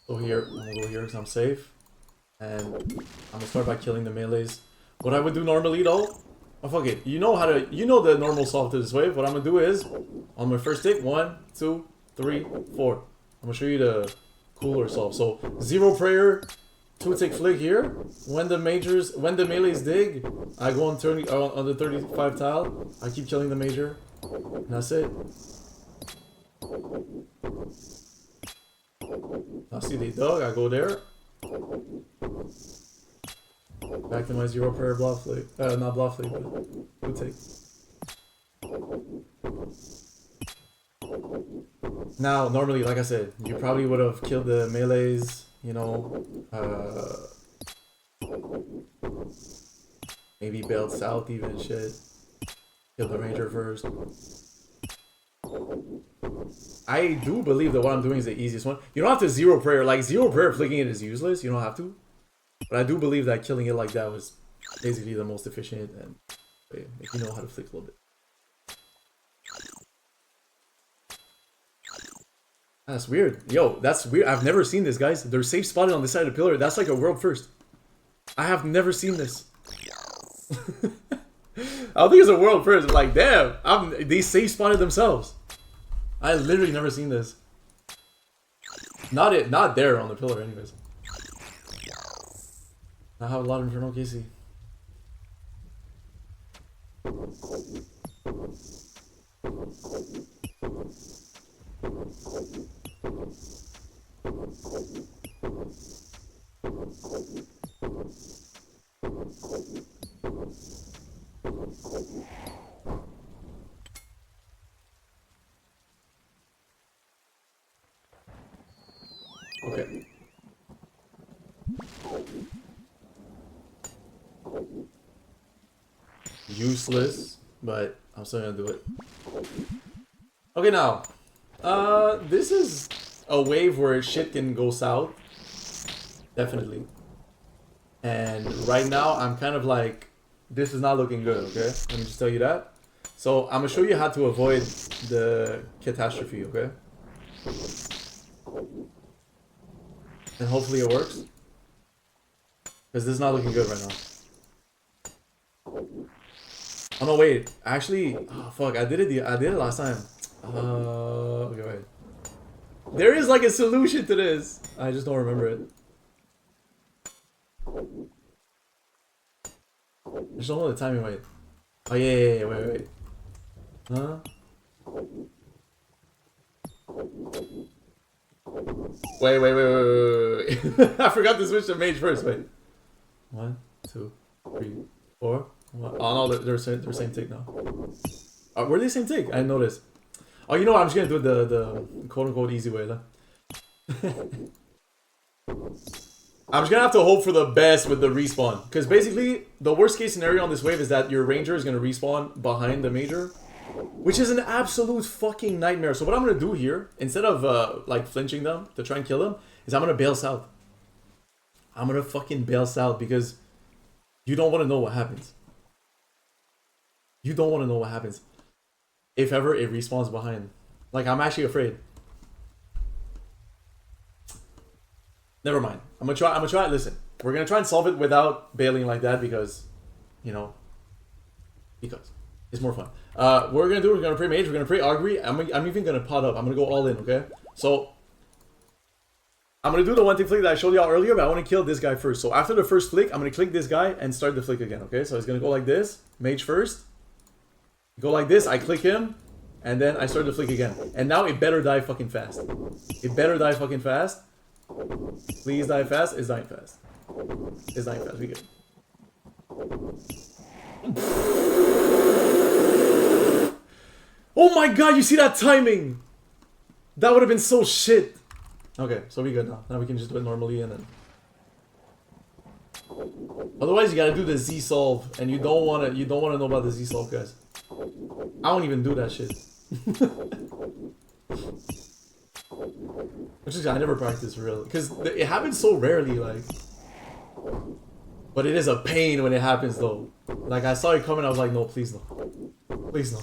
Go here. I'm gonna go here because I'm safe. And I'm gonna start by killing the melees. What I would do normally though, oh fuck it. You know the normal solve to this wave. What I'm gonna do is, on my first tick, 1, 2, 3, 4. I'm gonna show you the cooler solve. So 0 prayer, 2 tick flick here. When the melees dig, I go on the 35 tile. I keep killing the major. And that's it. Now see they dug, I go there. Back to my 0 prayer bluff flick. Not bluff flick, but 2 take. Now, normally, like I said, you probably would have killed the melees, you know, maybe bailed south even, shit. Kill the ranger first. I do believe that what I'm doing is the easiest one. You don't have to 0 prayer. Like, 0 prayer flicking it is useless. You don't have to. But I do believe that killing it like that was basically the most efficient and if you know how to flick a little bit. That's weird. Yo, that's weird. I've never seen this, guys. They're safe spotted on the side of the pillar. That's like a world first. I have never seen this. I don't think it's a world first. Like, damn. They safe spotted themselves. I literally never seen this. Not there on the pillar, anyways. I have a lot of Inferno KC. Okay. Useless, but I'm still gonna do it. Okay, now, this is a wave where shit can go south, definitely. And right now, I'm kind of like, this is not looking good. Okay, let me just tell you that. So I'm gonna show you how to avoid the catastrophe. Okay, and hopefully it works, because this is not looking good right now. Oh no, wait. Actually, oh fuck, I did it last time. Okay, wait. There is like a solution to this. I just don't remember it. I just don't know the timing. Wait. Oh yeah, wait. Huh? Wait. I forgot to switch to mage first. Wait. 1, 2, 3, 4. What? Oh no, they're same tick now. Were they same tick? I didn't notice. Oh, you know what? I'm just gonna do it the quote-unquote easy way. I'm just gonna have to hope for the best with the respawn. Because basically, the worst case scenario on this wave is that your ranger is gonna respawn behind the major. Which is an absolute fucking nightmare. So what I'm gonna do here, instead of like flinching them to try and kill them, is I'm gonna bail south. I'm gonna fucking bail south because you don't want to know what happens. You don't want to know what happens. If ever it respawns behind. Like, I'm actually afraid. Never mind. I'm gonna try. Listen, we're gonna try and solve it without bailing like that because, you know, because it's more fun. We're gonna pray mage. We're gonna pray augury. I'm even gonna pot up. I'm gonna go all in. Okay. So I'm gonna do the one thing flick that I showed y'all earlier, but I want to kill this guy first. So after the first flick, I'm gonna click this guy and start the flick again. Okay, so it's gonna go like this. Mage first. Go like this. I click him, and then I start the flick again. And now it better die fucking fast. It better die fucking fast. Please die fast. It's dying fast. It's dying fast. We good. Oh my god! You see that timing? That would have been so shit. Okay, so we good now. Now we can just do it normally and then. Otherwise, you gotta do the Z solve, and you don't wanna know about the Z solve, guys. I don't even do that shit. Which is I never practice real, because it happens so rarely, like. But it is a pain when it happens, though. Like I saw it coming, I was like, no, please no, please no.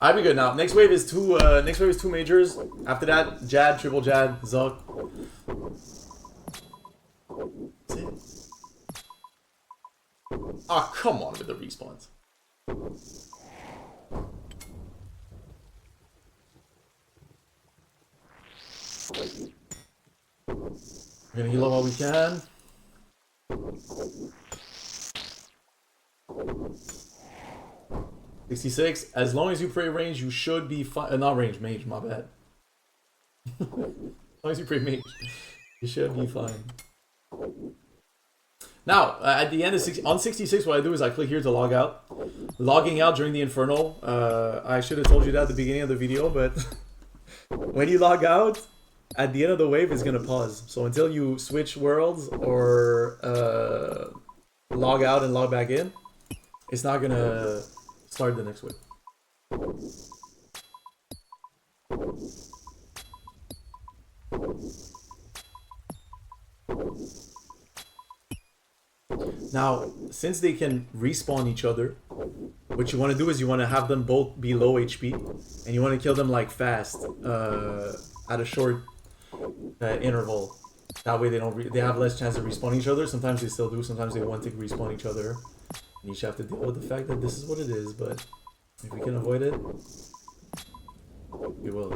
I'll be good now. Next wave is two. Next wave is 2 majors. After that, Jad, triple Jad, Zuck. That's it. Ah, come on with the respawns. We're gonna heal up while we can. $66. As long as you pray range, you should be fine. Not range, mage, my bad. As long as you pray mage, you should be fine. Now, at the end of on 66, what I do is I click here to log out. Logging out during the Inferno. I should have told you that at the beginning of the video, but when you log out, at the end of the wave, it's gonna pause. So until you switch worlds or log out and log back in, it's not gonna start the next wave. Now, since they can respawn each other, what you want to do is you want to have them both be low HP, and you want to kill them like fast at a short interval. That way they have less chance of respawning each other. Sometimes they still do. Sometimes they want to respawn each other. And you just have to deal with the fact that this is what it is. But if we can avoid it, we will.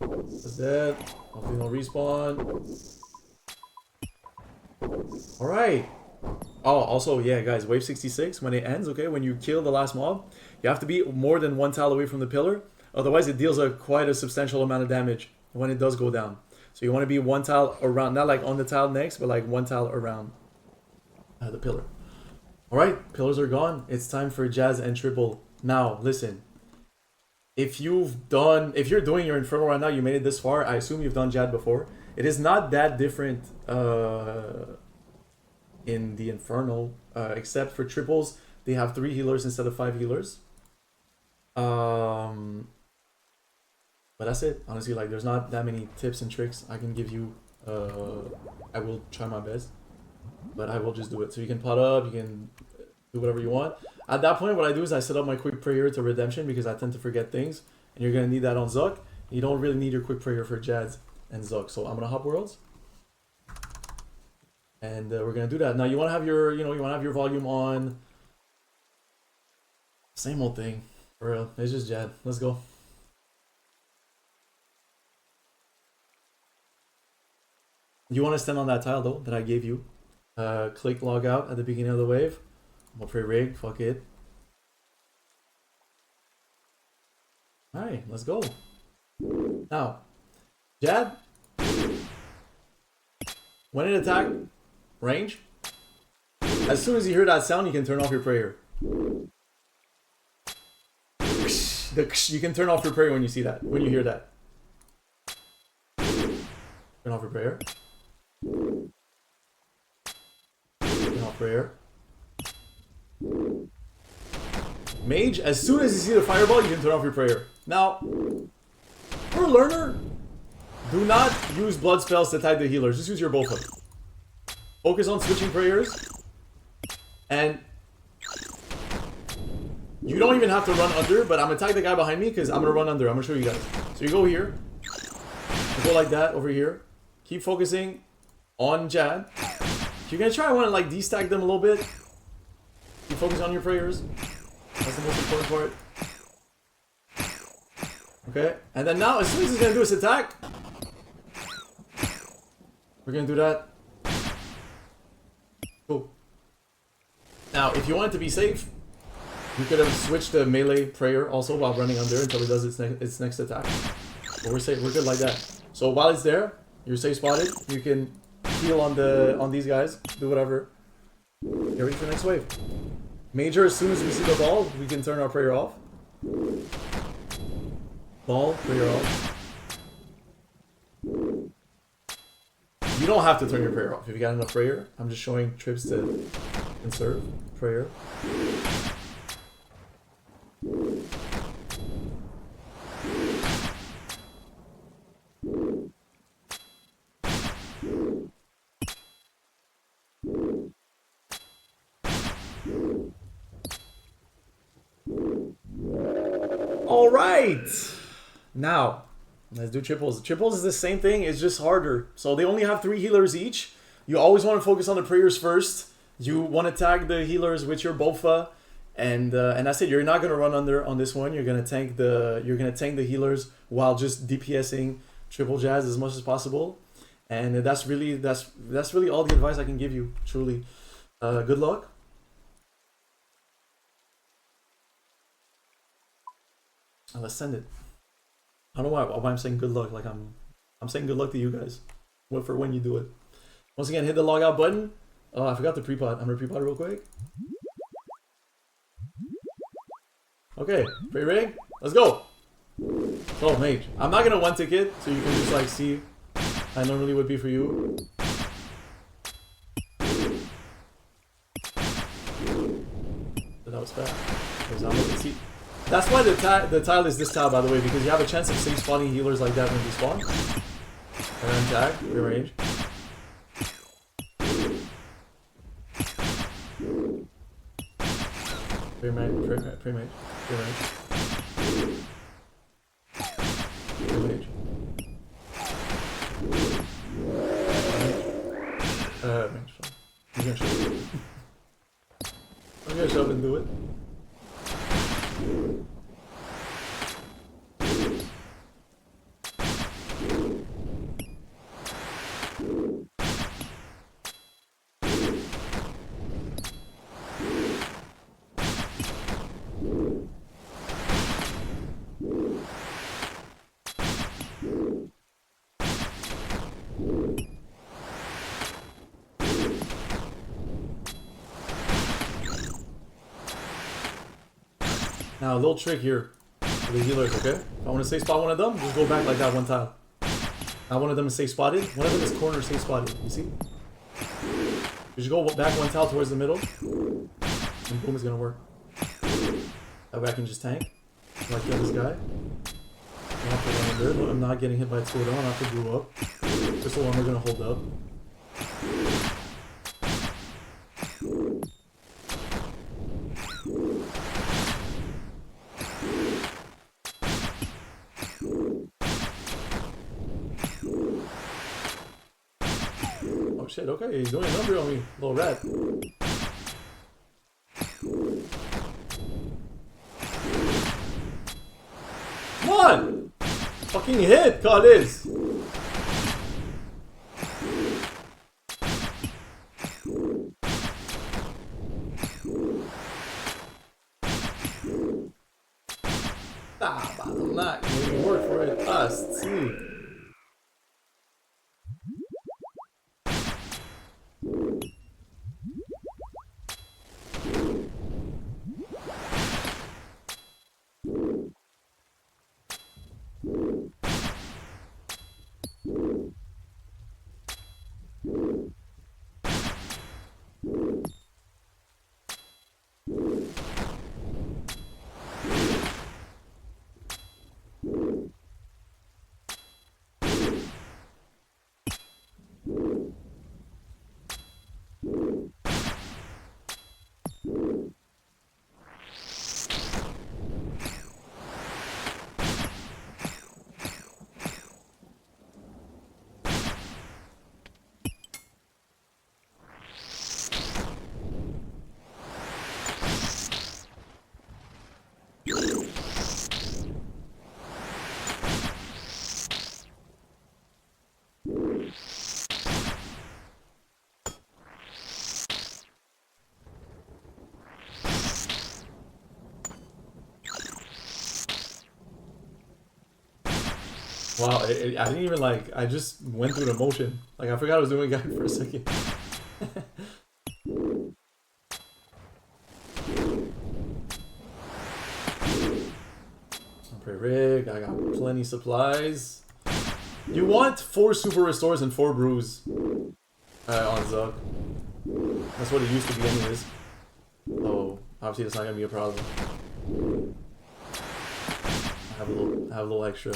That's that. Hopefully no respawn. Alright. Oh, also, yeah, guys, wave 66, when it ends, okay, when you kill the last mob, you have to be more than 1 tile away from the pillar. Otherwise, it deals quite a substantial amount of damage when it does go down. So you want to be 1 tile around, not like on the tile next, but like 1 tile around the pillar. Alright, pillars are gone. It's time for Jazz and Triple. Now, listen. If you're doing your Inferno right now, you made it this far, I assume you've done Jad before. It is not that different in the Inferno, except for triples, they have 3 healers instead of 5 healers. But that's it. Honestly, like, there's not that many tips and tricks I can give you. I will try my best, but I will just do it. So you can pot up, you can do whatever you want. At that point, what I do is I set up my quick prayer to redemption because I tend to forget things, and you're gonna need that on Zuck. You don't really need your quick prayer for Jads and Zuck. So I'm gonna hop worlds, and we're gonna do that. Now you wanna have your, you wanna have your volume on. Same old thing, for real. It's just Jad. Let's go. You want to stand on that tile though that I gave you. Click log out at the beginning of the wave. I'm gonna pray rig. Fuck it. All right, let's go. Now, Jad. When it attack range, as soon as you hear that sound, you can turn off your prayer. You can turn off your prayer when you see that. When you hear that. Turn off your prayer. Turn off prayer. Mage, as soon as you see the fireball, you can turn off your prayer. Now, for a learner, do not use blood spells to tag the healers. Just use your bow hook. Focus on switching prayers. And you don't even have to run under, but I'm gonna tag the guy behind me because I'm gonna run under. I'm gonna show you guys. So you go here. You go like that over here. Keep focusing on Jad. You're gonna try and want to like destack them a little bit. Keep focusing on your prayers. That's the most important part. Okay, and then now as soon as he's gonna do his attack, we're gonna do that. Cool. Now, if you want it to be safe, you could have switched the melee prayer also while running under until it does its next attack. But we're safe. We're good like that. So while it's there, you're safe spotted. You can heal on these guys. Do whatever. Get ready for the next wave. Major, as soon as we see the ball, we can turn our prayer off. Ball, prayer off. You don't have to turn your prayer off if you got enough prayer. I'm just showing trips to conserve prayer. All right, now let's do triples. Triples is the same thing, it's just harder. So they only have 3 healers each. You always want to focus on the prayers first. You want to tag the healers with your Bofa, and that's it. You're not gonna run under on this one. You're gonna tank the healers while just DPSing triple jazz as much as possible. And that's really all the advice I can give you. Truly, good luck. And let's send it. I don't know why I'm saying good luck. Like I'm saying good luck to you guys. For when you do it. Once again, hit the log out button. Oh, I forgot the pre-pot. I'm gonna pre-pot real quick. Okay, pre-rig. Let's go. Oh, mage. I'm not gonna one ticket, so you can just like see. I normally would be for you. But that was bad. See. That's why the tile is this tile, by the way, because you have a chance of safe spawning healers like that when they spawn. And then tag, rearrange. Pre-mage. Pre-mage. I'm gonna shove. I'm gonna shove and do it. Now a little trick here for the healers, okay? If I want to safe spot one of them, just go back like that one tile. Now one of them is safe spotted, one of them is corner safe spotted, you see? You just go back one tile towards the middle, and boom, it's gonna work. That way I can just tank, like this guy. I'm not getting hit by a Twitter, I'm not to blow up. Crystal one we're gonna hold up. Oh shit, okay, he's doing a number on me, little rat. Come on! Fucking hit, God is! Ah, bottom line, you work for it fast, see. Wow, I didn't even like, I just went through the motion. Like, I forgot I was doing a guide for a second. Rig, I got plenty supplies. You want 4 super restores and 4 brews on Zug. That's what it used to be anyways. So obviously that's not gonna be a problem. I have a little extra.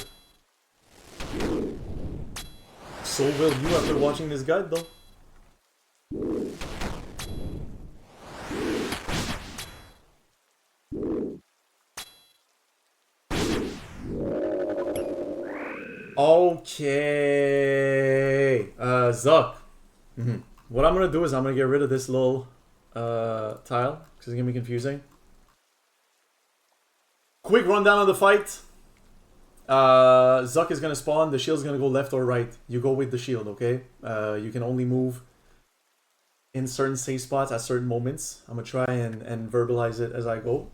So will you after watching this guide though. Okay, Zuck. What I'm gonna do is I'm gonna get rid of this little tile because it's gonna be confusing. Quick rundown of the fight. Zuck is gonna spawn. The shield's gonna go left or right. You go with the shield, okay? You can only move in certain safe spots at certain moments. I'm gonna try and verbalize it as I go.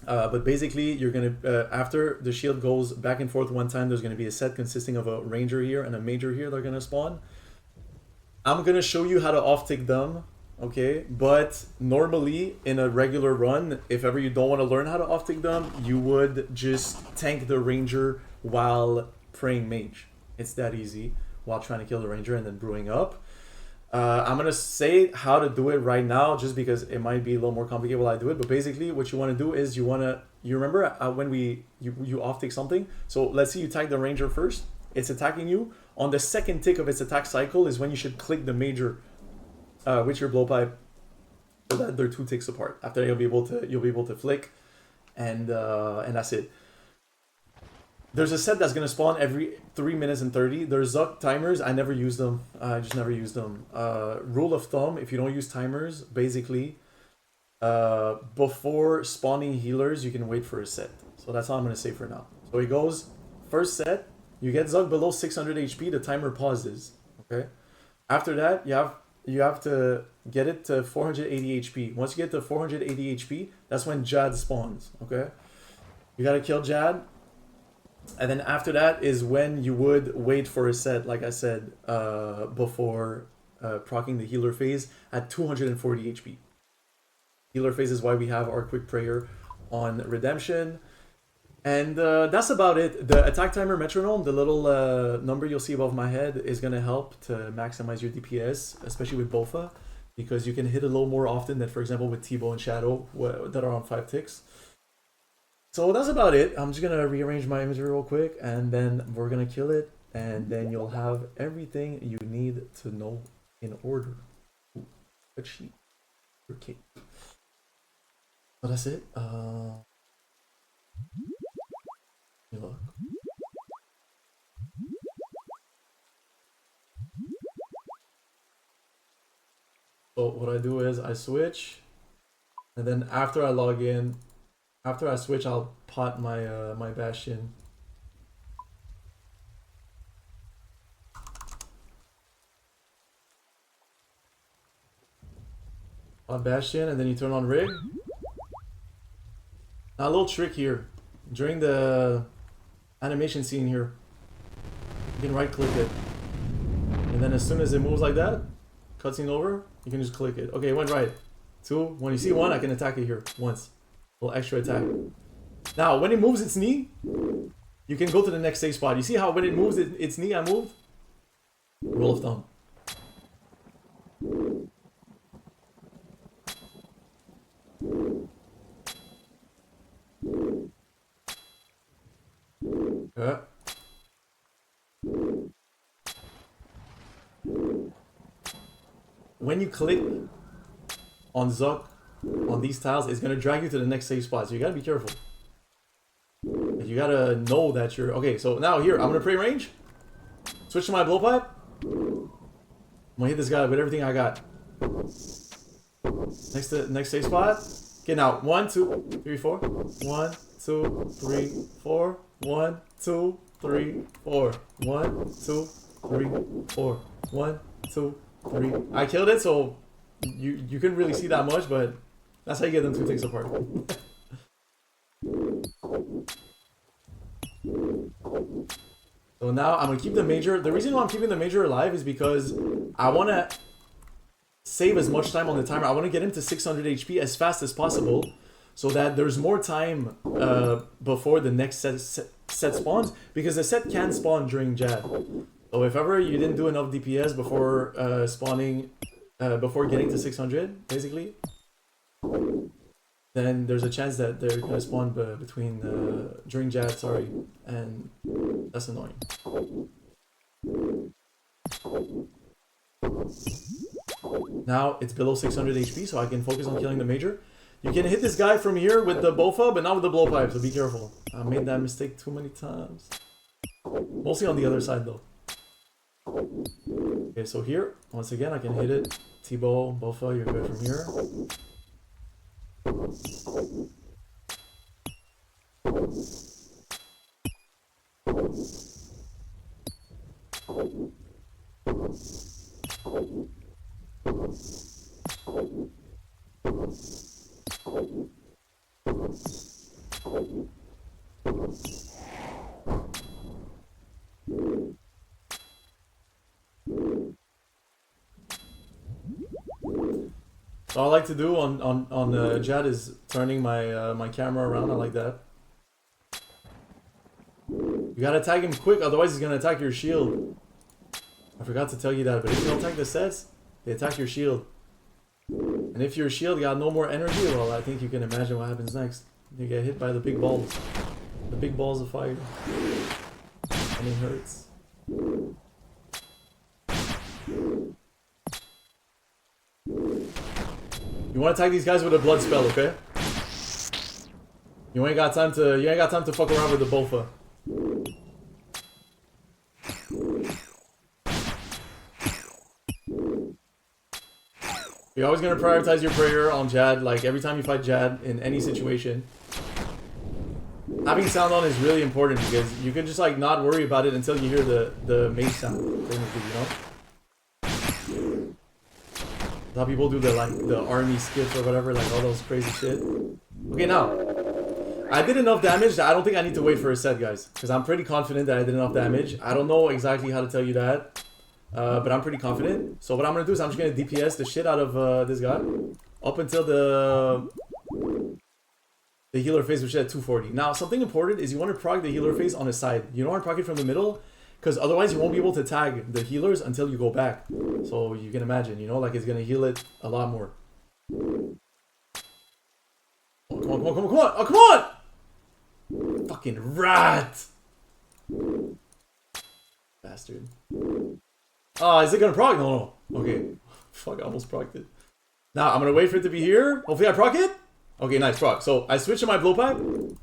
But basically, you're gonna after the shield goes back and forth one time, there's gonna be a set consisting of a ranger here and a major here. They're gonna spawn. I'm gonna show you how to off-tick them, okay? But normally in a regular run, if ever you don't want to learn how to off-tick them, you would just tank the ranger while praying mage. It's that easy while trying to kill the ranger and then brewing up. I'm gonna say how to do it right now, just because it might be a little more complicated while I do it. But basically, what you want to do is you remember when you off tick something. So let's say you tag the ranger first. It's attacking you. On the second tick of its attack cycle is when you should click the major with your blowpipe, so that they're 2 ticks apart. After that, you'll be able to flick, and that's it. There's a set that's gonna spawn every 3 minutes and 30. There's Zuck timers. I never use them. I just never use them. Rule of thumb: if you don't use timers, basically, before spawning healers, you can wait for a set. So that's all I'm gonna say for now. So it goes first set. You get Zuck below 600 HP. The timer pauses. Okay. After that, you have to get it to 480 HP. Once you get to 480 HP, that's when Jad spawns. Okay. You gotta kill Jad. And then after that is when you would wait for a set, like I said, before proccing the healer phase at 240 HP. Healer phase is why we have our quick prayer on redemption. And that's about it. The attack timer metronome, the little number you'll see above my head, is going to help to maximize your DPS, especially with Bofa, because you can hit a little more often than, for example, with T-Bow and Shadow that are on 5 ticks. So that's about it. I'm just going to rearrange my imagery real quick, and then we're going to kill it, and then you'll have everything you need to know in order. Ooh, a sheet. Okay. So that's it. Look. So what I do is I switch, and then after I log in, after I switch, I'll pot my my Bastion. Pot Bastion, and then you turn on Rig. Now a little trick here. During the animation scene here, you can right click it. And then as soon as it moves like that, cutscene over, you can just click it. Okay, it went right. 2, when you see 1, I can attack it here once. A little extra attack. Now, when it moves its knee, you can go to the next safe spot. You see how when it moves its knee, I moved? Rule of thumb. Yeah. When you click on Zuck on these tiles, it's gonna drag you to the next safe spot. So you gotta be careful. You gotta know that you're okay. So now here, I'm gonna pray range. Switch to my blowpipe. I'm gonna hit this guy with everything I got. Next safe spot. Okay, now 1, 2, 3, 4. 1, 2, 3, 4. 1, 2, 3, 4. 1, 2, 3, 4. 1, 2, 3. I killed it, so you couldn't really see that much, but that's how you get them 2 ticks apart. So now I'm gonna keep the major. The reason why I'm keeping the major alive is because I wanna save as much time on the timer. I wanna get him to 600 HP as fast as possible, so that there's more time before the next set spawns, because the set can spawn during Jad. So if ever you didn't do enough DPS before spawning, before getting to 600, basically, then there's a chance that they're gonna spawn between during Jad, sorry, and that's annoying. Now it's below 600 HP, so I can focus on killing the major. You can hit this guy from here with the Bofa, but not with the blowpipe, so be careful. I made that mistake too many times. Mostly on the other side though. Okay, so here, once again, I can hit it. T-bow, Bofa, you're good from here. So all I like to do on Jad is turning my my camera around. I like that. You gotta tag him quick, otherwise he's gonna attack your shield. I forgot to tell you that, but if you don't tag the sets, they attack your shield. And if your shield got no more energy, well, I think you can imagine what happens next. You get hit by the big balls. The big balls of fire. And it hurts. You want to tag these guys with a blood spell, okay? You ain't got time to fuck around with the Bofa. You're always gonna prioritize your prayer on Jad, like every time you fight Jad in any situation. Having sound on is really important because you can just like not worry about it until you hear the mace sound, technically, you know? How people do the army skits or whatever, like all those crazy shit. Okay, now I did enough damage that I don't think I need to wait for a set, guys, because I'm pretty confident that I did enough damage. I don't know exactly how to tell you that, but I'm pretty confident. So what I'm gonna do is I'm just gonna DPS the shit out of this guy up until the healer phase, which is at 240. Now something important is you want to proc the healer phase on the side. You don't want to proc it from the middle, because otherwise you won't be able to tag the healers until you go back. So you can imagine, you know, like it's gonna heal it a lot more. Oh, come on, come on, come on, come on! Oh, come on! Fucking rat! Bastard. Is it gonna proc? No, no. Okay. Fuck, I almost procced it. Now, I'm gonna wait for it to be here. Hopefully I proc it. Okay, nice proc. So, I switch to my blowpipe.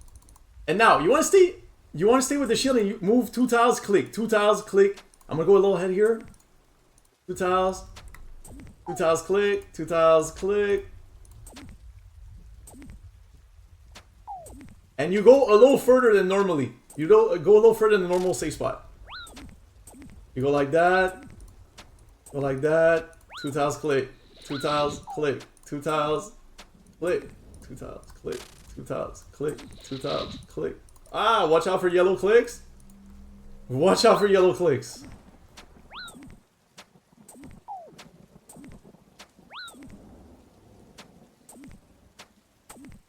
And now, you wanna stay with the shield and you move 2 tiles, click. 2 tiles, click. I'm gonna go a little ahead here. 2 tiles. 2 tiles, click. 2 tiles, click. And you go a little further than normally. You go a little further than the normal safe spot. You go like that. Go like that. 2 tiles, click. 2 tiles, click. 2 tiles, click. 2 tiles, click. 2 tiles, click. 2 tiles, click. Ah, watch out for yellow clicks. Watch out for yellow clicks.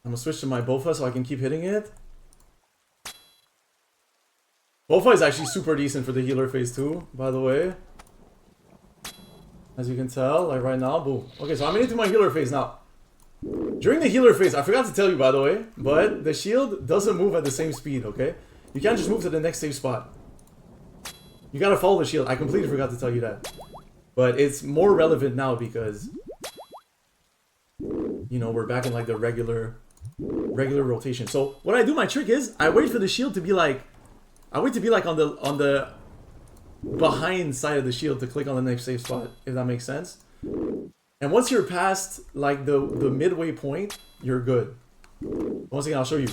I'm gonna switch to my Bofa so I can keep hitting it. Bofa is actually super decent for the healer phase too, by the way. As you can tell, like right now, boom. Okay, so I'm into my healer phase now. During the healer phase, I forgot to tell you by the way, but the shield doesn't move at the same speed, okay? You can't just move to the next safe spot. You gotta follow the shield. I completely forgot to tell you that. But it's more relevant now because, you know, we're back in like the regular rotation. So what I do, my trick is, I wait for the shield to be like, on the behind side of the shield to click on the next safe spot, if that makes sense. And once you're past like the midway point, you're good. Once again, I'll show you.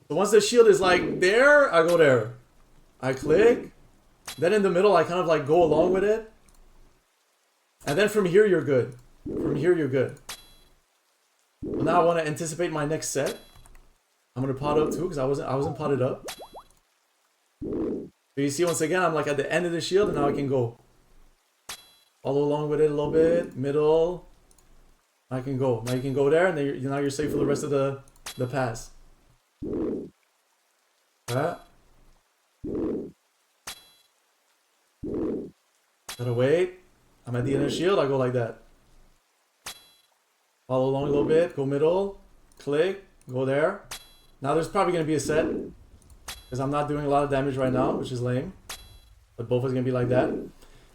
So once the shield is like there, I go there. I click. Then in the middle, I kind of like go along with it. And then from here, you're good. From here, you're good. Now I want to anticipate my next set. I'm gonna pot up too, because I wasn't potted up. So you see, once again, I'm like at the end of the shield, and now I can go. Follow along with it a little bit. Middle. I can go. Now you can go there, and then now you're safe for the rest of the pass. Alright. Gotta wait. I'm at the end of the shield, I go like that. Follow along a little bit, go middle, click, go there. Now there's probably gonna be a set, because I'm not doing a lot of damage right now, which is lame. But both is gonna be like that.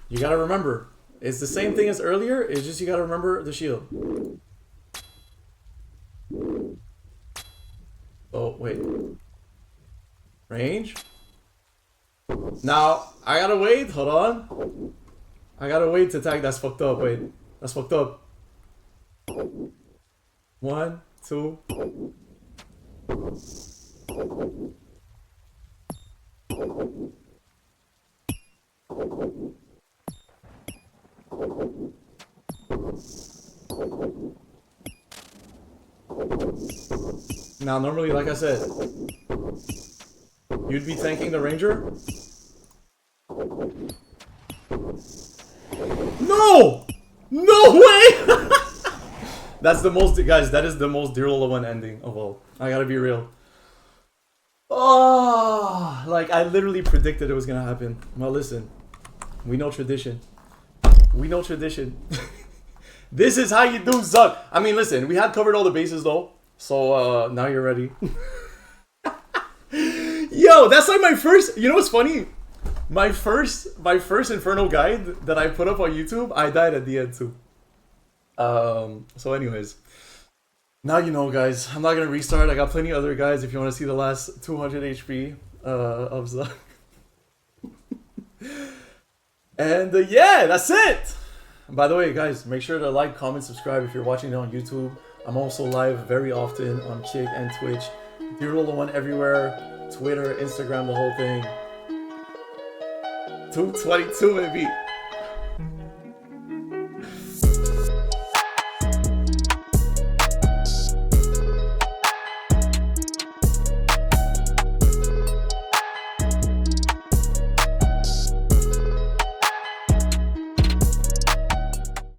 You gotta remember, it's the same thing as earlier, it's just you gotta remember the shield. Oh, wait. Range. Now, I gotta wait, hold on. I gotta wait to attack, that's fucked up, wait. That's fucked up. 1, 2. Now, normally, like I said, you'd be tanking the ranger. No! No way! That's the most, guys, that is the most Dear Lola 1 ending of all. I gotta be real. Oh, like I literally predicted it was gonna happen. Well, listen, we know tradition. We know tradition. This is how you do Zuck. I mean, listen, we had covered all the bases though. So now you're ready. Yo, that's like my first, you know what's funny? My first Inferno guide that I put up on YouTube, I died at the end too. So anyways, now you know, guys, I'm not gonna restart. I got plenty of other guides if you want to see the last 200 HP of Zuck. And yeah, that's it. By the way, guys, make sure to like, comment, subscribe if you're watching it on YouTube. I'm also live very often on Kick and Twitch. Dear Lola 1 everywhere. Twitter, Instagram, the whole thing. 222 maybe.